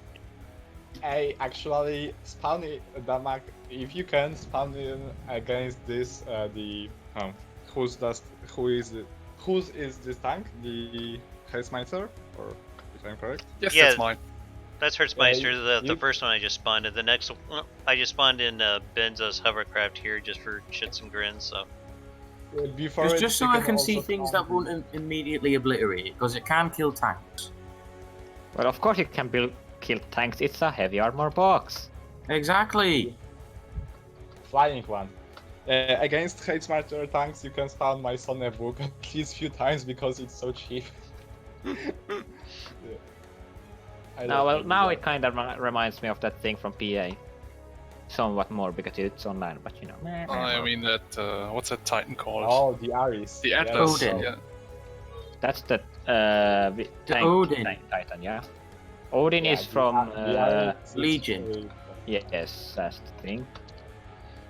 Hey, actually, spawn it, Damak, if you can spawn in against this, whose is this tank? The Heismeister, or if I'm correct? Yes, Yeah. that's mine. That's Hertzmeister, Yeah, the you- first one I just spawned in. The next one, I just spawned in Benzo's hovercraft here just for shits and grins, so. Before It's it, just so you I can also see things that spawn won't immediately obliterate it, because it can kill tanks. Well, of course it can kill tanks. It's a heavy armor box. Exactly. flying one. Against Heismeister tanks, you can spawn my Sonnebook at least few times because it's so cheap. No, well, now it kind of reminds me of that thing from PA. somewhat more because it's online, but you know. I mean that what's that Titan called? Oh, the Ares. The Yes, Atlas. Odin. Yeah. That's the Odin. tank Titan, yeah. Odin Yeah, is from the Ares is Legion. really- yes, that's the thing.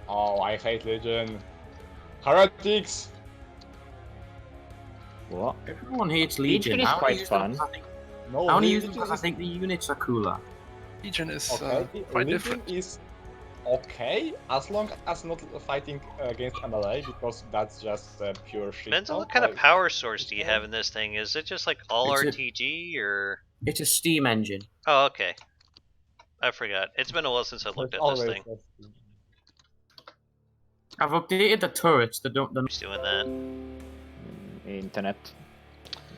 Oh, I hate Legion. Heretics! What? Everyone hates Legion Legion. is I only quite use them fun. 'cause I think- No, I only use Legion them because I is think the units are cooler. Legion is okay. quite Legion different. is okay as long as not fighting against MLA because that's just pure shit. Depends on what kind of power source do you have in this thing. Is it just like all It's a- RTG or? It's a steam engine. Oh, okay. I forgot. It's been a while since I looked at this thing. I've updated the turrets. They don't. Who's doing that? Internet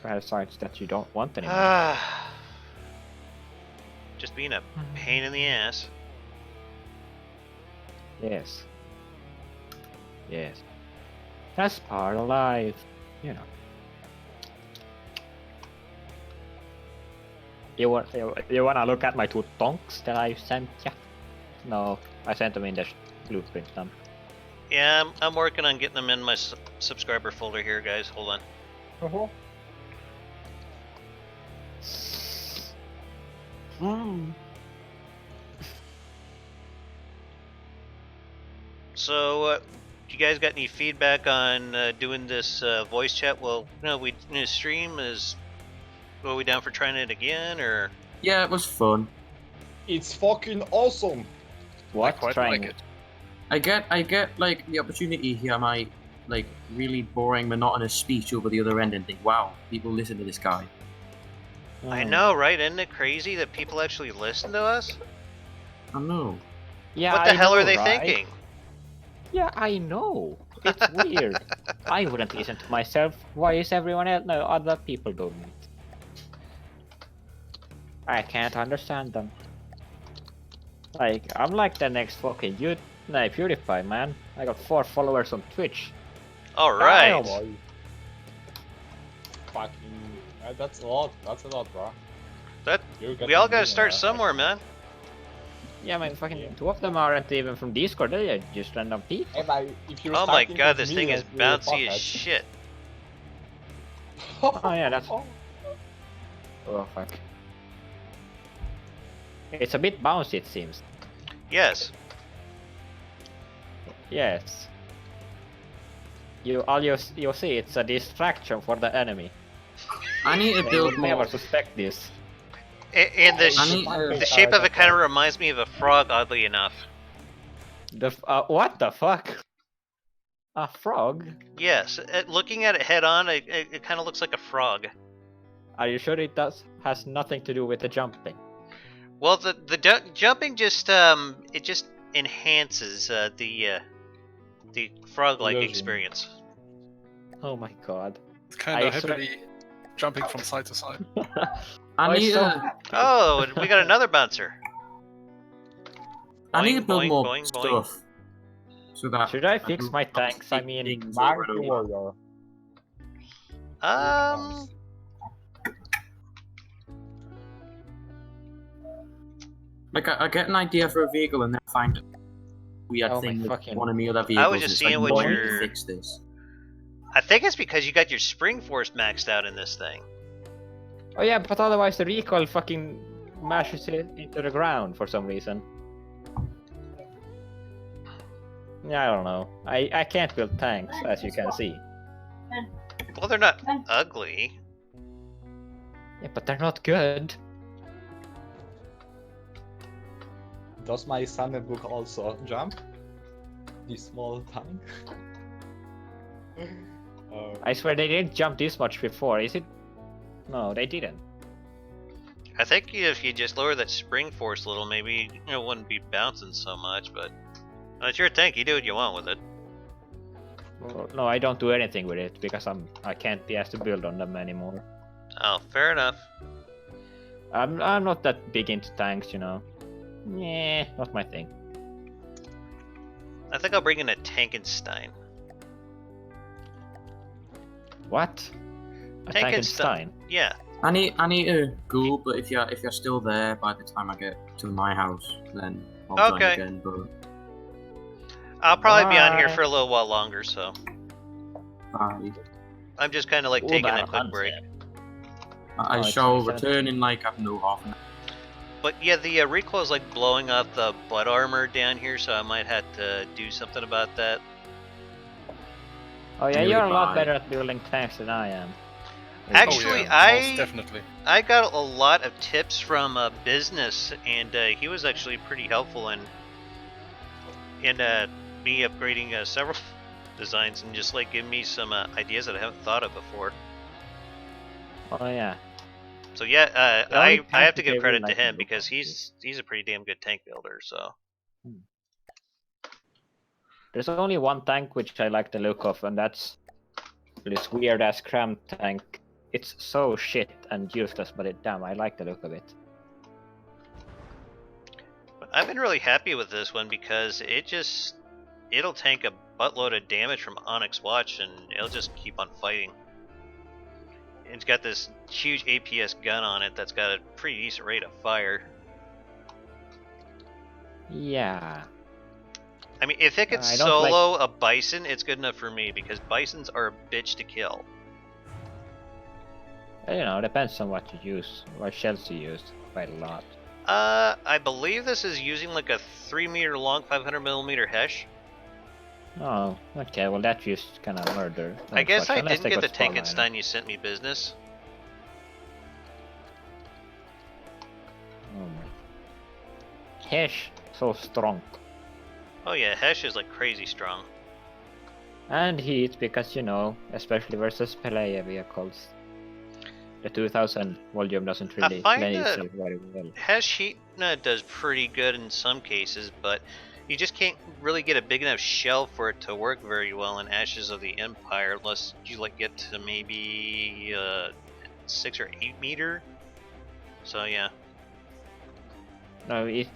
parasites that you don't want anymore. Ah. Just being a pain in the ass. Yes. Yes. That's part of life, you know. You wanna look at my two tonks that I sent ya? No, I sent them in the blueprint then. Yeah, I'm working on getting them in my subscriber folder here, guys. Hold on. So, you guys got any feedback on doing this voice chat? Well, we stream is. Are we down for trying it again, or? Yeah, it was fun. It's fucking awesome. What? I quite Trying like it. I get like the opportunity to hear my like really boring, monotonous speech over the other end and think, wow, people listen to this guy. I know, right? Isn't it crazy that people actually listen to us? I know. Yeah, What the I hell know, are they right? thinking? Yeah, I know. It's weird. I wouldn't listen to myself. Why is everyone else? No, other people doing it. I can't understand them. Like, I'm like the next fucking PewDiePie, man. I got 4 followers on Twitch. All right. Oh, boy. Fucking. That's a lot. That's a lot, bro. That You get we all to gotta be, start somewhere, man. Yeah, man, fucking 2 of them aren't even from Discord. They're just random people. Hey, but if you're Oh my starting god, with this me thing is as the bouncy as fuckhead- shit. Oh yeah, that's. Oh fuck. It's a bit bouncy, it seems. Yes. Yes. You'll see it's a distraction for the enemy. I need to They build would never more. suspect this. And the, I need the shape of it kind of reminds me of a frog, oddly enough. What the fuck? A frog? Yes, looking at it head on, it kind of looks like a frog. Are you sure it has nothing to do with the jumping? Well, the jumping just it just enhances the frog-like Illusion. experience. Oh my god. It's kind of I swear- heavily jumping from side to side. I need so to. Oh, we got another bouncer. I need to Boing, build boing, more boing, stuff. So that Should I can fix my tanks? I mean, things Mark over the and over. warrior. Like I get an idea for a vehicle and then find a weird Oh my thing with fucking- one of my other vehicles. just and it's seeing like, what no, I need to your- fix this. I think it's because you got your spring force maxed out in this thing. oh yeah, but otherwise the recoil fucking mashes it into the ground for some reason. Yeah, I don't know. I can't build tanks, as you can see. Well, they're not ugly. Yeah, but they're not good. Does my sandbox also jump? This small tank? I swear they didn't jump this much before, is it? No, they didn't. I think if you just lower that spring force a little, maybe it wouldn't be bouncing so much. But it's your tank. You do what you want with it. Well, no, I don't do anything with it because I can't be asked to build on them anymore. Oh, fair enough. I'm not that big into tanks, you know. Yeah, not my thing. I think I'll bring in a Tankenstein. What? A Tankenstein? Yeah. I need to go, but if you're still there by the time I get to my house, then I'll join Okay. again. But I'll probably be on here Bye. for a little while longer, so Bye. I'm just kind of like Oh, taking a that quick hunts break. it. I Oh, it's shall only 17. return in like, I don't know, half an hour. But yeah, the recoil is like blowing up the butt armor down here, so I might have to do something about that. Oh yeah, Really you're a lot bye. better at building tanks than I am. Actually, oh, yeah, most definitely. I got a lot of tips from business, and he was actually pretty helpful in me upgrading several designs and just like giving me some ideas that I haven't thought of before. Oh yeah. So yeah, The only I have tank to that give I credit really to like the him look because of is- he's a pretty damn good tank builder. So There's only one tank which I like the look of, and that's this weird ass cram tank. It's so shit and useless, but damn, I like the look of it. but I've been really happy with this one because it'll tank a buttload of damage from Onyx Watch and it'll just keep on fighting. It's got this huge APS gun on it that's got a pretty decent rate of fire. Yeah. I mean, if it could I don't like- solo a bison, it's good enough for me because bisons are a bitch to kill. You know, it depends on what you use, what shells you use, quite a lot. I believe this is using like a 3-meter long, 500mm Hesh. Oh, okay, well that used kind of murder. I guess I Unless didn't they get the got spotlight. Tankenstein you sent me, business. Oh my. Hesh, so strong. Oh yeah, Hesh is like crazy strong. And heat, because you know, especially versus Pelea vehicles. The 2000 volume doesn't really find lend that- itself very well. Hesh heat does pretty good in some cases, but you just can't really get a big enough shell for it to work very well in Ashes of the Empire unless you like get to maybe 6 or 8 meter. So yeah. No, it.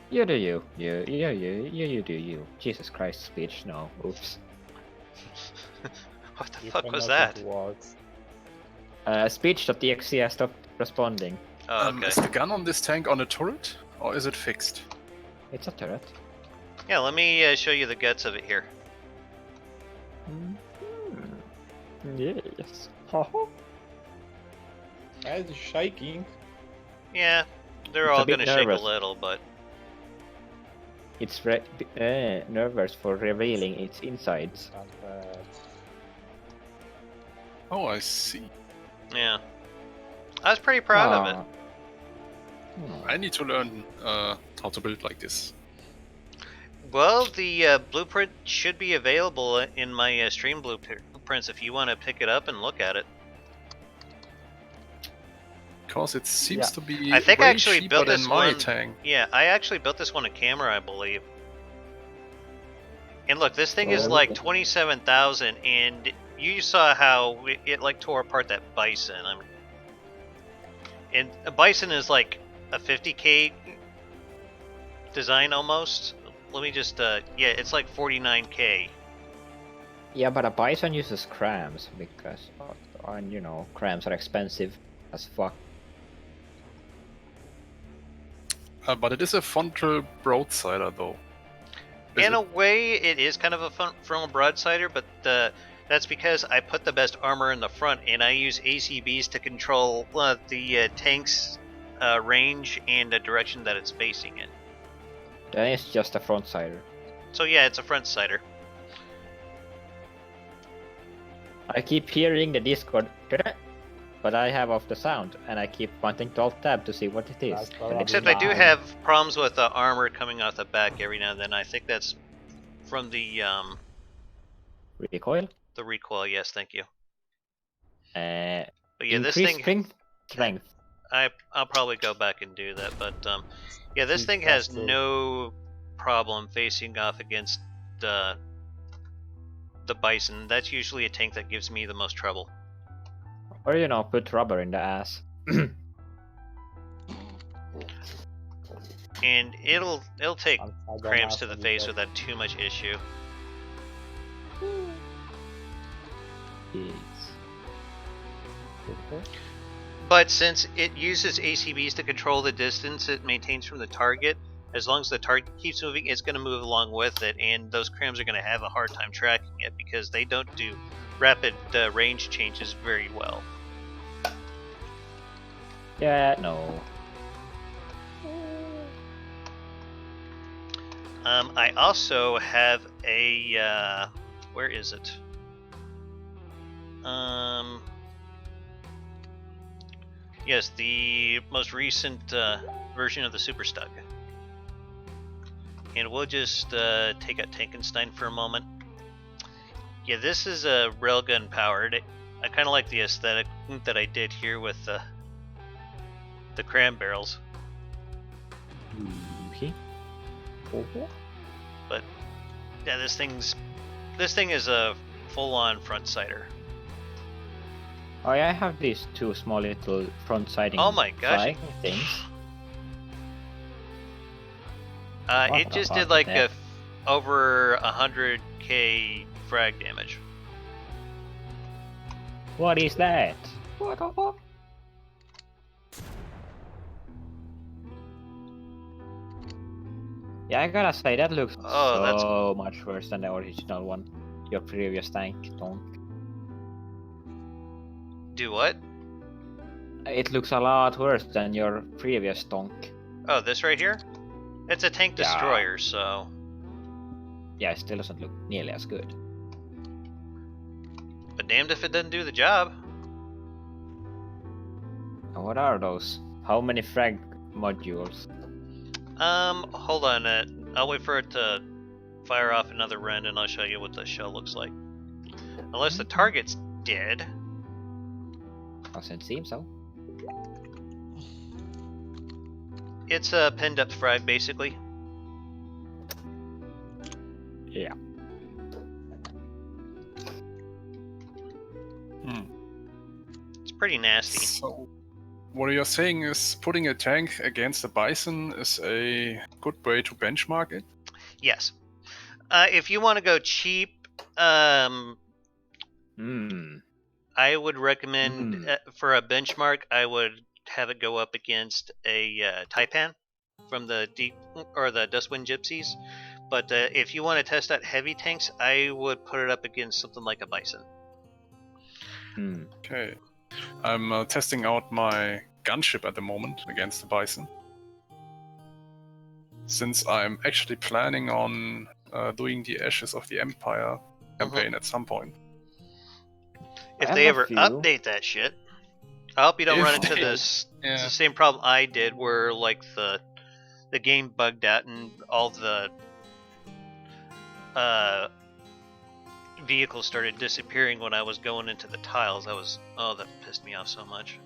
You do you. You do you. Jesus Christ, speech. No, oops. What the You fuck cannot was that? have words. Speech.exe has stopped responding. Oh, okay. Is the gun on this tank on a turret, or is it fixed? It's a turret. Yeah, let me show you the guts of it here. Yes. It's shaking. Yeah, they're It's a all bit gonna shake a nervous. little, but It's nervous for revealing its insides. Not bad. Oh, I see. yeah. I was pretty proud of it. I need to learn how to build like this. Well, the blueprint should be available in my stream blueprints if you want to pick it up and look at it. Because it seems Yeah. to be I think I way actually cheaper built than this my one- tank. Yeah, I actually built this one on camera, I believe. And look, this thing is Oh, like okay. 27,000, and you saw how it like tore apart that bison. I mean, and a bison is like a 50K design almost. Let me just yeah, it's like 49K. Yeah, but a bison uses crams because, and you know, crams are expensive as fuck. But it is a frontal broadsider, though. Is In it? a way, it is kind of a frontal broadsider, but that's because I put the best armor in the front, and I use ACBs to control the tank's range and the direction that it's facing in. Then it's just a front sider. So yeah, it's a front sider. I keep hearing the Discord, but I have off the sound, and I keep wanting to alt tab to see what it is. That's And probably it's Except I do fine. have problems with armor coming off the back every now and then. I think that's from the recoil. recoil. Yes, thank you. Uh, But yeah, this increased thing strength. I'll probably go back and do that. But yeah, this thing has no problem facing off against the bison. That's usually a tank that gives me the most trouble. Or you know, put rubber in the ass. And it'll take I don't cramps ask to the any face questions. without too much issue. Yes. But since it uses ACBs to control the distance it maintains from the target, As long as the target keeps moving, it's going to move along with it, and those crams are going to have a hard time tracking it because they don't do rapid range changes very well. Yeah, no. I also have a where is it? Yes, the most recent version of the Super Stug. And we'll just take out Tankenstein for a moment. Yeah, this is a railgun powered. I kind of like the aesthetic that I did here with the cram barrels. Okay. But yeah, this thing is a full-on front sider. Oh yeah, I have these two small little front siding Oh my gosh. things. It just did like over 100k frag damage. What is that? What the fuck? Yeah, I gotta say that looks so much worse than the original one. Your previous tank, Tonk. Do what? It looks a lot worse than your previous Tonk. Oh, this right here? It's a tank destroyer, so... Yeah, it still doesn't look nearly as good. But damned if it doesn't do the job. And what are those? How many frag modules? Hold on. I'll wait for it to fire off another rend, and I'll show you what the shell looks like. Unless the target's dead. Doesn't seem so. It's a pinned up frag, basically. Yeah. It's pretty nasty. So, what you're saying is putting a tank against a bison is a good way to benchmark it? Yes. If you want to go cheap, I would recommend for a benchmark, I would have it go up against a Taipan from the Dustwind Gypsies. But if you want to test out heavy tanks, I would put it up against something like a Bison. Okay. I'm testing out my gunship at the moment against the Bison. Since I'm actually planning on doing the Ashes of the Empire campaign at some point. If they ever update that shit. I hope you don't run into the same problem I did, where like the game bugged out and all the vehicles started disappearing when I was going into the tiles. That pissed me off so much.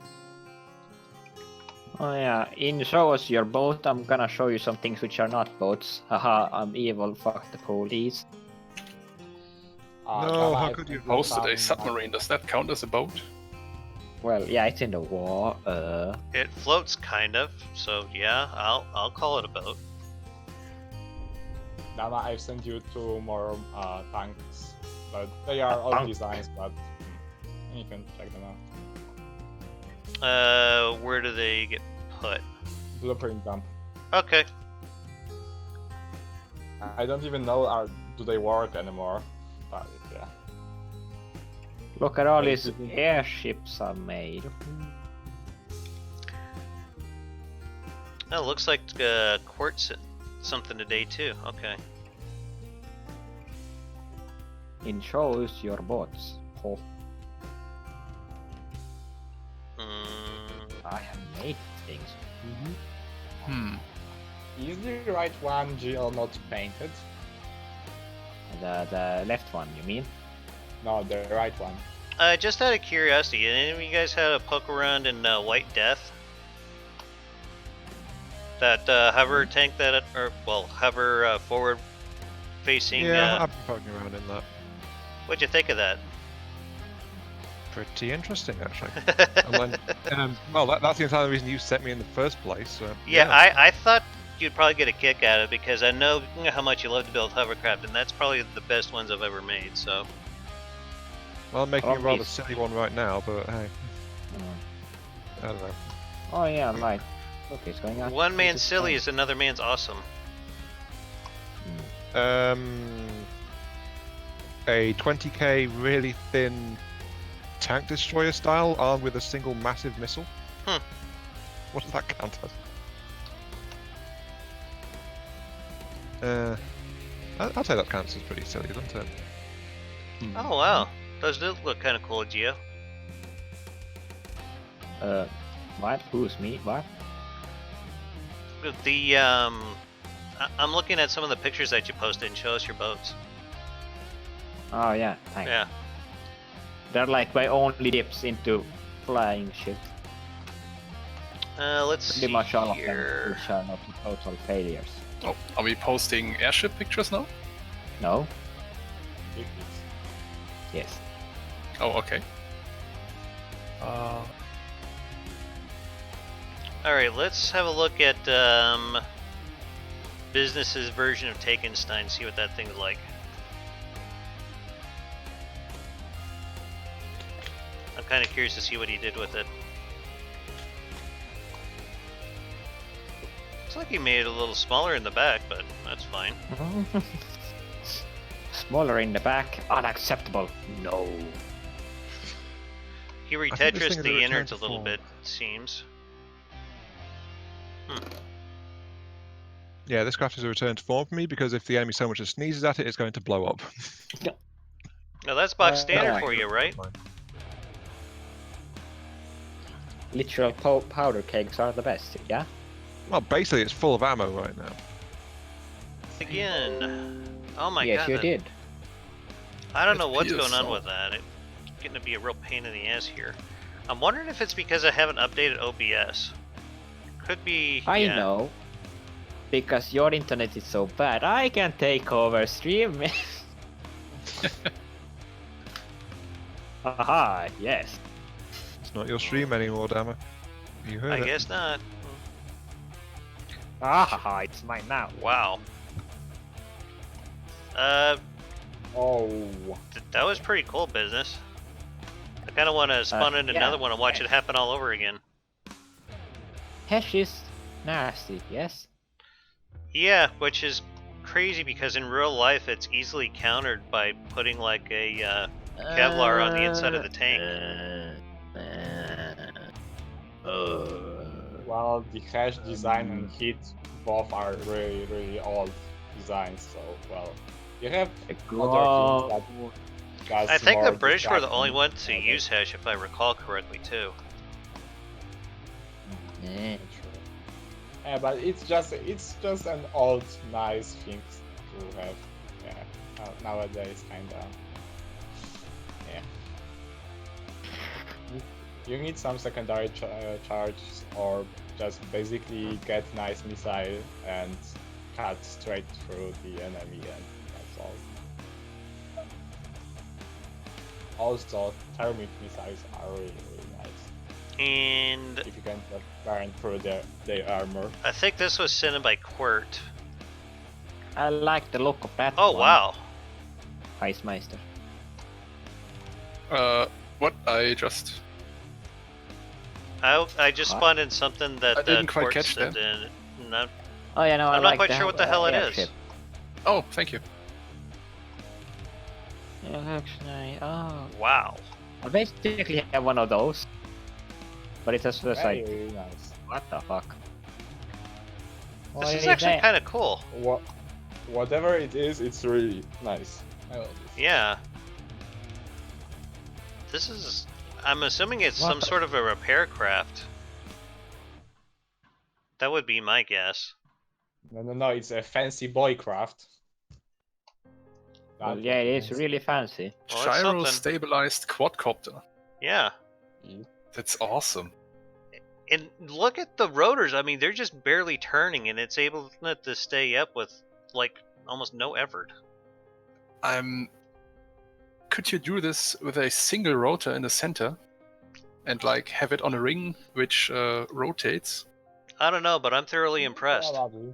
Oh yeah, in Show Us Your Boat, I'm gonna show you some things which are not boats. Haha, I'm evil, fuck the police. No, how could you posted a submarine? Does that count as a boat? Well, yeah, it's in the war. It floats kind of, so yeah, I'll call it a boat. Dama, I've sent you 2 more tanks, but they are old designs, but you can check them out. Where do they get put? Blueprint dump. Okay. I don't even know do they work anymore, but yeah. Look at all these airships I made. Oh, looks like Quartz something today too. Okay. In Shows Your Boats. Oh. I have made things. Is the right one GL not painted? The left one, you mean? No, the right one. Just out of curiosity, any of you guys had a poke around in White Death? That hover tank hover forward facing. Yeah, I've been poking around in that. What'd you think of that? Pretty interesting, actually. Well, that's the entire reason you sent me in the first place. So, yeah, I thought you'd probably get a kick out of it because I know how much you love to build hovercraft, and that's probably the best ones I've ever made. So. Well, I'm making a rather silly one right now, but hey. I don't know. Oh yeah, like Okay, it's going on. One man's It's silly fine. is another man's awesome. A 20k really thin tank destroyer style armed with a single massive missile. Hmm. What does that count as? I'd say that counts as pretty silly, doesn't it? Oh wow, does it look kind of cool, Geo? What? Who's me? What? The I'm looking at some of the pictures that you posted and show us your boats. Oh yeah, thanks. Yeah. They're like my only dips into flying shit. Let's Pretty see much all here. of them, which are not total failures. Oh, are we posting airship pictures now? No? Big hits. Yes. Oh, okay. All right, let's have a look at Business's version of Takenstein. See what that thing's like. I'm kind of curious to see what he did with it. Looks like he made it a little smaller in the back, but that's fine. Smaller in the back, unacceptable. No. He I think this thing retetrised is a the return innards to a little form. bit, it seems. Yeah, this craft is a return to form for me because if the enemy so much as sneezes at it, it's going to blow up. Now that's box Uh, standard yeah. for you, right? Literal powder kegs are the best, yeah? Well, basically, it's full of ammo right now. Again. Oh my yes, god. you that- did. I don't It know what's feels going on so. with that. It's getting to be a real pain in the ass here. I'm wondering if it's because I haven't updated OBS. Could be. I yeah. know. Because your internet is so bad, I can take over stream. Haha, yes. It's not your stream anymore, damn it. You heard I it. guess not. Haha, it's mine now. Wow. Oh, That was pretty cool business. I kind of want to spawn in yeah. another one and watch it happen all over again. Hesh is nasty, yes? Yeah, which is crazy because in real life it's easily countered by putting like a Kevlar on the inside of the tank. well, the hash design and heat both are really, really old designs. So, well, you have other things that I think the more British were the only distracting ones to nowadays. use hash, if I recall correctly, too. Eh. Yeah, but it's just an old nice thing to have. Yeah, nowadays kinda. Yeah. You need some secondary charge, or just basically get nice missile and cut straight through the enemy, and that's all. Also, thermic missiles are really, really nice And if you can just burn through their armor. I think this was sent in by Quirt. I like the look of that Oh, one. wow. Heismeister. What? I just... I just What? spawned in something that I didn't quite Quirt catch sent that. in. Not, Oh yeah, no, I I'm not like quite sure what the hell it is. airship. Oh, thank you. Yeah, actually, oh. wow. I basically have one of those. But it's just Very, like, really nice. what the fuck? What This is actually that? kind of cool. Whatever it is, it's really nice. I love this. Yeah. This is... I'm assuming it's What some the- sort of a repair craft. That would be my guess. No, it's a fancy boy craft. Well, That yeah, it is fancy. really fancy. Well, it's Gyro something. stabilized quadcopter. Yeah. That's awesome. And look at the rotors. I mean, they're just barely turning, and it's able to stay up with, like, almost no effort. Could you do this with a single rotor in the center? And, like, have it on a ring which rotates? I don't know, but I'm thoroughly impressed. Probably.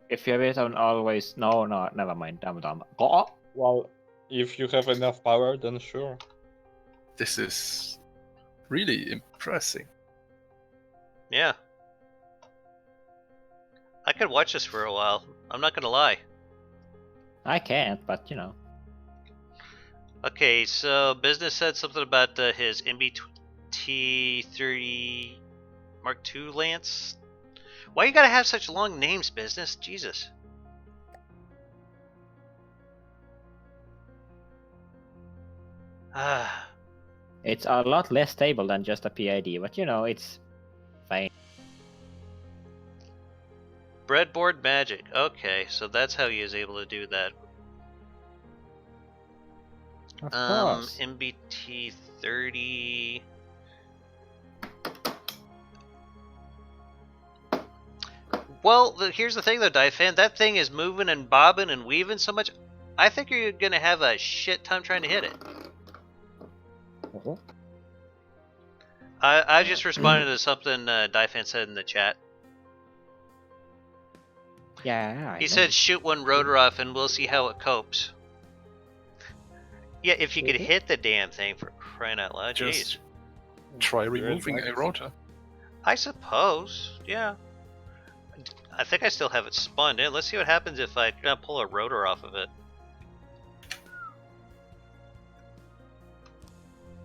If you have it on always... No, never mind. Dumb. Oh! Well, if you have enough power, then sure. This is really impressive. Yeah. I could watch this for a while. I'm not gonna lie. I can't, but you know. Okay, so business said something about his MBT-30 Mark II Lance. Why you gotta have such long names, business? Jesus. Ah. It's a lot less stable than just a PID, but you know, it's fine. Breadboard magic. Okay, so that's how he is able to do that. Of course. MBT-30. Well, here's the thing though, Fan. That thing is moving and bobbing and weaving so much. I think you're gonna have a shit time trying to hit it. Uh-huh. I just responded to something Fan said in the chat. Yeah, I He know. said shoot one rotor off and we'll see how it copes. Yeah, if you could hit the damn thing, for crying out loud, jeez. Just try removing a rotor. I suppose, yeah. I think I still have it spun in. Let's see what happens if I pull a rotor off of it.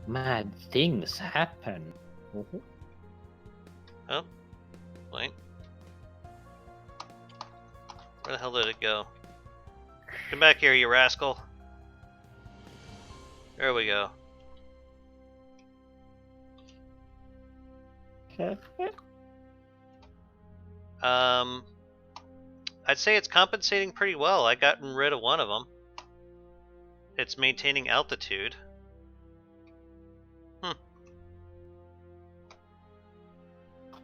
Mad things happen. Oh, wait. Where the hell did it go? Come back here, you rascal. There we go. I'd say it's compensating pretty well. I gotten rid of one of them. It's maintaining altitude.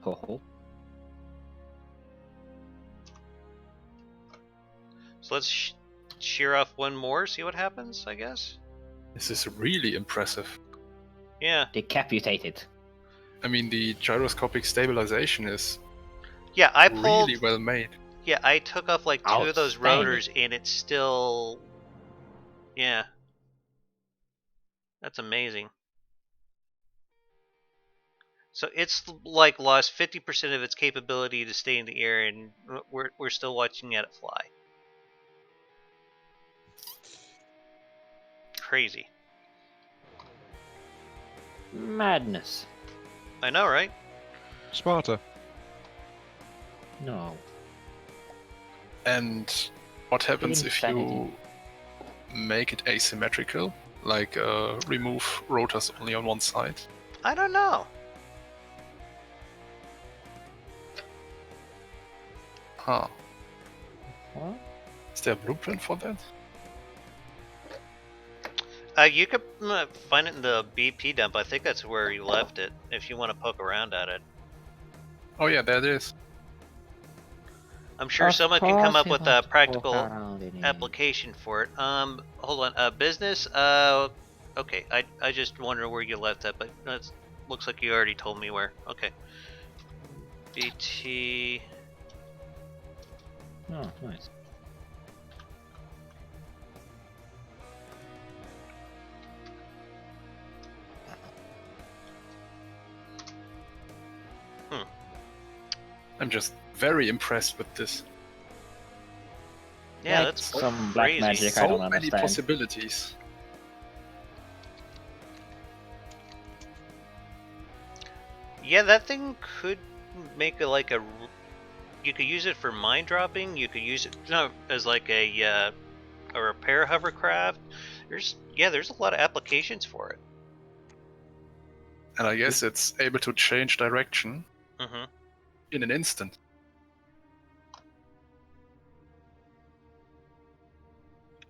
Oh. So let's shear off one more, see what happens, I guess. This is really impressive. Yeah. Decapitated. I mean, the gyroscopic stabilization is Yeah, I pulled. really well made. Yeah, I took off like 2 of those Outstanding. rotors and it's still. Yeah. That's amazing. So it's like lost 50% of its capability to stay in the air, and we're still watching it fly. Crazy. Madness. I know, right? Sparta. No. And what happens if you Insanity. make it asymmetrical? Like remove rotors only on one side? I don't know. Huh. What? Is there a blueprint for that? You could find it in the BP dump. I think that's where you left it. If you want to poke around at it, Oh yeah, there it is. I'm sure Of someone can come course up you with want a to practical walk around in it. application for it. Hold on. Business. Okay. I just wonder where you left that, but that looks like you already told me where. Okay. BT. Oh, nice. I'm just very impressed with this. Yeah, Like that's some black crazy. magic. I So don't many understand. possibilities. Yeah, that thing could make like a. You could use it for mine dropping. You could use it as like a repair hovercraft. There's a lot of applications for it. And I guess it's able to change direction Mm-hmm. in an instant.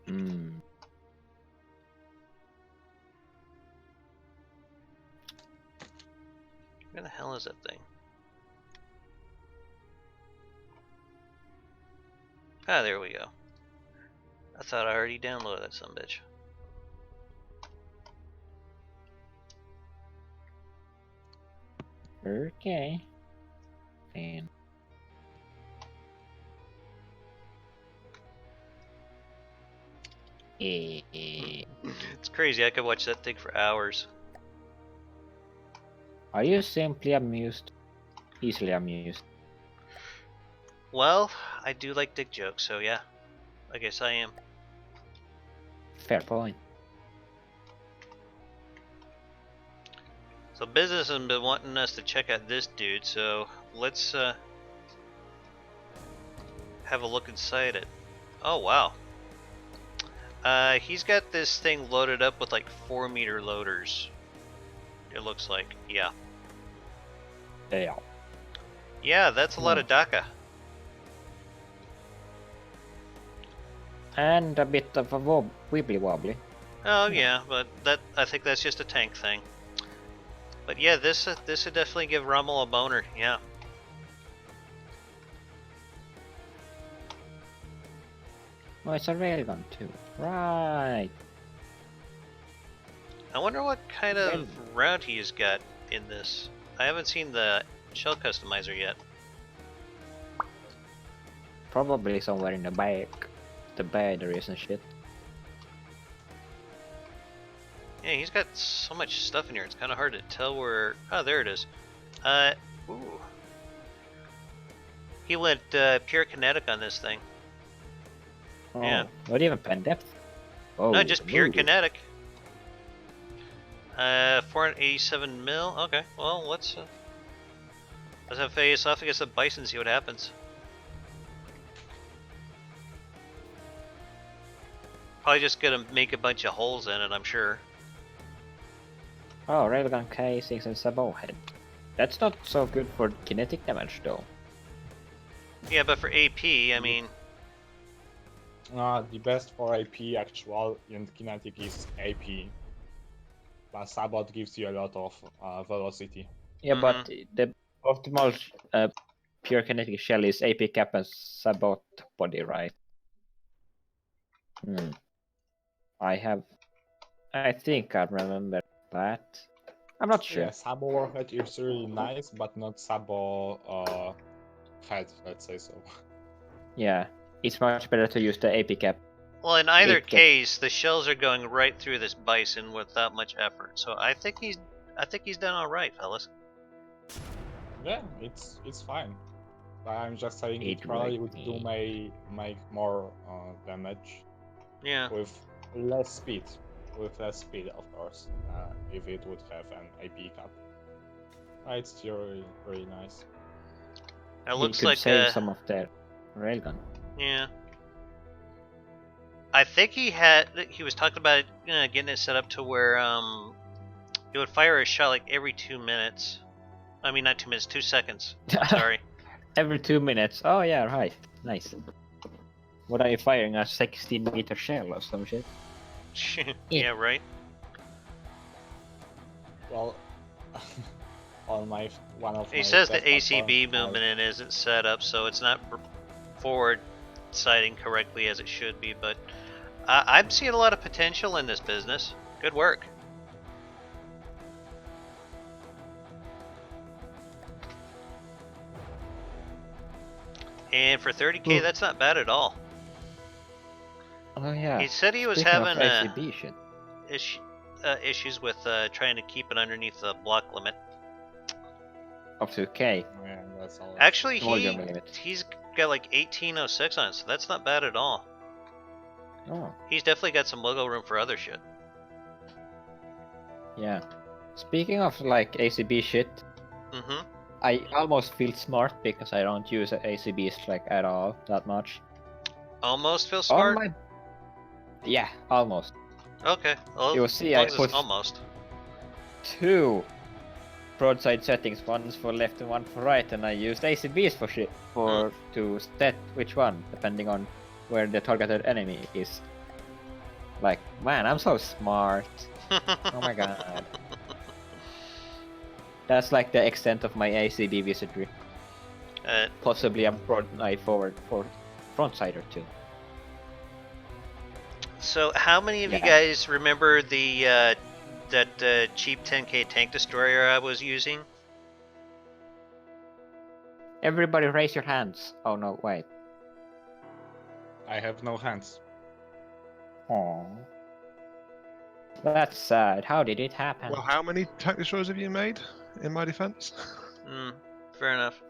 Hmm. Where the hell is that thing? Ah, there we go. I thought I already downloaded that sumbitch. Okay. And It's crazy. I could watch that thing for hours. are you simply amused? Easily amused. Well, I do like dick jokes, so yeah. I guess I am. Fair point. So business has been wanting us to check out this dude, so let's have a look inside it. Oh wow. He's got this thing loaded up with like 4-meter loaders. It looks like, yeah. Yeah. Yeah, that's a lot of DACA. And a bit of a wibbly wobbly. Oh yeah, but I think that's just a tank thing. But yeah, this would definitely give Rommel a boner. Yeah. Oh, it's a railgun too. Right. I wonder what kind of route he's got in this. I haven't seen the shell customizer yet. Probably somewhere in the back. The batteries and shit. Yeah, he's got so much stuff in here. It's kind of hard to tell where. Oh, there it is. Ooh. He went pure kinetic on this thing. Oh, Yeah. not even pen depth. Oh, No, just pure ooh. kinetic. 487 mil. Okay, well let's have face off against the bison and see what happens. Probably just gonna make a bunch of holes in it, I'm sure. Oh, railgun K6 and sabot head. That's not so good for kinetic damage though. Yeah, but for AP, I mean, The best for AP actual in kinetic is AP. But Sabot gives you a lot of velocity. Yeah, Mhm. but the optimal pure kinetic shell is AP cap and sabot body, right? I think I remember that. I'm not sure. Yeah, Sabo warhead is really nice, but not Sabo head, let's say so. Yeah, it's much better to use the AP cap. well, in either It gets- case, the shells are going right through this bison without much effort. So I think he's done all right, fellas. Yeah, it's fine. But I'm just saying It it probably might would do be. make more damage Yeah. with less speed. With less speed, of course, if it would have an AP cap. It's still really nice. It looks could like save some of their railgun. yeah. I think he was talking about getting it set up to where it would fire a shot like every 2 minutes. I mean, not 2 minutes, 2 seconds. I'm sorry. Every 2 minutes. Oh yeah, right. Nice. What are you firing? A 16-meter shell or some shit? Yeah, right. Well, on one of He my says the test ACB platforms, movement isn't set up, so it's not forward sighting correctly as it should be. But I'm seeing a lot of potential in this business. Good work. And for 30K, that's not bad at all. Oh yeah. He said he was Speaking having of ACB shit. issues with trying to keep it underneath the block limit. Up to K. Yeah, that's all. Actually, Volume limit. he's got like 1806 on it, so that's not bad at all. Oh, He's definitely got some wiggle room for other shit. yeah. Speaking of like ACB shit, Mm-hmm. I almost feel smart because I don't use ACBs like at all that much. Almost feel On smart? my... Yeah, almost. Okay. Well, You'll see as long I as it's put almost. 2 broadside settings, one for left and one for right, and I used ACBs for shit to set which one, depending on where the targeted enemy is. Like, man, I'm so smart. Oh my god. That's like the extent of my ACB wizardry. Possibly a forward for front side or two. So, how many of you Yeah. guys remember the that cheap 10K tank destroyer I was using? Everybody raise your hands. Oh no, wait. I have no hands. Aww. That's sad. How did it happen? Well, how many tank destroyers have you made? In my defense, Fair enough.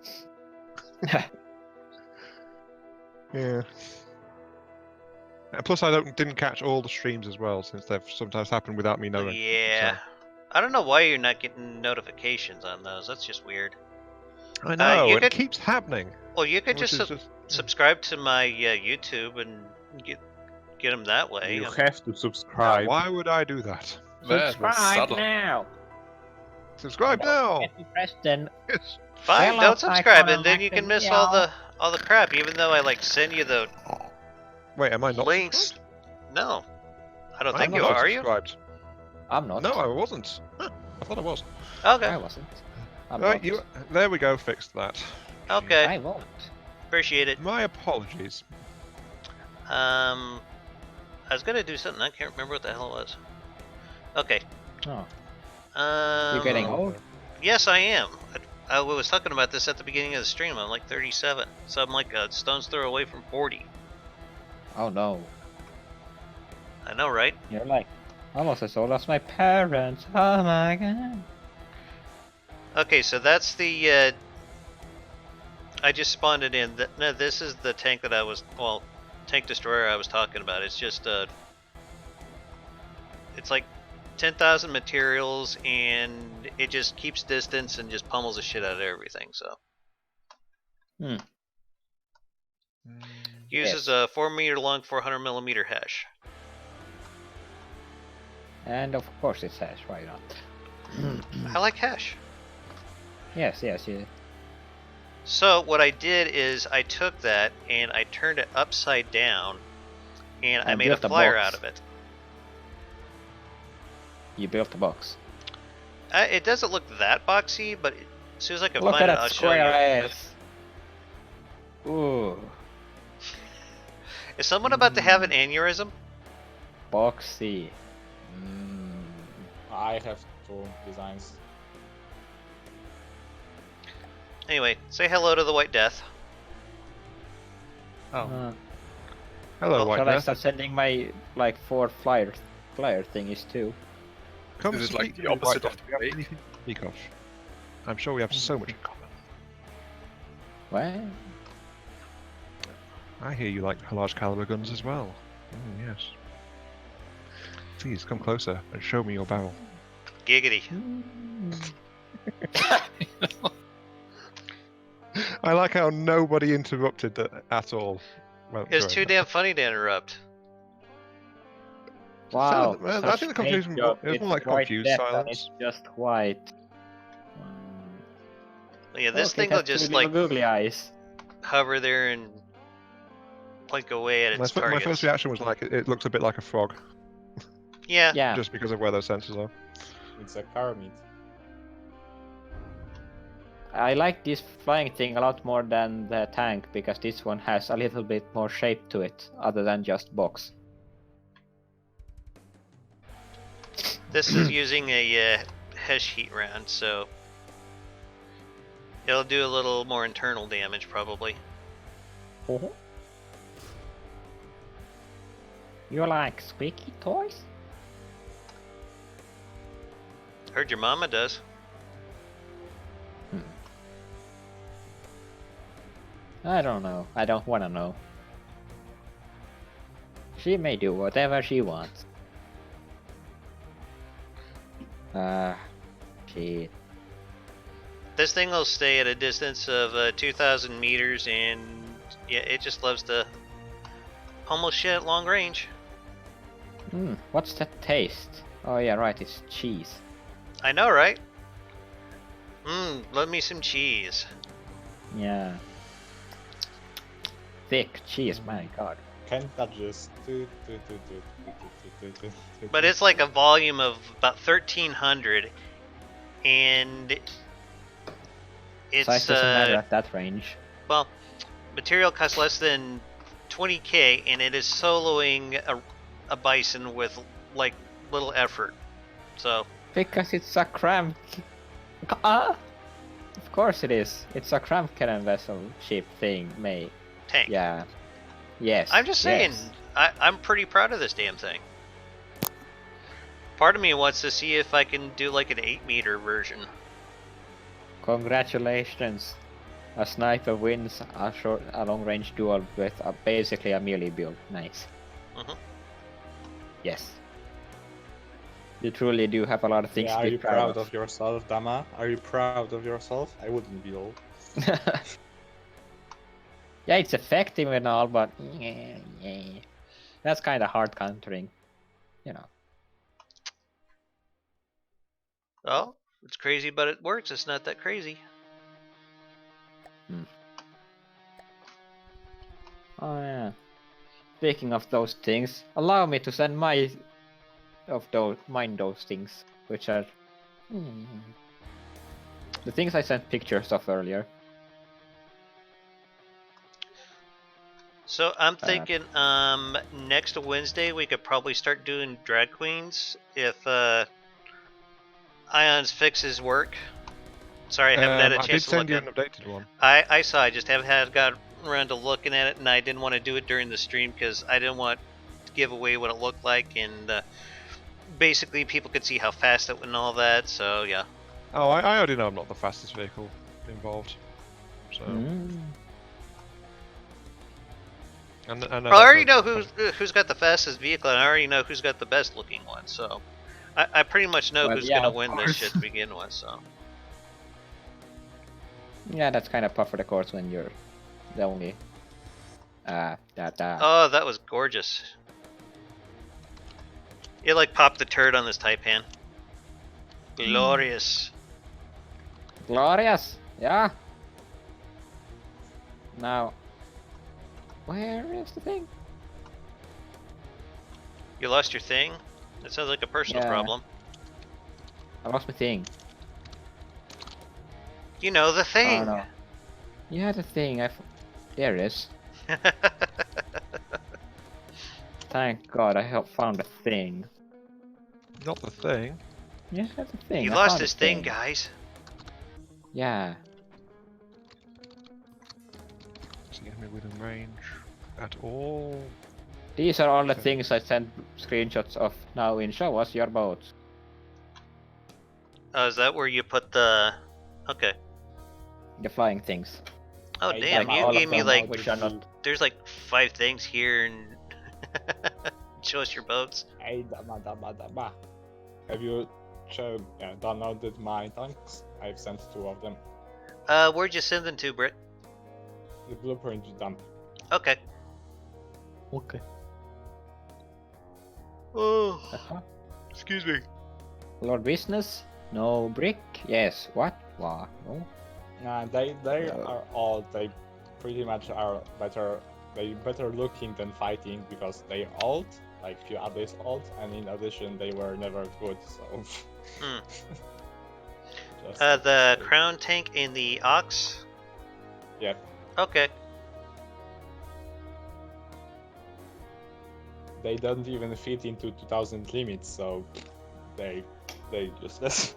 Yeah. And plus, I didn't catch all the streams as well, since they've sometimes happened without me knowing. Yeah. So. I don't know why you're not getting notifications on those. That's just weird. I know, you and could- it keeps happening. Well, you could Which just, is just subscribe to my YouTube and get them that way. You I'm- have to Now, subscribe. why would I do that? That was Subscribe subtle. now. Subscribe now. Get to Preston. Yes. Fine, Hello, don't subscribe, Icon and then you can miss all the crap. Even though I like send you the Wait, am I not links. subscribed? No, I don't I'm think you not are. Are you? subscribed. I'm not. No, I wasn't. Huh, I thought I was. Okay. I wasn't. I'm Right, not. there we go. Fixed that. Okay. I won't. Appreciate it. My apologies. I was gonna do something. I can't remember what the hell it was. Okay. Oh, Um, you're getting old. Yes, I am. I was talking about this at the beginning of the stream. I'm like 37, so I'm like a stone's throw away from 40. Oh no. I know, right? You're like almost as old as my parents. Oh my god. Okay, so that's the. I just spawned it in. No, this is the tank that I was. Well, tank destroyer I was talking about. It's just it's like 10,000 materials, and it just keeps distance and just pummels the shit out of everything. So. Uses a 4-meter long, 400mm hash. And of course it says, why not? I like hash. Yes, yes, yes. So what I did is I took that and I turned it upside down, and I And made a built a flyer box. out of it. You built a box. It doesn't look that boxy, but as soon as I can Look find at it, I'll that show you. square ass. Ooh, Is someone about to have an aneurysm? boxy. I have 2 designs. Anyway, say hello to the White Death. Uh, Hello, White shall I Death. start sending my like 4 flyer thingies too? Come Is it speak like to the me, opposite White of Death. Do you have debate? anything to speak of? I'm sure we have so much in common. What? I hear you like large caliber guns as well. Yes. Please come closer and show me your barrel. Giggity. I like how nobody interrupted that at all. Well, It's during too that. damn funny to interrupt. Wow. Well, I such think the paint confusion job is with more like white confused death and silence. It's just white. Yeah, this Look, thing it will has 2 just little like googly eyes. hover there and blink away at its My targets. first reaction was like, it looks a bit like a frog, Yeah. Yeah. just because of where those sensors are. It's a Kermit. I like this flying thing a lot more than the tank because this one has a little bit more shape to it other than just box. This is using a Hesh heat round, so it'll do a little more internal damage probably. You like squeaky toys? Heard your mama does. I don't know. I don't wanna know. She may do whatever she wants. Shit. This thing will stay at a distance of 2,000 meters, and yeah, it just loves to pummel shit at long range. What's that taste? Oh yeah, right, it's cheese. I know, right? Love me some cheese. Yeah. Thick cheese, my god. Can't touch this. But it's like a volume of about 1,300, and it's Size doesn't matter at that range. well, material costs less than 20k, and it is soloing a bison with like little effort. So Because it's a cramp. Of course it is. It's a cramp cannon vessel ship thing, mate. tank. Yeah. Yes. I'm just saying, yes. I'm pretty proud of this damn thing. Part of me wants to see if I can do like an 8-meter version. Congratulations A sniper wins a long-range duel with basically a melee build. Nice. Mhm. Yes. You truly do have a lot of things Yeah, to are be you proud of yourself, Dama? Are you proud of yourself? I wouldn't be all. Yeah, it's effective and all, but that's kind of hard countering, you know. Well, it's crazy, but it works. It's not that crazy. Oh yeah. Speaking of those things, allow me to send mine those things, which are the things I sent pictures of earlier. So I'm thinking, next Wednesday we could probably start doing drag queens if Ion's fixes work. Sorry, I haven't had a I chance did to look send you at an updated one. I saw. I just haven't got around to looking at it, and I didn't want to do it during the stream because I didn't want to give away what it looked like, and basically people could see how fast it went and all that. So yeah. Oh, I already know I'm not the fastest vehicle involved. So. And I already know who's got the fastest vehicle, and I already know who's got the best looking one. So I pretty much know Well, who's yeah, gonna of win this course. shit to begin with. So Yeah, that's kind of par for the course when you're the only. oh, that was gorgeous. It like popped the turd on this Taipan. Glorious. Glorious! Yeah! Now, where is the thing? You lost your thing? That sounds like a personal Yeah. problem. I lost my thing. You know, the Oh thing! no. Yeah, the thing. There it is. Thank God I found the thing. Not the thing. Yeah, that's the thing. He I lost found his the thing, guys. Yeah. Doesn't give me within range at all. These are all the Okay. things I sent screenshots of now in Show Us Your Boats. Oh, is that where you put the... Okay. The flying things. Oh, Hey, damn, Dama, you all gave of me them, like... which are not. There's like 5 things here, and... Show us your boats. Hey, Dama. Have you downloaded my tanks? I've sent 2 of them. Where'd you send them to, Britt? The blueprint dump. Okay. Okay. Oh, excuse me. Lord Business? No brick? Yes. What? What? No. They are all, they pretty much are better. They better looking than fighting because they old, like few others old, and in addition they were never good. So. Just The crown tank and the ox. Yeah. Okay. They don't even fit into 2000 limits, so they useless.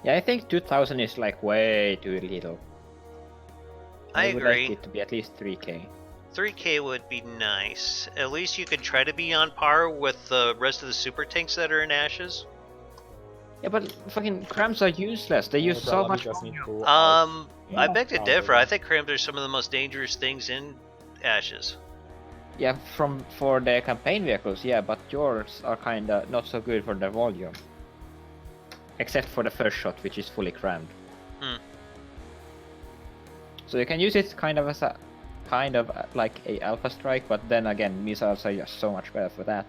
Yeah, I think 2000 is like way too little. I would agree. like it to be at least 3k. 3k would be nice. At least you could try to be on par with the rest of the super tanks that are in Ashes. Yeah, but fucking crams are useless. They use so much. I beg to differ. I think crams are some of the most dangerous things in Ashes. Yeah, for the campaign vehicles, yeah, but yours are kinda not so good for the volume. Except for the first shot, which is fully crammed. So you can use it kind of as a like a alpha strike, but then again, missiles are just so much better for that.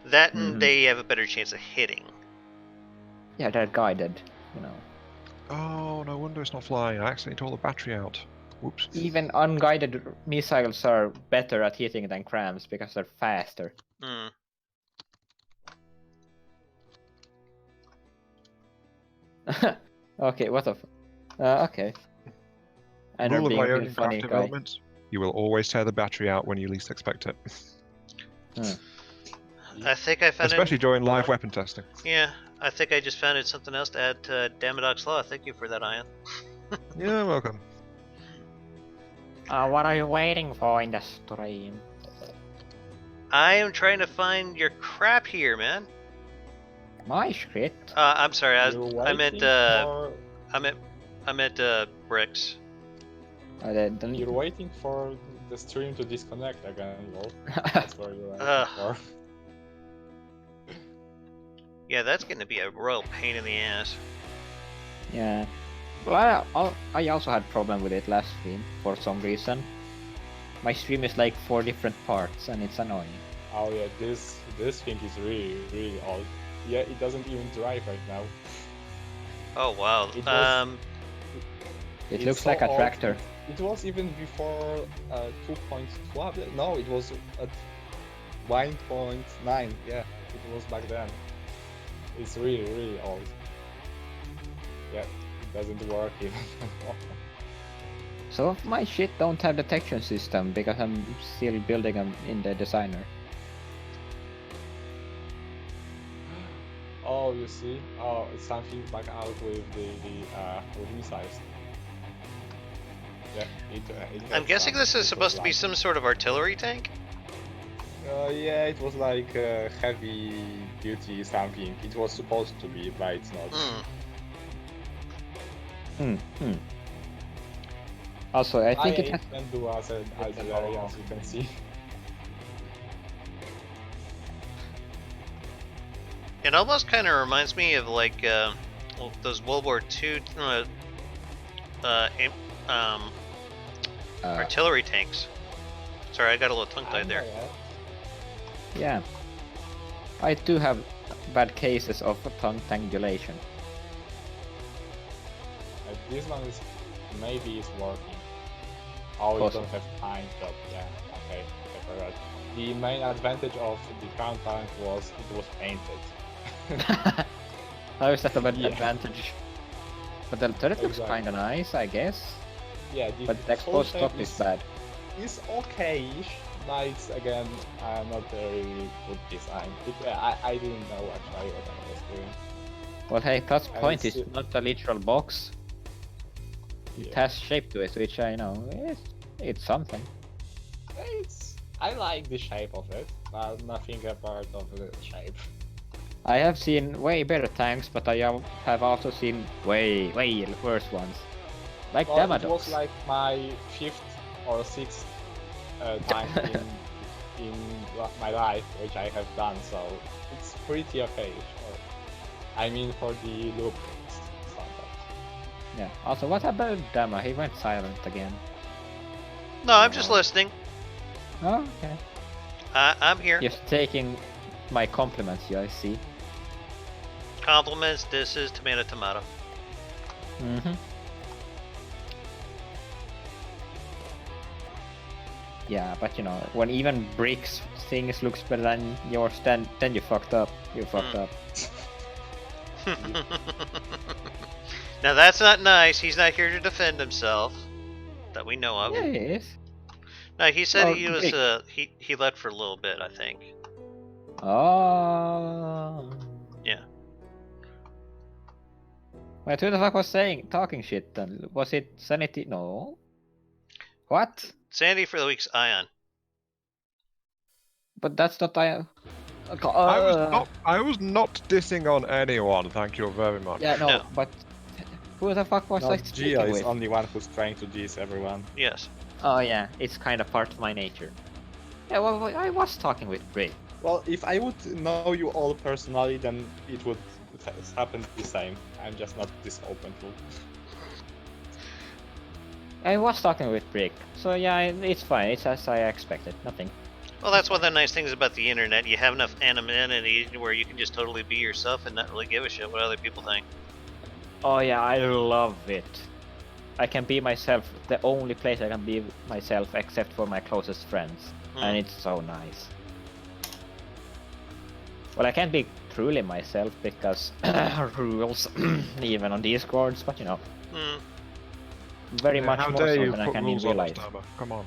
That and they have a better chance of hitting. Yeah, they're guided, you know. Oh, no wonder it's not flying. I accidentally tore the battery out. Whoops. Even unguided missiles are better at hitting than crams because they're faster. Okay, what the okay. And Rule of being a Ionian funny craft guy. development: you will always tear the battery out when you least expect it. I think I found Especially during live weapon testing. Yeah, I think I just found something else to add to Damaddok's Law. Thank you for that, Ion. You're welcome. What are you waiting for in the stream? I am trying to find your crap here, man. My script? I'm sorry. I meant I'm at bricks. Then You're waiting for the stream to disconnect again, lol. That's what you're waiting for. Yeah, that's gonna be a royal pain in the ass. Yeah. Well, I also had problem with it last stream for some reason. My stream is like 4 different parts and it's annoying. Oh yeah, this thing is really old. Yeah, it doesn't even drive right now. Oh wow. It It's looks so like a old. tractor. It was even before 2.12. No, it was at 1.9. Yeah, it was back then. It's really old. Yeah, it doesn't work even. Some of my shit don't have detection system because I'm still building them in the designer. Oh, you see? Oh, it's something back out with the with missiles. Yeah, I'm guessing this is supposed to be some sort of artillery tank? Yeah, it was like heavy duty something. It was supposed to be, but it's not. Also, I think it has... can do as an artillery, as you can see. It almost kind of reminds me of like those World War II artillery tanks. Sorry, I got a little tongue-tied there. Yeah. I do have bad cases of tongue tangulation. This one is maybe it's working. Oh, you don't have time, but yeah, okay, I forgot. The main advantage of the crown tank was it was painted. How is that a bad advantage? But the turret looks kinda nice, I guess. Yeah, but the exposed top is bad. It's okay-ish, but it's again not a really good design. I didn't know actually what I was doing. Well, hey, plus point is not a literal box. It has shape to it, which I know it's something. I like the shape of it, but nothing apart of the shape. I have seen way better tanks, but I have also seen way worse ones. Like Damaddok. It was like my 5th or 6th time in my life, which I have done, so it's pretty okay. I mean, for the loop standard. Yeah. Also, what about Dama? He went silent again. No, I'm just listening. Oh, okay. I'm here. Just taking my compliments, I see. Compliments, this is tomato. Mm-hmm. Yeah, but you know, when even bricks things looks better than yours, then you fucked up. You fucked up. Now that's not nice. He's not here to defend himself, that we know of. Yeah, he is. No, he said Well, he was he left for a little bit, I think. Oh. Yeah. Wait, who the fuck was talking shit then? Was it Sanity? No. What? Sandy for the week's Ion. But that's not Ion. I was not dissing on anyone. Thank you very much. Yeah, no. But who the fuck was I speaking Gio with? is only one who's trying to diss everyone. Yes. Oh yeah, it's kind of part of my nature. Yeah, well, I was talking with Bray. Well, if I would know you all personally, then it would happen the same. I'm just not this open to. I was talking with Brick, so yeah, it's fine. It's as I expected. Nothing. Well, that's one of the nice things about the internet. You have enough anonymity where you can just totally be yourself and not really give a shit what other people think. Oh yeah, I love it. I can be myself. The only place I can be myself, except for my closest friends, and it's so nice. Well, I can't be truly myself because rules, even on Discords, but you know. Very much more so than I can in real life. Come on.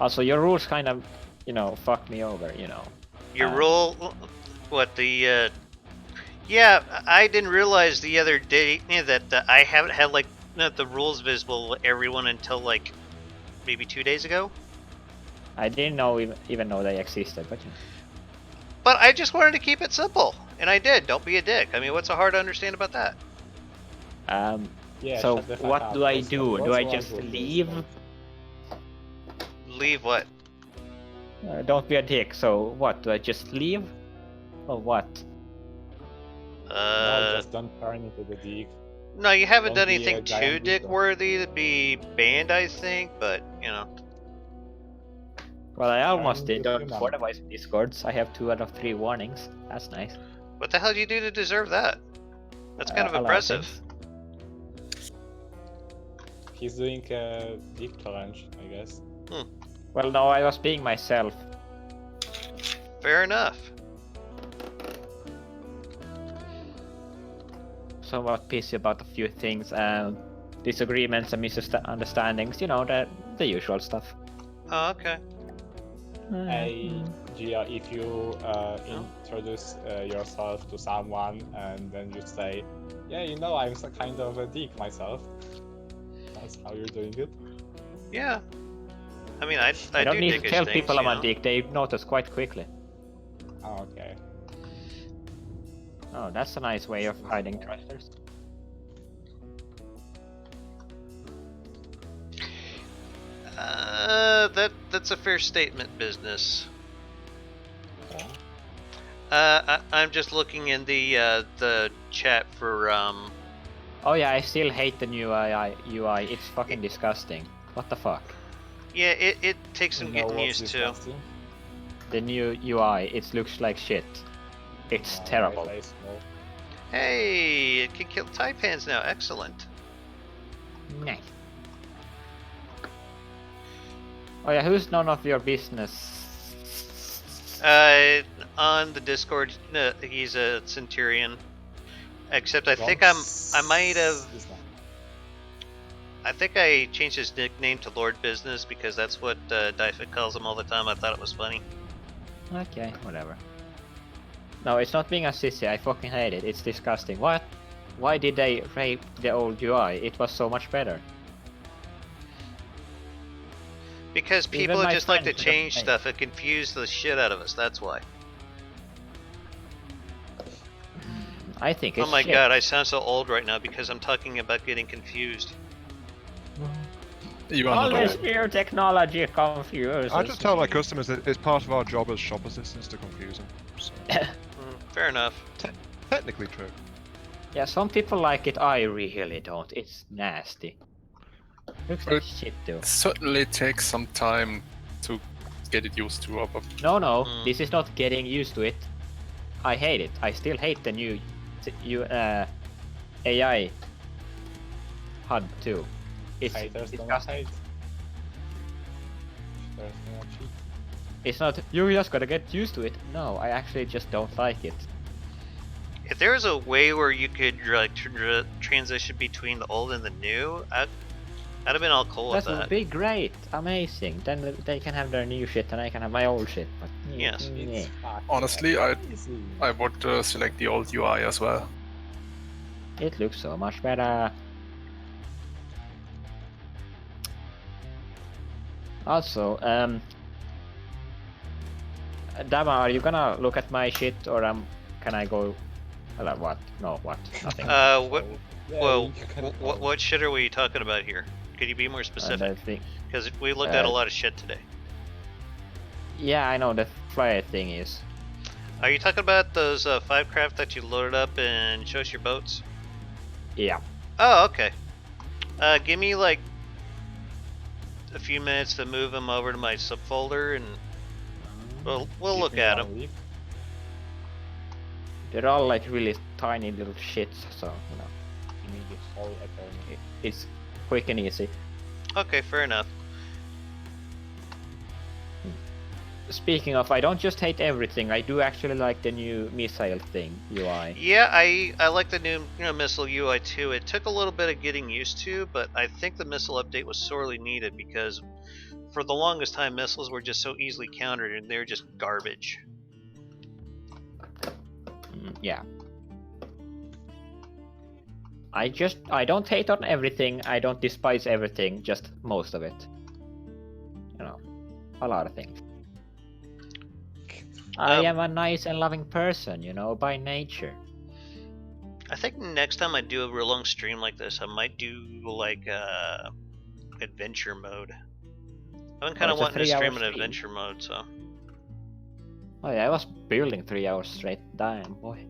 Also, your rules kind of, you know, fuck me over, you know. Your rule, what the? Yeah, I didn't realize the other day that I haven't had like the rules visible to everyone until like maybe 2 days ago. I didn't know even know they existed, but you know. But I just wanted to keep it simple, and I did. Don't be a dick. I mean, what's so hard to understand about that? Yeah, So shut the fuck what up. do I Let's do? go. Do I Let's just go, please. leave? Leave what? Don't be a dick. So what? Do I just leave? Or what? No, just don't turn into the dick. No, you haven't Don't done be a anything too giant dick. dick-worthy to be banned, I think, but, you know. Well, I almost Turn did into on human. 4 device discords. I have 2 out of 3 warnings. That's nice. What the hell did you do to deserve that? That's kind of A lot impressive. things. He's doing a dick challenge, I guess. Well, no, I was being myself. Fair enough. Somewhat pissy about a few things, disagreements and misunderstandings. You know, the usual stuff. Oh, okay. Hey, Gia, if you introduce yourself to someone and then you say, yeah, you know, I'm kind of a dick myself. That's how you're doing it. Yeah. I mean, I don't do need to dickish tell things, people I'm you a know? dick. They notice quite quickly. Oh, okay. Oh, that's a nice way of hiding treasures. That's a fair statement, business. Yeah. I'm just looking in the chat for Oh yeah, I still hate the new UI. It's fucking disgusting. What the fuck? Yeah, it takes some You know getting what's used to. disgusting? The new UI, it looks like shit. It's terrible. My face, no. Hey, it can kill taipans now. Excellent. Nice. Oh yeah, who's none of your business? On the Discord, he's a Centurion. Except I think I might have. I think I changed his nickname to Lord Business because that's what Dyfit calls him all the time. I thought it was funny. Okay, whatever. No, it's not being a sissy. I fucking hate it. It's disgusting. What? Why did they rape the old UI? It was so much better. Because Even people my just like to friends change don't stuff. It confused the shit out of us. That's why. I think it's Oh my shit. god, I sound so old right now because I'm talking about getting confused. You All are not this old. new technology confuses I just tell my me. customers that it's part of our job as shop assistants to confuse them. So, Fair enough. technically true. Yeah, some people like it. I really don't. It's nasty. Looks like It- shit too. Certainly takes some time to get it used to. But No, Mm. this is not getting used to it. I hate it. I still hate the new AI HUD too. It's Haters don't disgusting. hate. Haters don't cheat. It's not, you just gotta get used to it. No, I actually just don't like it. If there was a way where you could like transition between the old and the new, I'd have been all cool with That would that. be great, amazing. Then they can have their new shit and I can have my old shit. But Yes. It's fucking Honestly, amazing. I would select the old UI as well. it looks so much better. Also, Dama, are you gonna look at my shit or can I go? What? No, what? Nothing. What? Yeah, Well, you can what shit are we talking about here? Could you be more And specific? I think, Because we looked at a lot of shit today. yeah, I know the flyer thing is. Are you talking about those 5 craft that you loaded up and show us your boats? Yeah. Oh, okay. Give me like a few minutes to move them over to my subfolder, and we'll Give look me at 1 them. week. They're all like really tiny little shits, so you know, You need the whole eternity. it's quick and easy. Okay, fair enough. Speaking of, I don't just hate everything. I do actually like the new missile thing UI. Yeah, I like the new missile UI too. It took a little bit of getting used to, but I think the missile update was sorely needed because for the longest time missiles were just so easily countered and they're just garbage. Yeah. I don't hate on everything. I don't despise everything. Just most of it. You know, a lot of things. I am a nice and loving person, you know, by nature. I think next time I do a real long stream like this, I might do like adventure mode. I've been kind of it's a wanting to 3-hour stream in stream. adventure mode, so. Oh yeah, I was building 3 hours straight. Damn, boy.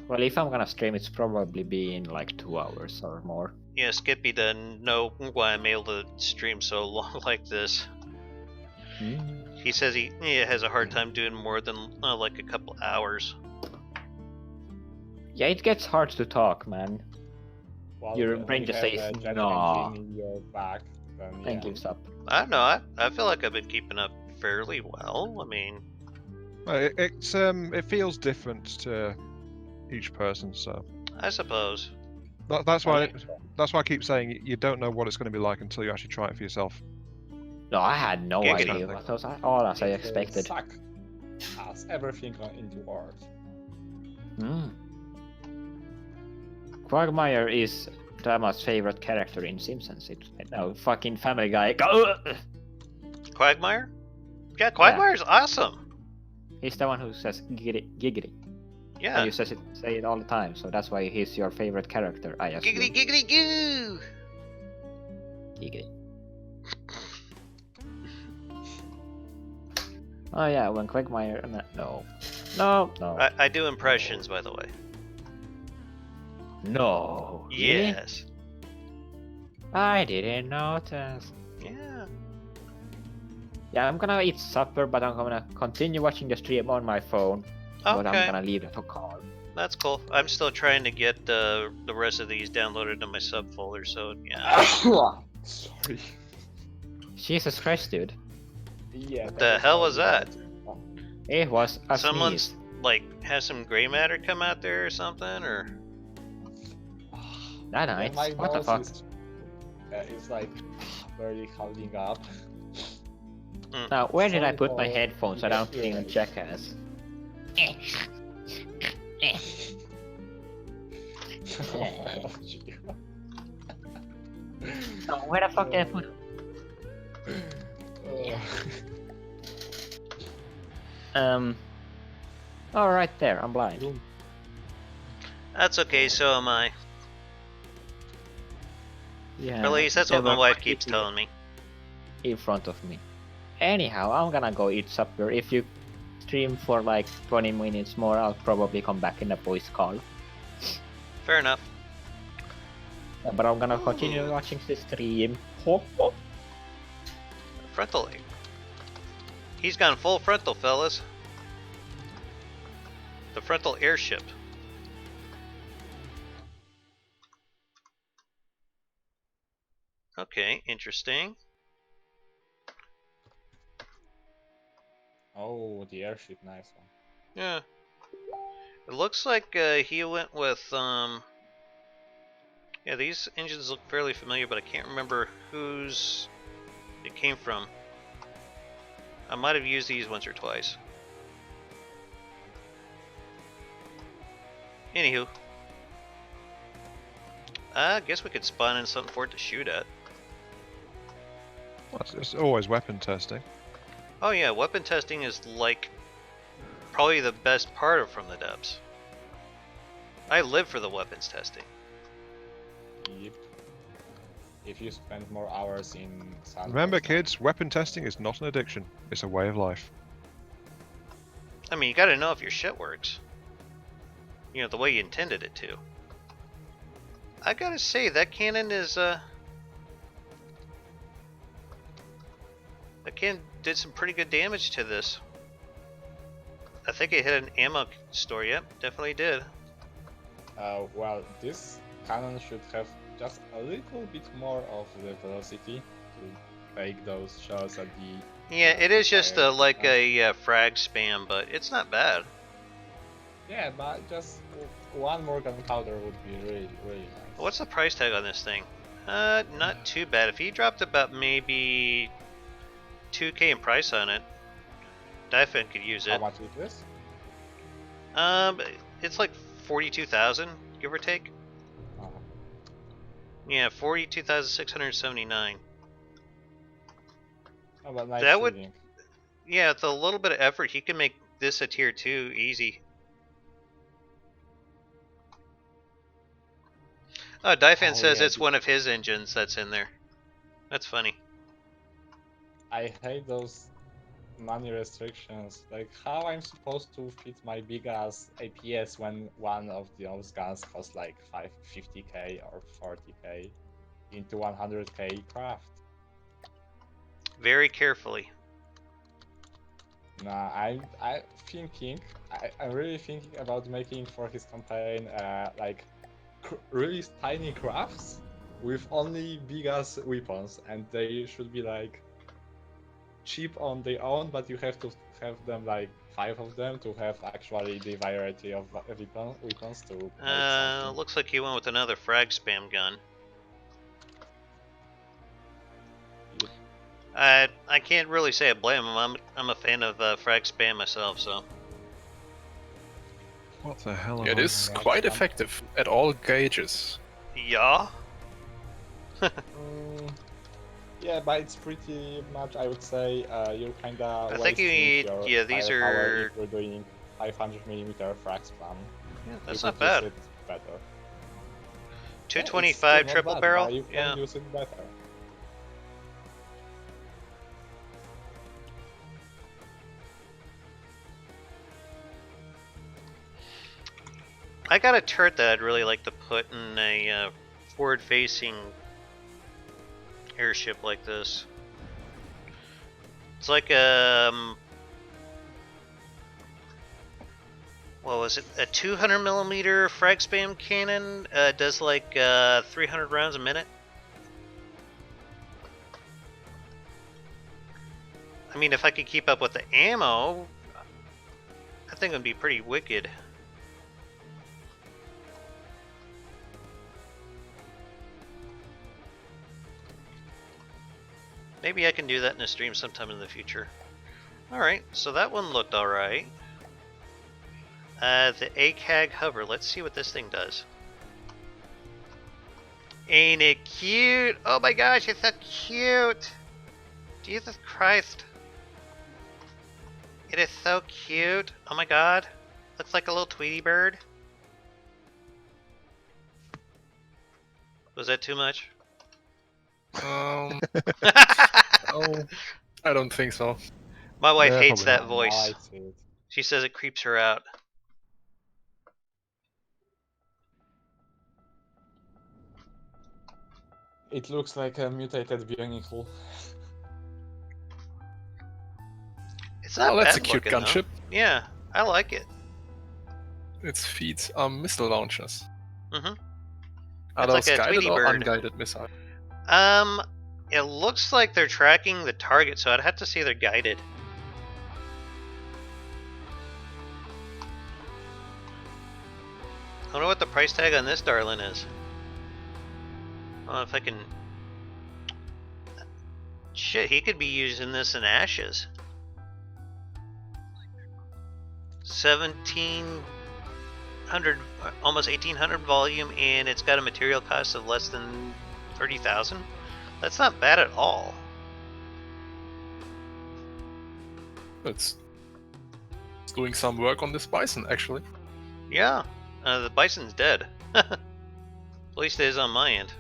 Well, if I'm gonna stream, it's probably be in like 2 hours or more. Yeah, Skippy doesn't know why I'm able to stream so long like this. He says he has a hard time doing more than like a couple hours. Yeah, it gets hard to talk, man. Well, Your when brain you just have says, a jet "No," engine in your back, then and yeah. gives up. I don't know. I feel like I've been keeping up fairly well. I mean, Well, it feels different to each person, so I suppose. that's why Like, I keep saying you don't know what it's going to be like until you actually try it for yourself. No, I had no Giggity. idea what was all as I it will expected. suck as everything into art. Quagmire is Dama's favorite character in Simpsons. No, fucking Family Guy. Quagmire? Yeah, Quagmire's awesome. He's the one who says giggity, giggity. Yeah. And you say it all the time, so that's why he's your favorite character, I assume. Giggity, giggity, goo! Giggity. Oh yeah, when Quagmire... No. I do impressions, by the way. No. Really? Yes. I didn't notice. Yeah. Yeah, I'm gonna eat supper, but I'm gonna continue watching the stream on my phone. But I'm Okay. gonna leave it to call. That's cool. I'm still trying to get the rest of these downloaded to my subfolder, so yeah. Sorry. Jesus Christ, dude. Yeah. What the hell was that? It was a Someone's sneeze. like has some gray matter come out there or something, or That night. My What the nose fuck? is like barely holding up. Now, where did I Sorry put my for headphones? I don't interfering. even jackass. No, where the fuck did I put Oh, right there. I'm blind. that's okay. So am I. Yeah. Or at least that's what my never wife put keeps it telling me. in front of me. Anyhow, I'm gonna go eat supper. If you stream for like 20 minutes more, I'll probably come back in a voice call. Fair enough. But I'm gonna continue watching the stream. Ho, ho. Frontal. He's gone full frontal, fellas. The frontal airship. Okay, interesting. Oh, the airship, nice one. Yeah. It looks like he went with yeah, these engines look fairly familiar, but I can't remember whose it came from. I might have used these once or twice. Anywho. I guess we could spawn in something for it to shoot at. Well, it's always weapon testing. Oh yeah, weapon testing is like probably the best part of From the Depths. I live for the weapons testing. Yep. If you spend more hours in sandbox, Remember, kids, weapon testing is not an addiction; it's a way of life. I mean, you gotta know if your shit works. You know, the way you intended it to. I gotta say, that cannon is, that cannon did some pretty good damage to this. I think it hit an ammo store, yep, definitely did. well, this cannon should have just a little bit more of the velocity to take those shots at the... Yeah, it is just fire. like a frag spam, but it's not bad. Yeah, but just one more gunpowder would be really, really nice. What's the price tag on this thing? Not too bad. If he dropped about maybe 2K in price on it, Dyfin could use How it. much is this? It's like 42,000, give or take. Uh, Yeah, 42,679. oh, but nice That would- shooting. Yeah, with a little bit of effort, he can make this a tier 2 easy. Oh, Daifan says yeah, it's one of his engines that's in there. That's funny. I hate those money restrictions. Like, how I'm supposed to fit my big ass APS when one of those guns costs like 50k or 40k into 100k craft? Very carefully. Nah, I'm thinking. I'm really thinking about making for his campaign like really tiny crafts with only big ass weapons, and they should be like cheap on their own, but you have to have them like 5 of them to have actually the variety of weapons to make something. Looks like he went with another frag spam gun. Yep. I can't really say I blame him. I'm a fan of frag spam myself, so. What the hell? It is quite effective at all gauges. Yeah. Yeah, but it's pretty much, I would say, you're kinda I think wasting your yeah, these firepower are. if you're doing 500mm frag spam. Yeah, You that's could not bad. use it better. Yeah, it's 225 still not triple bad, barrel. but you can Yeah. use it better. I got a turret that I'd really like to put in a forward-facing airship like this. It's like what was it? A 200mm frag spam cannon does like 300 rounds a minute. I mean, if I could keep up with the ammo, I think it'd be pretty wicked. Maybe I can do that in a stream sometime in the future. Alright, so that one looked alright. The ACAG hover, let's see what this thing does. Ain't it cute? Oh my gosh, it's so cute! Jesus Christ. It is so cute. Oh my god. Looks like a little Tweety bird. Was that too much? Oh, I don't think so. My wife Yeah, hates probably that not. voice. I see it. She says it creeps her out. It looks like a mutated vehicle. It's not Oh, that's bad a cute looking, though. gunship. Yeah, I like it. Its feet are missile launchers. Mm-hmm. Are It's like those a guided Tweety or bird. unguided missiles? It looks like they're tracking the target, so I'd have to say they're guided. I wonder what the price tag on this darling is. I don't know if I can... Shit, he could be using this in ashes. 1700, almost 1800 volume, and it's got a material cost of less than 30,000. That's not bad at all. It's doing some work on this bison, actually. Yeah, the bison's dead. At least it is on my end.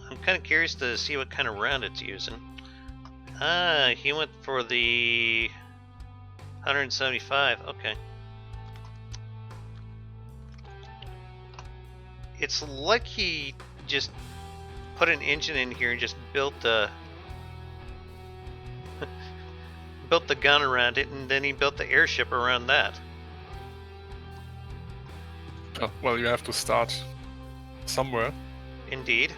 I'm kind of curious to see what kind of round it's using. He went for the 175. Okay. It's like he just put an engine in here and just built the built the gun around it, and then he built the airship around that. Oh, well, you have to start somewhere. Indeed.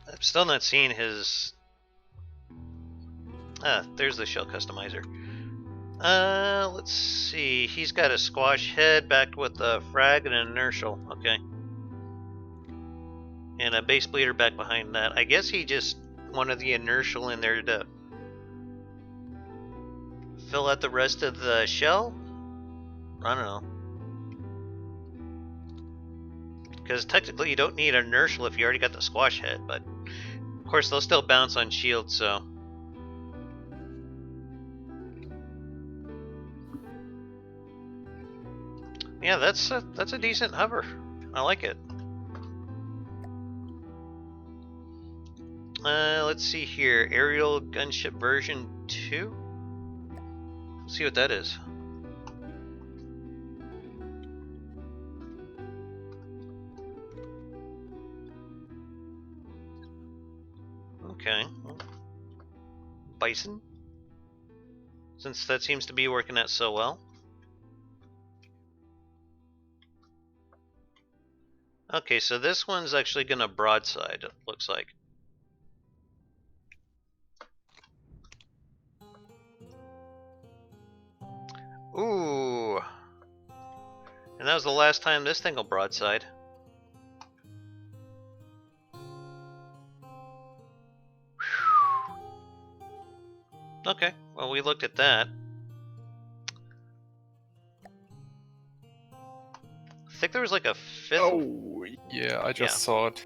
I'm still not seeing his... there's the shell customizer. Let's see. He's got a squash head backed with a frag and an inertial. Okay. And a base bleeder back behind that. I guess he just wanted the inertial in there to fill out the rest of the shell. I don't know. Because technically you don't need inertial if you already got the squash head, but of course they'll still bounce on shield, so. Yeah, that's a decent hover. I like it. Let's see here. Aerial gunship version 2. Let's see what that is. Okay. Bison. Since that seems to be working out so well. Okay, so this one's actually gonna broadside, it looks like. Ooh. And that was the last time this thing will broadside. Okay, well, we looked at that. I think there was like a fifth. Oh, yeah, I just saw it.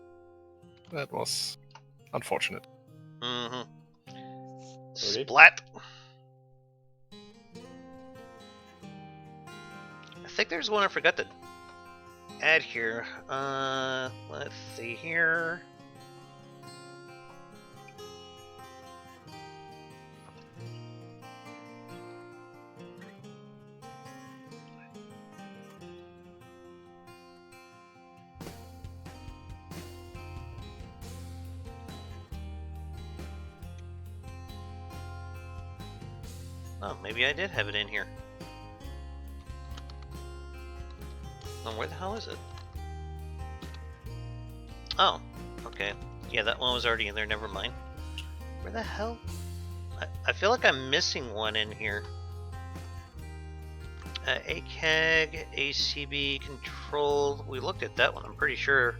That was unfortunate. Mm-hmm. Really? Splat. I think there's one I forgot to add here. Let's see here. Oh, maybe I did have it in here. Oh, where the hell is it? Oh, okay. Yeah, that one was already in there, never mind. Where the hell? I feel like I'm missing one in here. ACAG, ACB, control. We looked at that one, I'm pretty sure.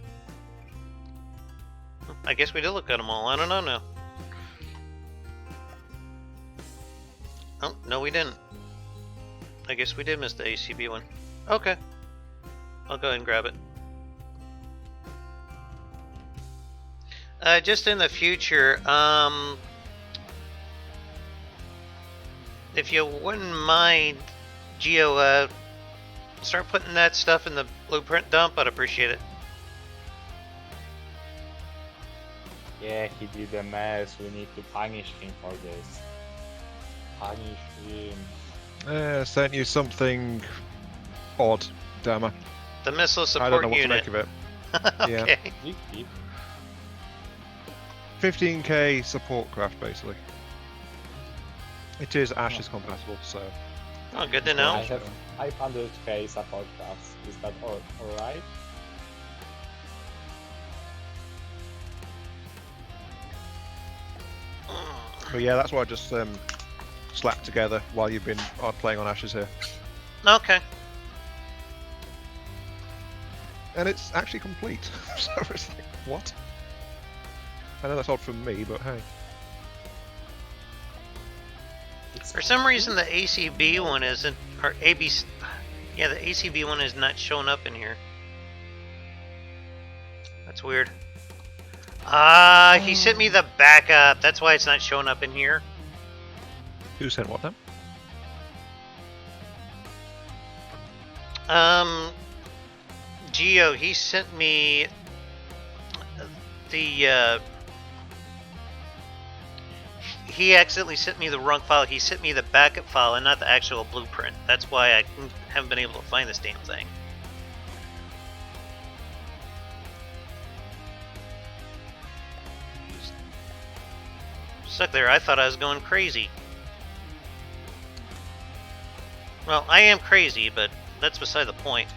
I guess we did look at them all, I don't know now. Oh, no we didn't. I guess we did miss the ACB one. Okay. I'll go ahead and grab it. Just in the future, if you wouldn't mind, Geo, start putting that stuff in the blueprint dump, I'd appreciate it. Yeah, he did a mess. We need to punish him for this. Punish him. Sent you something odd, Dama. The missile support I don't know what unit. to make of it. Okay. Yeah. 15k support craft, basically. It is Ashes compatible, so. Oh, good to I know. have 500k support crafts. Is that alright? But yeah, that's what I just slapped together while you've been playing on Ashes here. Okay. And it's actually complete. So it's like, what? I know that's odd from me, but hey. For some reason, the ACB one isn't, or ABC. Yeah, the ACB one is not showing up in here. That's weird. He sent me the backup. That's why it's not showing up in here. Who sent what then? Geo, he sent me the, he accidentally sent me the wrong file. He sent me the backup file and not the actual blueprint. That's why I haven't been able to find this damn thing. Stuck there, I thought I was going crazy. Well, I am crazy, but that's beside the point.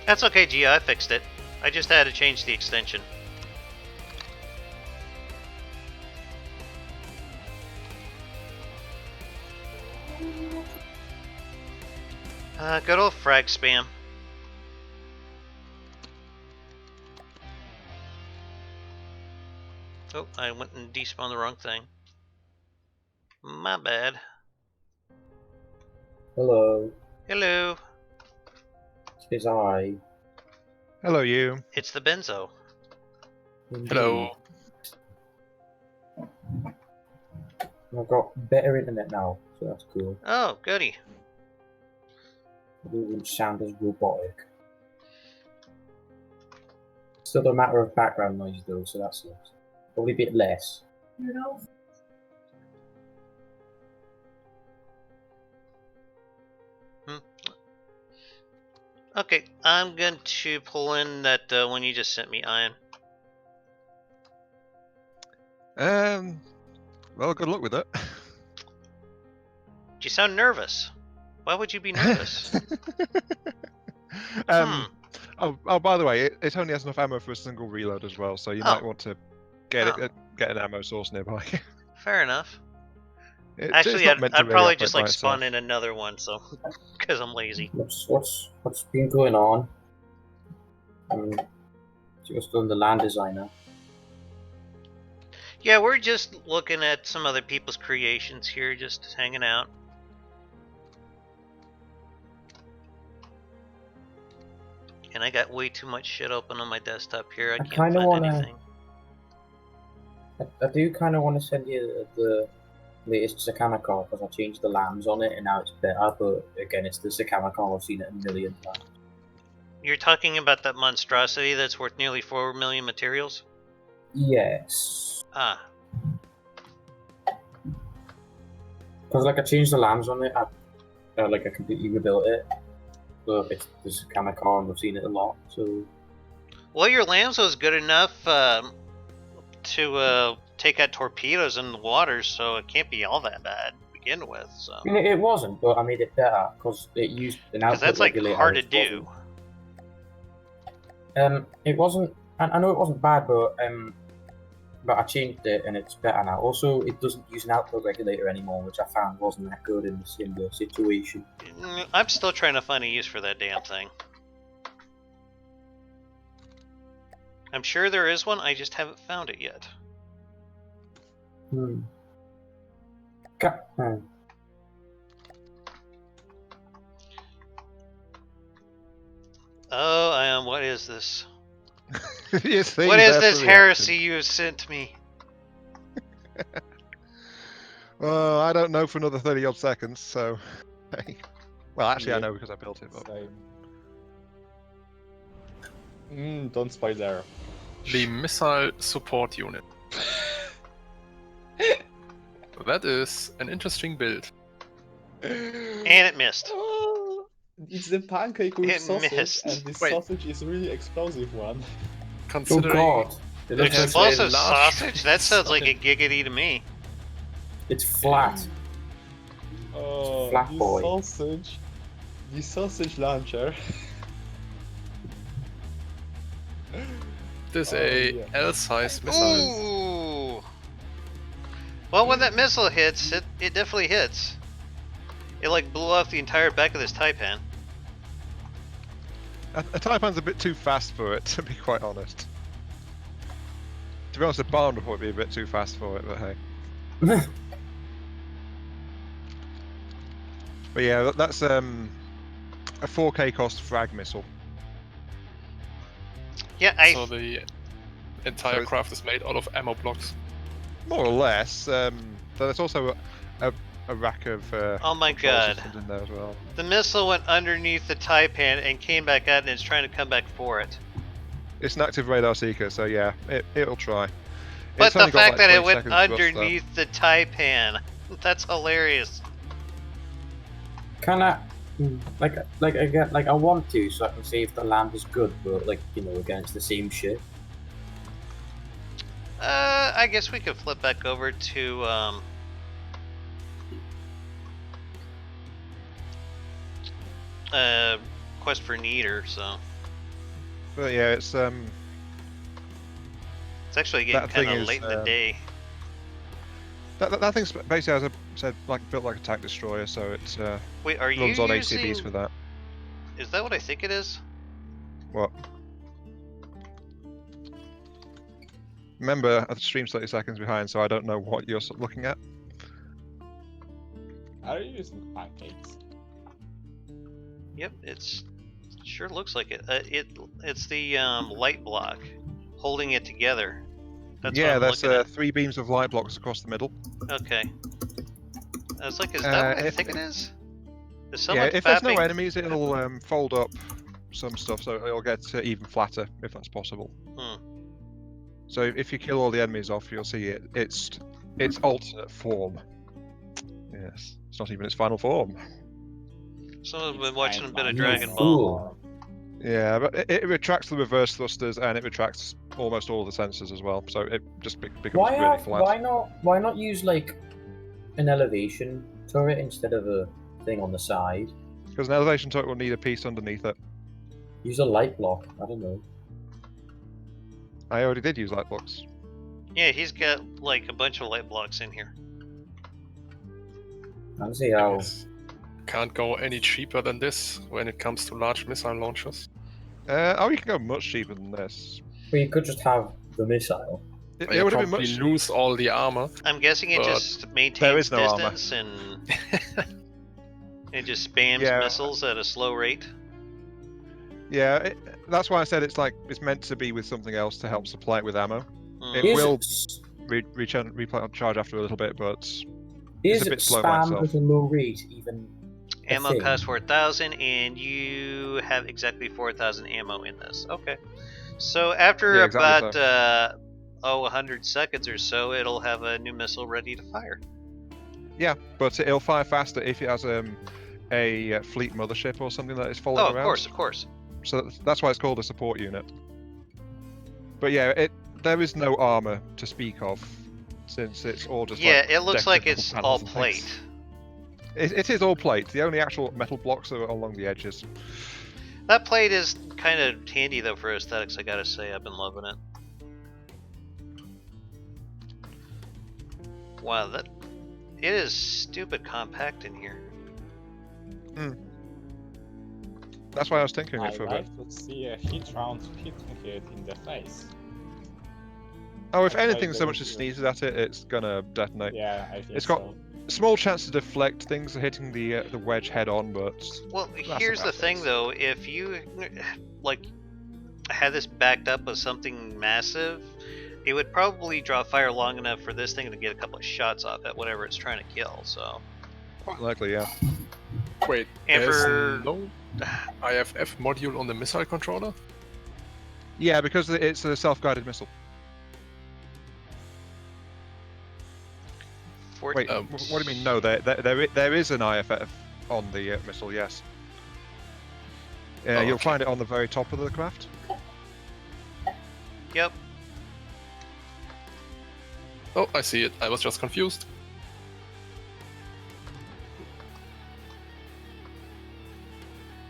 That's okay, Gia, I fixed it. I just had to change the extension. Good old frag spam. Oh, I went and despawned the wrong thing. My bad. Hello, Hello. it's I. Hello, you. It's the benzo. Hello. I've got better internet now, so that's cool. Oh, goody. It wouldn't sound as robotic. Still a matter of background noise though, so that's it. Probably a bit less. Okay, I'm going to pull in that one you just sent me, Ian. Well, good luck with it. You sound nervous. Why would you be nervous? Oh, by the way, it only has enough ammo for a single reload as well, so you might want to get an ammo source nearby. Fair enough. It's Actually, not meant to I'd really probably operate just by like spawn itself. in another one, so because I'm lazy. What's been going on? Just on the land designer. Yeah, we're just looking at some other people's creations here, just hanging out. And I got way too much shit open on my desktop here. I can't kinda find wanna- anything. I do kind of want to send you the latest Sakama car because I changed the lambs on it and now it's better. But again, it's the Sakama car. I've seen it a million times. You're talking about that monstrosity that's worth nearly 4 million materials? Yes. Ah. Because like I changed the lambs on it, I completely rebuilt it. So it's the Sakama car and I've seen it a lot. So. Well, your lambs was good enough to take out torpedoes in the water, so it can't be all that bad to begin with. So. I mean, it wasn't, but I made it better because it used an output that's like regulator. hard to do. It wasn't. I know it wasn't bad, but I changed it and it's better now. Also, it doesn't use an output regulator anymore, which I found wasn't that good in the situation. I'm still trying to find a use for that damn thing. I'm sure there is one, I just haven't found it yet. Oh, what is this? What is this heresy you have sent me? Well, I don't know for another 30 odd seconds, so. Well, actually, I know because I built it. But... Same. Don't spoiler. The missile support unit. That is an interesting build. And it missed. Oh, it's the pancake with It sausage, missed. and this Wait. sausage is really explosive one. Considering Oh God! It looks like Explosive a large sausage? That sounds like a giggity to me. it's flat. Oh, Flat this boy. sausage. The sausage launcher. this Oh, a yeah. L-size missile. Ooh. Well, when that missile hits, it definitely hits. It like blew off the entire back of this Taipan. A Taipan's a bit too fast for it, to be quite honest. To be honest, a barn would probably be a bit too fast for it, but hey. But yeah, that's a 4K cost frag missile. Yeah, So the entire craft is made out of ammo blocks. More or less. There's also a rack of oh my control God. systems in there as well. The missile went underneath the Taipan and came back out and it's trying to come back for it. It's an active radar seeker, so yeah, it'll try. But It's the only got, fact like, that it 20 went seconds thrust, though. underneath the Taipan, that's hilarious. Can I, I want to, so I can see if the lamp is good, but again, it's the same shit. I guess we could flip back over to Quest for Neater, so But yeah, it's it's actually getting That thing kind of is, late in the day. that thing's basically, as I said, built like a tank destroyer, so it Wait, are you runs on using... ACBs for that. Is that what I think it is? What? Remember, the stream's 30 seconds behind, so I don't know what you're looking at. Are you using pancakes? Yep, it's sure looks like it. It's the light block holding it together. That's yeah, what I'm there's looking at. 3 beams of light blocks across the middle. Okay. I was like, is that what I if- think it is? Is Yeah, someone if there's no fapping? enemies, it'll fold up some stuff, so it'll get even flatter if that's possible. So if you kill all the enemies off, you'll see its alternate form. Yes, it's not even its final form. Someone's It's been watching a kind bit of of Dragon like- Ball. Yeah, but it retracts the reverse thrusters and it retracts almost all the sensors as well, so it just becomes really flat. Why not use like an elevation turret instead of a thing on the side? Because an elevation turret will need a piece underneath it. Use a light block. I don't know. I already did use light blocks. Yeah, he's got like a bunch of light blocks in here. I don't see I how. guess can't go any cheaper than this when it comes to large missile launchers. Oh, you can go much cheaper than this. Well, you could just have the missile. It You would have been probably much. lose all the armor. I'm guessing it But just there maintains is no armor. distance and it just spams Yeah. missiles at a slow rate. Yeah, that's why I said it's meant to be with something else to help supply it with ammo. It Is, will recharge after a little bit, but is a bit slow by spam itself. at a low rate even a Ammo thing? costs 4,000, and you have exactly 4,000 ammo in this. Okay. So after Yeah, exactly about 100 seconds or so, it'll have a new missile ready to fire. Yeah, but it'll fire faster if it has a fleet mothership or something that is following Oh, around. of course. So that's why it's called a support unit. But yeah, there is no armor to speak of, since it's all just Yeah, like it looks like decorative it's panels all and things. plate. It is all plate. The only actual metal blocks are along the edges. That plate is kind of handy though for aesthetics. I gotta say, I've been loving it. Wow, it is stupid compact in here. That's why I was thinking it I for a bit. like to see a hit round hitting it in the face. Oh, if That's anything, like so much the- as sneezes at it, it's gonna detonate. Yeah, I think It's got so. small chance to deflect things hitting the wedge head on, but Well, that's here's the about thing it. though, if you like had this backed up with something massive, it would probably draw fire long enough for this thing to get a couple of shots off at whatever it's trying to kill. So, quite likely, yeah. Wait, And there's for- no IFF module on the missile controller? Yeah, because it's a self-guided missile. Wait, what do you mean? No, there is an IFF on the missile. Yes. Oh, You'll okay. find it on the very top of the craft. Yep. Oh, I see it. I was just confused.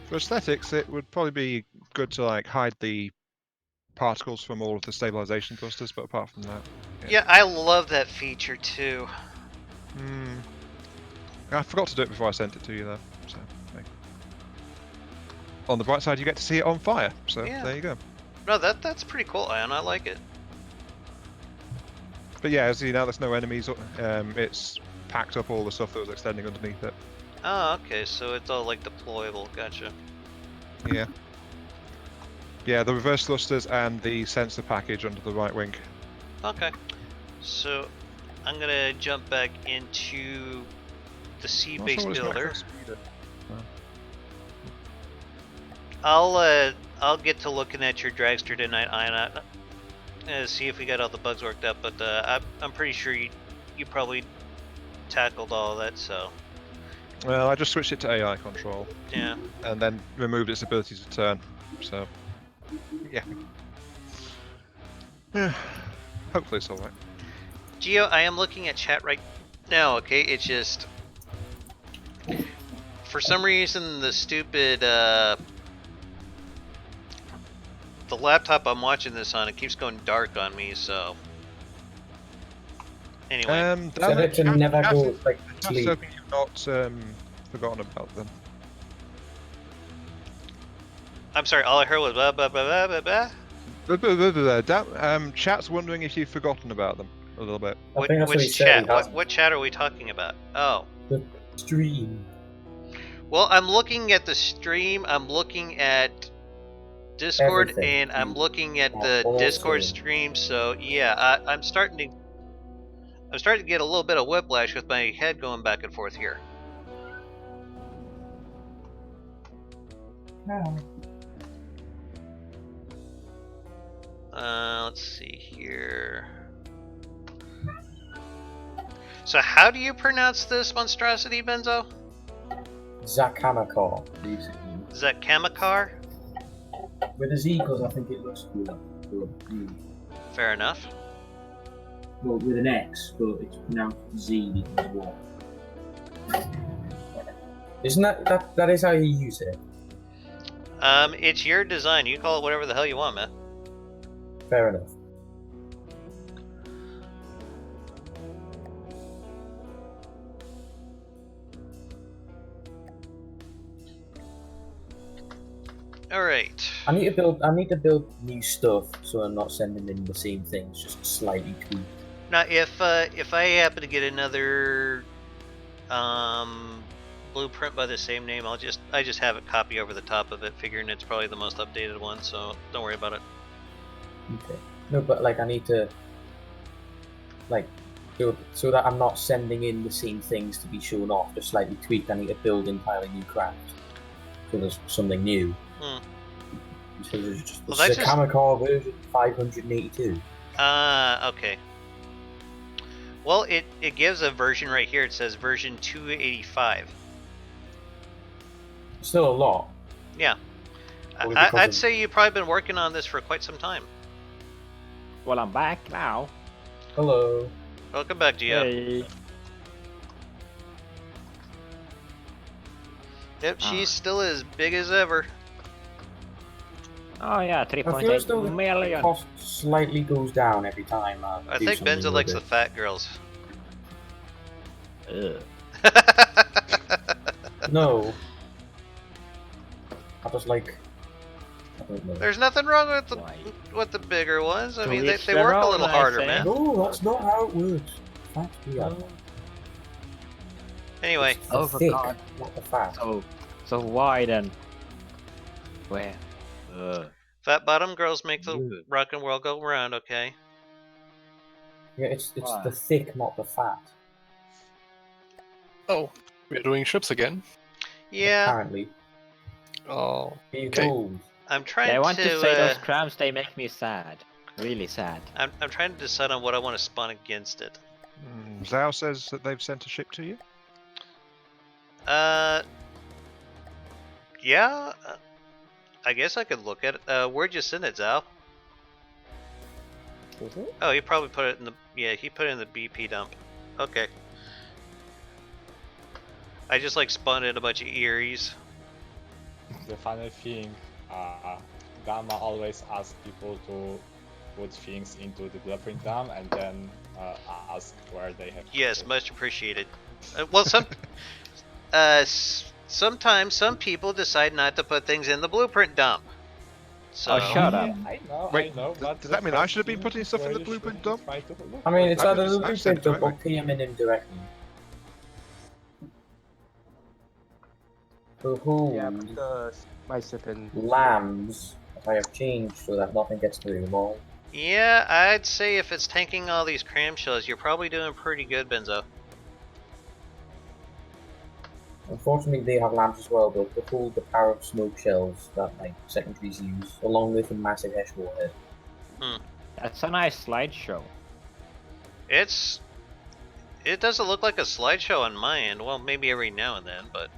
For aesthetics, it would probably be good to like hide the particles from all of the stabilization thrusters, but apart from that, Yeah, I love that feature too. I forgot to do it before I sent it to you though. So, okay. On the bright side, you get to see it on fire. So Yeah. there you go. No, that's pretty cool, Ion. I like it. But yeah, as you know, there's no enemies. It's packed up all the stuff that was extending underneath it. Oh, okay. So it's all like deployable. Gotcha. Yeah. Yeah, the reverse thrusters and the sensor package under the right wing. Okay. So I'm gonna jump back into the sea Not base sure what it's builder. maximum speed at. I'll get to looking at your dragster tonight, Ion. See if we got all the bugs worked up. But I'm pretty sure you probably tackled all of that. So Well, I just switched it to AI control yeah. and then removed its ability to turn. So, yeah. Hopefully it's alright. Geo, I am looking at chat right now. Okay, it's just for some reason the stupid the laptop I'm watching this on, it keeps going dark on me. So anyway, Said it to never go like Just sleep. hoping you've not forgotten about them. I'm sorry. All I heard was blah blah blah blah blah blah. Chat's wondering if you've forgotten about them a little bit. I think that's what he Which said. chat? He hasn't. What chat are we talking about? Oh, stream. Well, I'm looking at the stream. I'm looking at Discord, Everything. and I'm looking at Oh, the all Discord same. stream. So yeah, I'm starting to get a little bit of whiplash with my head going back and forth here. Yeah. Let's see here. So how do you pronounce this monstrosity, Benzo? Zakamakar, basically. Is that Kamakar? With the Z, because I think it looks cooler. Fair enough. Well, with an X, but it's pronounced Z as well. Isn't that is how you use it? It's your design. You call it whatever the hell you want, man. Fair enough. All right. I need to build new stuff, so I'm not sending in the same things, just slightly tweaked. Now, if I happen to get another blueprint by the same name, I just have it copy over the top of it, figuring it's probably the most updated one. So don't worry about it. Okay. No, but like I need to do so that I'm not sending in the same things to be shown off, just slightly tweaked. I need to build entirely new craft. So there's something new. So there's just Well, the Kamakar version 582. Okay. Well, it gives a version right here. It says version 285. Still a lot. Yeah. Only because I'd of- say you've probably been working on this for quite some time. Well, I'm back now. Hello. Welcome back, Gio. Hey. Yep, she's still as big as ever. Oh yeah, I feel as though 3.8 the million. cost slightly goes down every time. I do think something Benzo with likes it. the fat girls. Ugh. No. I just like. I don't know. There's nothing wrong with Why? the bigger ones. I To mean, each they their work a own, little I harder, say. man. No, that's not how it works. That's weird. Anyway, It's the Oh, for thick, God. not the fat. So why then? Where? fat bottom girls make the Ooh. rock and world go round. Okay. Yeah, it's Why? the thick, not the fat. Oh, we're doing ships again. Yeah, Apparently. Oh, Behold. I'm trying Yeah, I want to say to. those crabs. They make me sad. Really sad. I'm trying to decide on what I want to spawn against it. Zhao says that they've sent a ship to you. Yeah. I guess I could look at it. Where'd you send it, Zao? Oh, he probably put it in the. Yeah, he put it in the BP dump. Okay. I just like spawned in a bunch of Eries. The funny thing, Gamma always asks people to put things into the blueprint dump and then ask where they have. Yes, much appreciated. Well, sometimes some people decide not to put things in the blueprint dump. So Oh, shut up. I know, Wait, I know. But does that mean I should have been putting stuff in the blueprint dump? I mean, it's I either just- the I sent blueprint it dump or directly. PMing him directly. Behold. Yeah, but my sipping. Lambs. I have changed so that nothing gets through them all. yeah, I'd say if it's tanking all these cram shells, you're probably doing pretty good, Benzo. Unfortunately, they have lamps as well, but behold the power of smoke shells that like secondaries use, along with a massive hash warhead. That's a nice slideshow. It doesn't look like a slideshow on my end. Well, maybe every now and then, but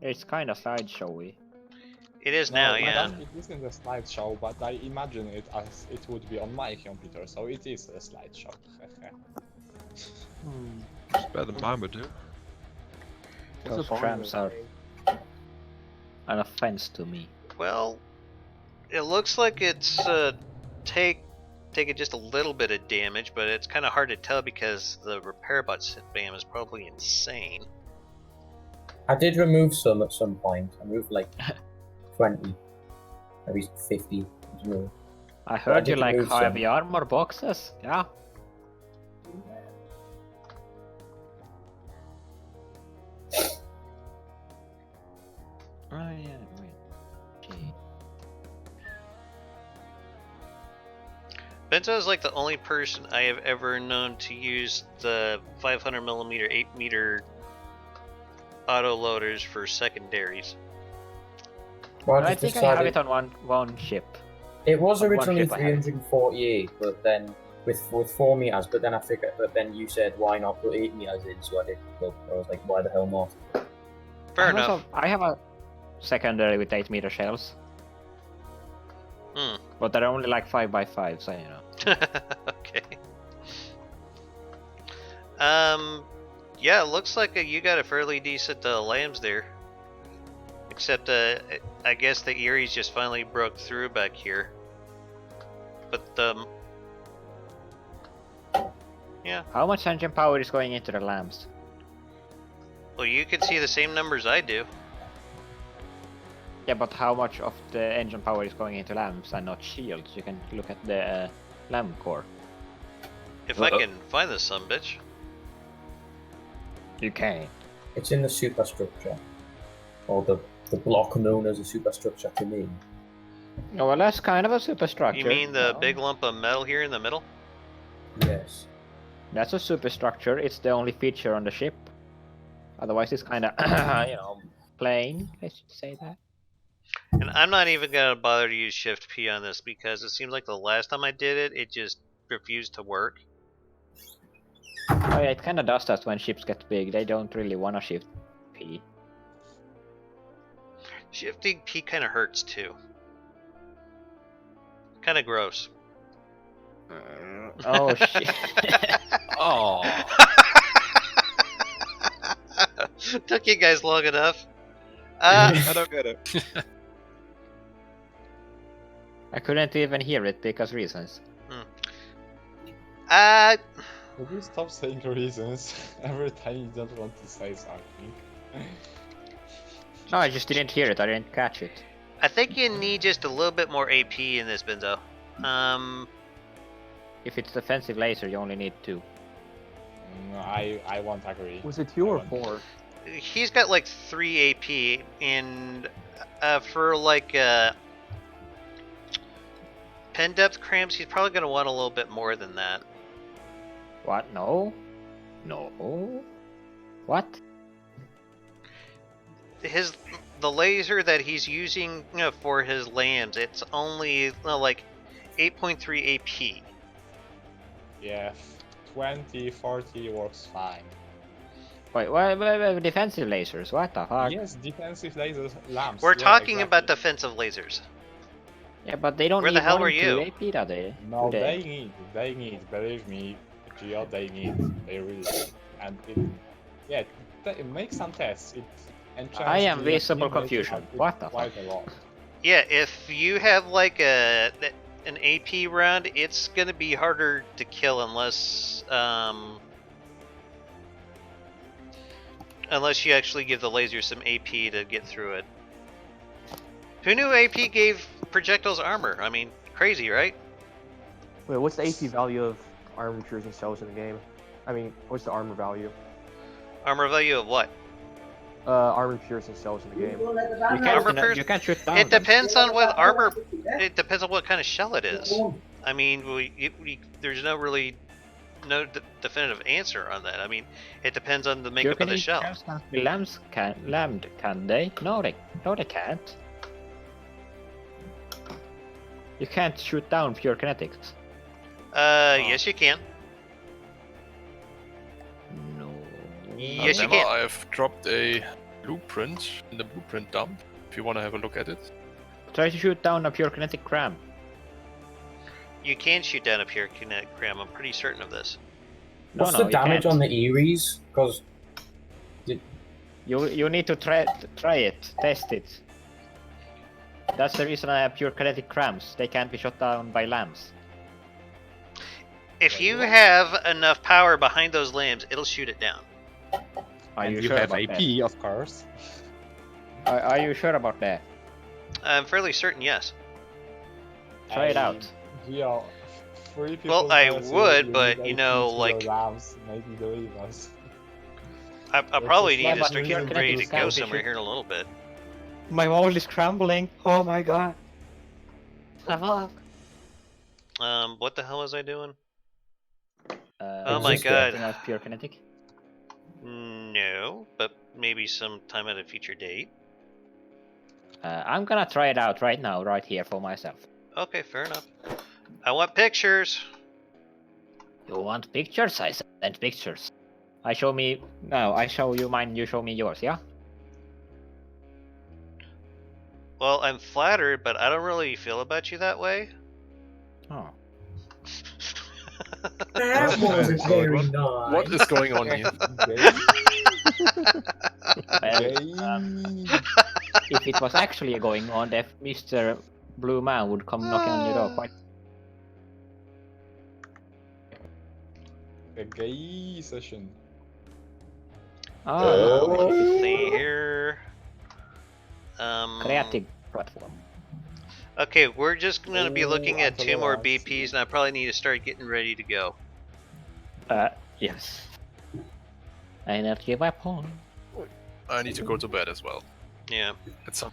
It's kind of slideshowy. it is now, yeah. It isn't a slideshow, but I imagine it as it would be on my computer, so it is a slideshow. It's better than mine would do. Those crabs are an offense to me. Well, it looks like it's taking just a little bit of damage, but it's kind of hard to tell because the repair bot spam is probably insane. I did remove some at some point. I removed like 20, maybe 50 as well. I heard you did like remove some. heavy armor boxes. Yeah. Benzo is like the only person I have ever known to use the 500mm 8-meter auto loaders for secondaries. Well, I just think I have decided- it on one ship. It was on one originally ship I have it. 348, but then with 4 meters. But then I figured. But then you said why not put 8 meters in? So I did. So I was like, why the hell not? Fair enough. I have a secondary with 8-meter shells, Hmm. but they're only like 5x5, so you know. Okay. Yeah, it looks like you got a fairly decent lambs there. Except, I guess the Erie's just finally broke through back here. But, yeah. How much engine power is going into the lambs? Well, you can see the same numbers I do. Yeah, but how much of the engine power is going into lambs and not shields? You can look at the lamb core. If I can find this sumbitch. You can. It's in the superstructure, or the block known as a superstructure to me. Oh, well, that's kind of a superstructure. You mean the big lump of metal here in the middle? Yes. That's a superstructure. It's the only feature on the ship. Otherwise, it's kind of, you know, plain. I should say that. And I'm not even gonna bother to use Shift P on this because it seems like the last time I did it, it just refused to work. Oh yeah, it kind of does that when ships get big. They don't really want to shift P. Shifting P kind of hurts too. Kind of gross. Oh shit. Oh. Took you guys long enough. I don't get it. I couldn't even hear it because reasons. Could you stop saying reasons every time you don't want to say something? No, I just didn't hear it. I didn't catch it. I think you need just a little bit more AP in this, Benzo. If it's defensive laser, you only need 2. I won't agree. Was it 2 or 4? He's got like 3 AP, and for like pen depth cramps, he's probably gonna want a little bit more than that. What? No? No? What? The laser that he's using, you know, for his lambs, it's only like 8.3 AP. Yeah, 20, 40 works fine. Wait, defensive lasers? What the fuck? Yes, defensive lasers, lamps. We're yeah, talking exactly. about defensive lasers. Yeah, but they don't Where need the hell 1 were and you? 2 AP, do they? No, Do they need, believe me, Geo, they really need. And it makes some tests. I am visible confusion. What the fuck? Quite a lot. Yeah, if you have like an AP round, it's gonna be harder to kill unless you actually give the laser some AP to get through it. Who knew AP gave projectiles armor? I mean, crazy, right? Wait, what's the AP value of armatures and cells in the game? I mean, what's the armor value? Armor value of what? Armatures and cells in the game. You can't shoot down. It depends on what armor. It depends on what kind of shell it is. I mean, there's no definitive answer on that. I mean, it depends on the makeup of the shell. Lambs can they? No, they can't. You can't shoot down pure kinetics. Yes you can. No. Yes you Never. can. I've dropped a blueprint in the blueprint dump. If you want to have a look at it. Try to shoot down a pure kinetic cram. You can shoot down a pure kinetic cram. I'm pretty certain of this. What's No, the damage you on the Eries? Because you need to try it, test it. That's the reason I have pure kinetic crams. They can't be shot down by lambs. If you have enough power behind those lambs, it'll shoot it down. Are And you you sure have about AP, that? of course. Are you sure about that? I'm fairly certain, yes. Try it out. Geo, 3 people Well, I tells would, you but, need you AP know, to like- your labs, maybe believe us. I probably It's need a to slight start reason getting ready to to go be somewhere shoot- here in a little bit. My wall is crumbling. Oh my god. What the hell was I doing? Oh my God. Anything else pure kinetic? No, but maybe sometime at a future date. I'm gonna try it out right now, right here for myself. Okay, fair enough. I want pictures. You want pictures? I sent pictures. I show you mine, you show me yours, yeah? Well, I'm flattered, but I don't really feel about you that way. Oh. That wasn't solid very one. nice. What is going on here? Well, if it was actually going on, if Mr. Blue Man would come knocking on your door quite. A gay session. Oh, no. Let's see here. Creative platform. Okay, we're just going to be looking at 2 more Antonio, BPs, and I probably need to start getting ready to go. Yes. Energy weapon. I need to go to bed as well. Yeah. At some.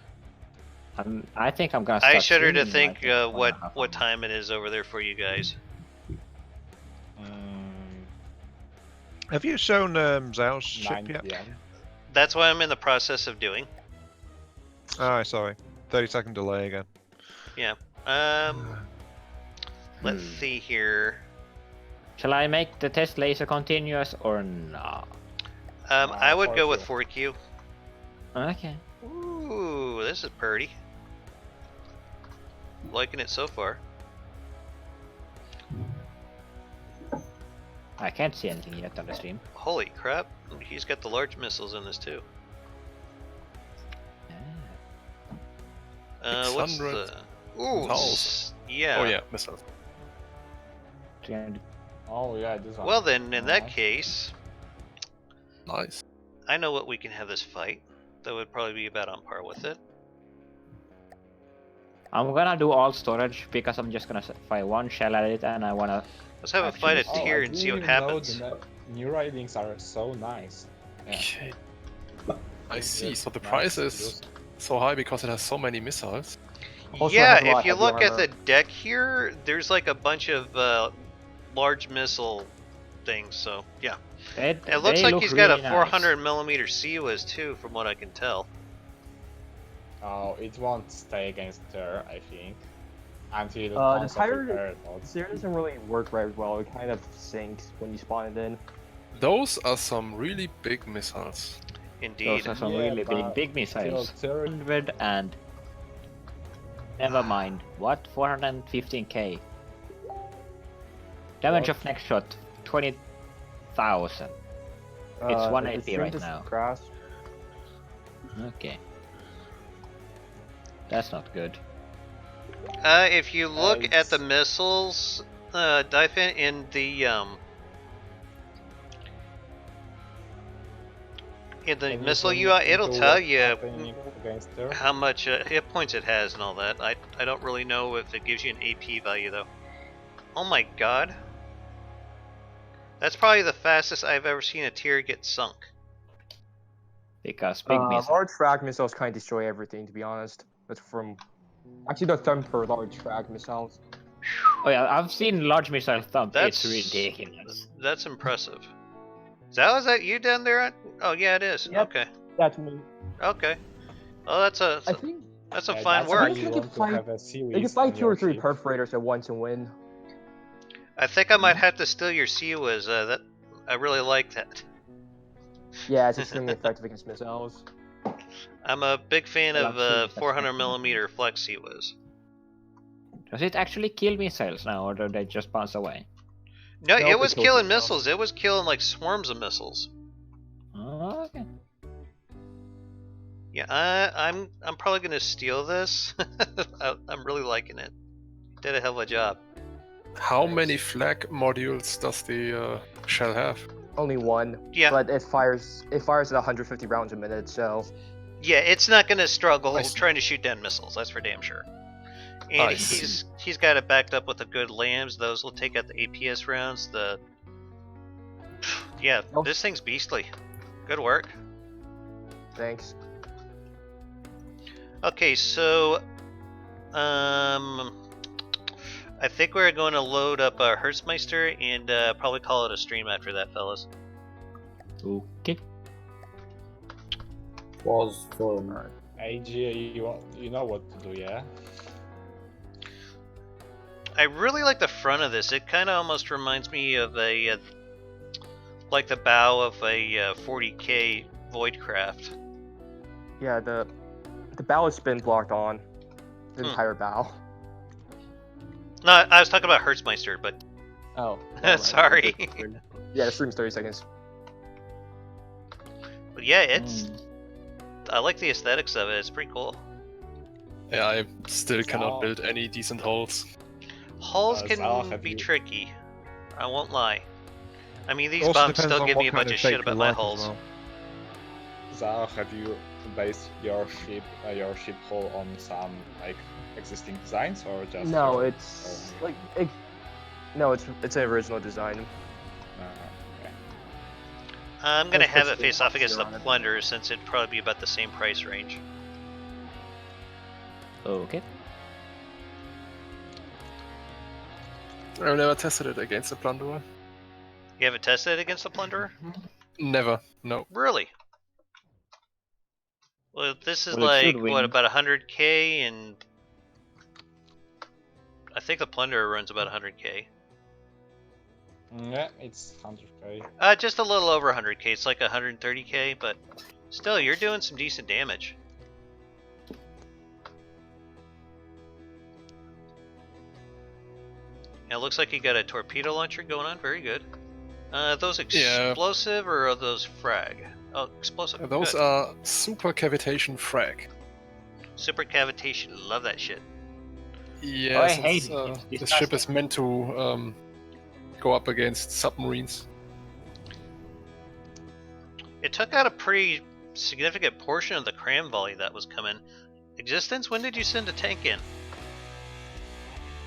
I think I'm gonna start I shudder to streaming, think like, in 1.5 what hours. time it is over there for you guys. Have you shown Zhao's ship 9 yet? PM. That's what I'm in the process of doing. Oh, sorry. 30-second delay again. Yeah. Let's see here. Shall I make the test laser continuous or not? I would go with 4Q. 4Q. Okay. Ooh, this is pretty. Liking it so far. I can't see anything yet on the stream. Holy crap. He's got the large missiles in this too. What's 600 the... Ooh, yeah. Oh yeah, missiles. 300. Oh yeah, this one. Well then, in that Nice. case, Nice. I know what we can have this fight. That would probably be about on par with it. I'm gonna do all storage because I'm just gonna fire one shell at it and I wanna. Let's have a fight at Actually, tier I and see what didn't know happens. the new writings are so nice. Yeah. Okay. I see. So the Nice. price is so high because it has so many missiles. Also, it Yeah, has a lot if of you heavy look at armor. the deck here, there's like a bunch of large missile things. So yeah, it looks like he's got a 400mm CUS too, from what I can tell. Oh, it won't stay against her, I think. Until The tons of tire, repair mods. the doesn't really work very well. It kind of sinks when you spawn it in. Those are some really big missiles. Indeed. Those are some Yeah, really but big missiles. still 100 and. Never mind. What? 415k. Damage of next shot 20,000. It's The 180 stream right just now. crashed. Okay. That's not good. If you look at the it's- missiles, Dyphon, in the Anything missile UI, it'll into tell what's you happening against her. how much hit points it has and all that. I don't really know if it gives you an AP value though. Oh my god. That's probably the fastest I've ever seen a tier get sunk. Because big missiles. Large frag missiles kind of destroy everything, to be honest. That's from actually the thumper large frag missiles. Oh yeah, I've seen large missile thump. That's It's ridiculous. That's impressive. Is that you down there? Oh yeah, it is. Yep. Okay. That's me. Okay. Oh, that's I think some Yeah, fine that's work. why I you think want it's to like- have a series they can fight on 2 or your 3 ship. perforators at once and win. I think I might have to steal your CUS. That I really like that. Yeah, it's extremely effective against missiles. I'm a big fan Well, of I'm sure that's 400mm flex CUS. Does it actually kill missiles now, or do they just bounce away? No, Nope, it it was kills killing missiles. missiles. It was killing like swarms of missiles. Oh, okay. Yeah, I'm probably gonna steal this. I'm really liking it. Did a hell of a job. How many flag modules does the shell have? Only one, Yeah, but it fires at 150 rounds a minute, so yeah, it's not gonna struggle I see. trying to shoot down missiles. That's for damn sure. And I see. he's got it backed up with the good lambs. Those will take out the APS rounds. Yeah, Oh. this thing's beastly. Good work. thanks. Okay, so I think we're going to load up Hertzmeister and probably call it a stream after that, fellas. Okay. Was fun. AG, you know what to do, yeah? I really like the front of this. It kind of almost reminds me of a like the bow of a 40K Voidcraft. Yeah, the bow is spin blocked on the entire bow. No, I was talking about Hertzmeister, but Oh, sorry. Yeah, the stream's 30 seconds. But yeah, it's. I like the aesthetics of it. It's pretty cool. Yeah, I still cannot build any decent hulls. Hulls Zal, can have be you- tricky. I won't lie. I mean, these Also bums depends still on give what me a kind bunch of shape shit you about my like as hulls. well. Zal, have you based your ship hull on some like existing designs or just? No, your it's own? like no, it's an original design. Okay. I'm gonna Let's have put it face off some against the on it. Plunderer since it'd probably be about the same price range. Okay. I've never tested it against the Plunderer. You haven't tested it against the Plunderer? Never, no. Really? Well, this is Well, it should like, win. what, about 100k, and I think the Plunderer runs about 100k. Yeah, it's 100k. Just a little over 100k. It's like 130k, but still, you're doing some decent damage. Yeah, it looks like you got a torpedo launcher going on. Very good. Those Yeah. explosive or are those frag? Oh, explosive. Those Good. are super cavitation frag. Super cavitation. Love that shit. Yeah, Oh, I since, hate it. the It's ship disgusting. is meant to go up against submarines. It took out a pretty significant portion of the cram volley that was coming. Existence, when did you send a tank in?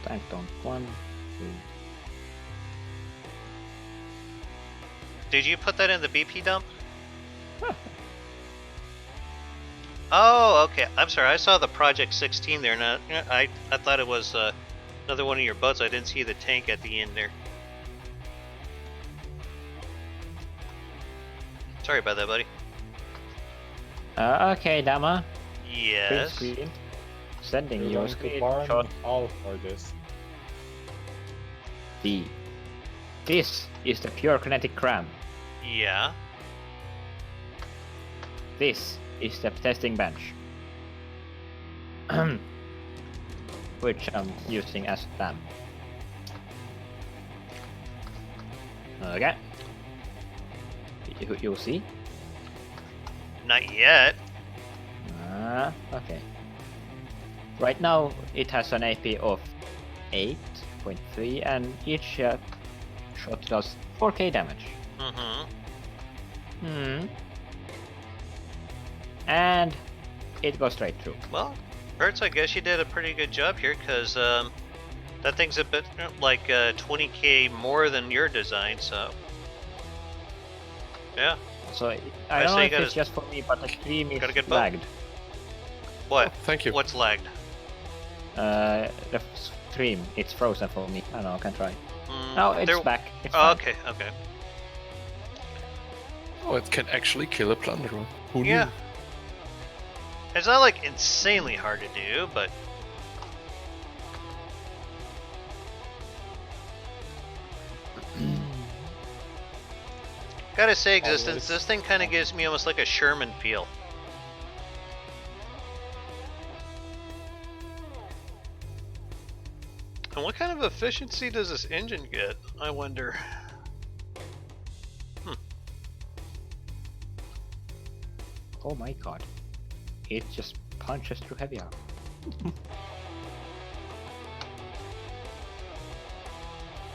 Tank down. 1, 2. Did you put that in the BP dump? Oh, okay. I'm sorry. I saw the Project 16 there. Now, I thought it was another one of your boats. I didn't see the tank at the end there. Sorry about that, buddy. Okay, Dama. Yes. Screen. Sending You're your going to burn screenshot. all for this. This is the pure kinetic cram. Yeah. This is the testing bench. Which I'm using as dam. Okay. You'll see. Not yet. Okay. Right now it has an AP of 8.3 and each shot does 4k damage. Mm-hmm. And it goes straight through. Well, Hertz, I guess you did a pretty good job here, because that thing's a bit like 20k more than your design, so yeah. So I I don't say know you if gotta- it's just for me, but the stream is gotta get both. lagged. What? Oh, thank you. What's lagged? The stream, it's frozen for me. I don't know, I can try. Mm, No, it's there- back. It's Oh, fine. okay. Oh, it can actually kill a Plunderer. Who Yeah. knew? It's not like insanely hard to do, but gotta say, Existence, this thing kind of gives me almost like a Sherman feel. And what kind of efficiency does this engine get, I wonder? Oh my god. It just punches through heavy armor.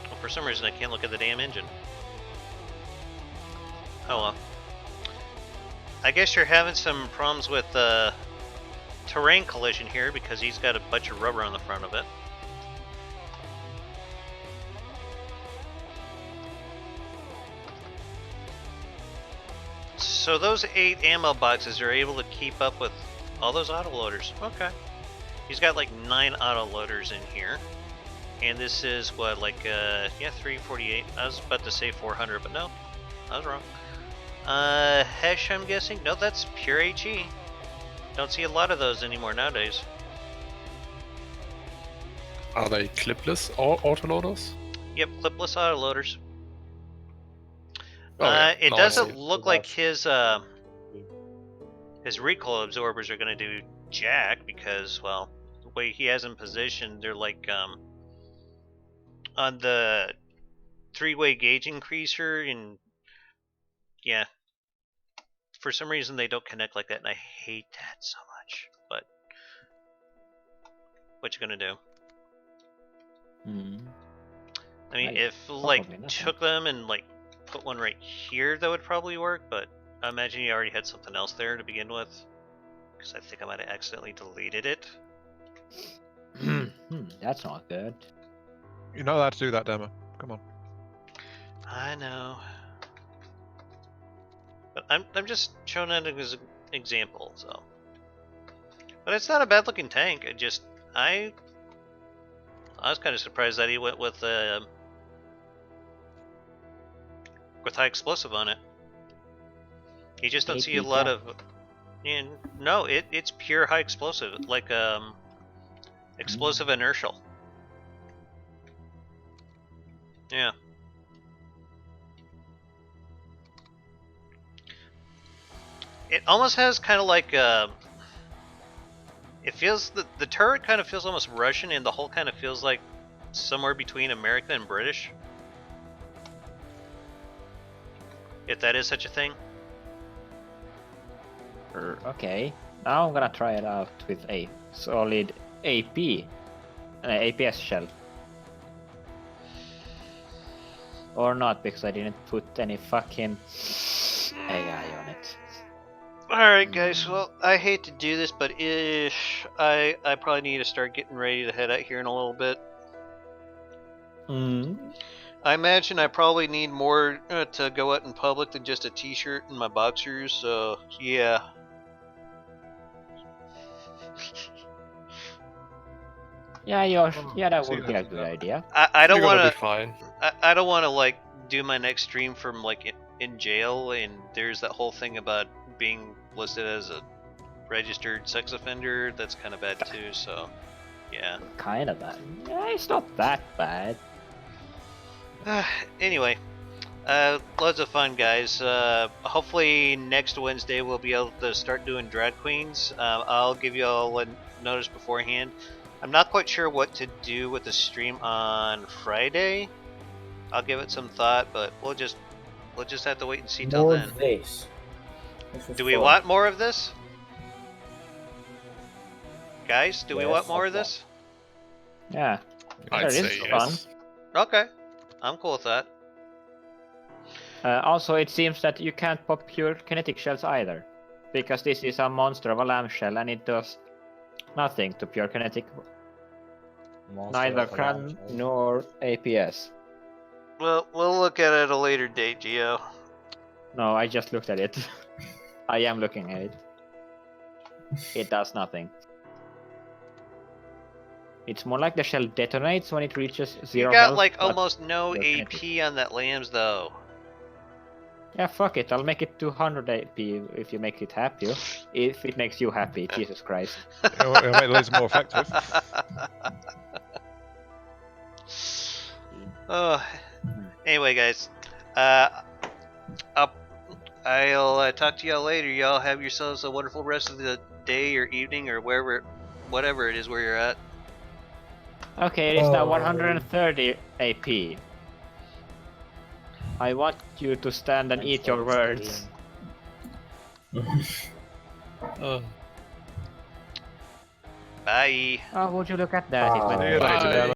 Well, for some reason I can't look at the damn engine. Oh well. I guess you're having some problems with terrain collision here because he's got a bunch of rubber on the front of it. So those 8 ammo boxes are able to keep up with all those autoloaders. Okay. He's got like 9 autoloaders in here. And this is what, like, yeah, 348. I was about to say 400, but no, I was wrong. Hesh, I'm guessing? No, that's pure HE. Don't see a lot of those anymore nowadays. Are they clipless or autoloaders? Yep, clipless autoloaders. Oh, yeah. It Now I see doesn't it. look like his recoil absorbers are going to do jack because, well, the way he has them positioned, they're like on the three-way gauge increaser, and yeah, for some reason they don't connect like that, and I hate that so much. But what you gonna do? I mean, if like took them and like put one right here, that would probably work. But I imagine you already had something else there to begin with, because I think I might have accidentally deleted it. That's not good. You're not allowed to do that, Demo. Come on. I know, but I'm just showing that as an example. So, but it's not a bad looking tank. I was kind of surprised that he went with high explosive on it. You just don't see a lot of. And no, it's pure high explosive, like explosive inertial. Yeah. It almost has kind of like it feels the turret kind of feels almost Russian, and the hull kind of feels like somewhere between American and British. If that is such a thing. Okay, now I'm gonna try it out with a solid APS shell. Or not, because I didn't put any fucking AI on it. Alright guys, well, I hate to do this, but I probably need to start getting ready to head out here in a little bit. I imagine I probably need more to go out in public than just a t-shirt and my boxers, so yeah. Yeah, that would be a good idea. I don't want You're gonna to. be fine. I don't want to like do my next stream from like in jail, and there's that whole thing about being listed as a registered sex offender. That's kind of bad too. So, yeah. Kind of bad. Yeah, it's not that bad. Anyway, loads of fun, guys. Hopefully next Wednesday we'll be able to start doing drag queens. I'll give you all a notice beforehand. I'm not quite sure what to do with the stream on Friday. I'll give it some thought, but we'll just have to wait and see till More then. of this. Do we want more of this? Guys, do we want more of this? Yeah. I'd There say is yes. Okay. I'm cool with that. Also, it seems that you can't pop pure kinetic shells either, because this is a monster of a lamb shell and it does nothing to pure kinetic. Neither CRAN nor APS. Well, we'll look at it at a later date, Gio. No, I just looked at it. I am looking at it. It does nothing. It's more like the shell detonates when it reaches 0 You got health, like but almost no kinetic. AP on that lambs though. Yeah, fuck it. I'll make it 200 AP if you make it happy. If it makes you happy, Jesus Christ. It'll make the laser more effective. Oh, anyway, guys, I'll talk to y'all later. Y'all have yourselves a wonderful rest of the day or evening or whatever it is where you're at. Okay, it is now 130 AP. I want you to stand and eat your words. Bye. Oh, would you look at that? It See went you later, Bye. Demo.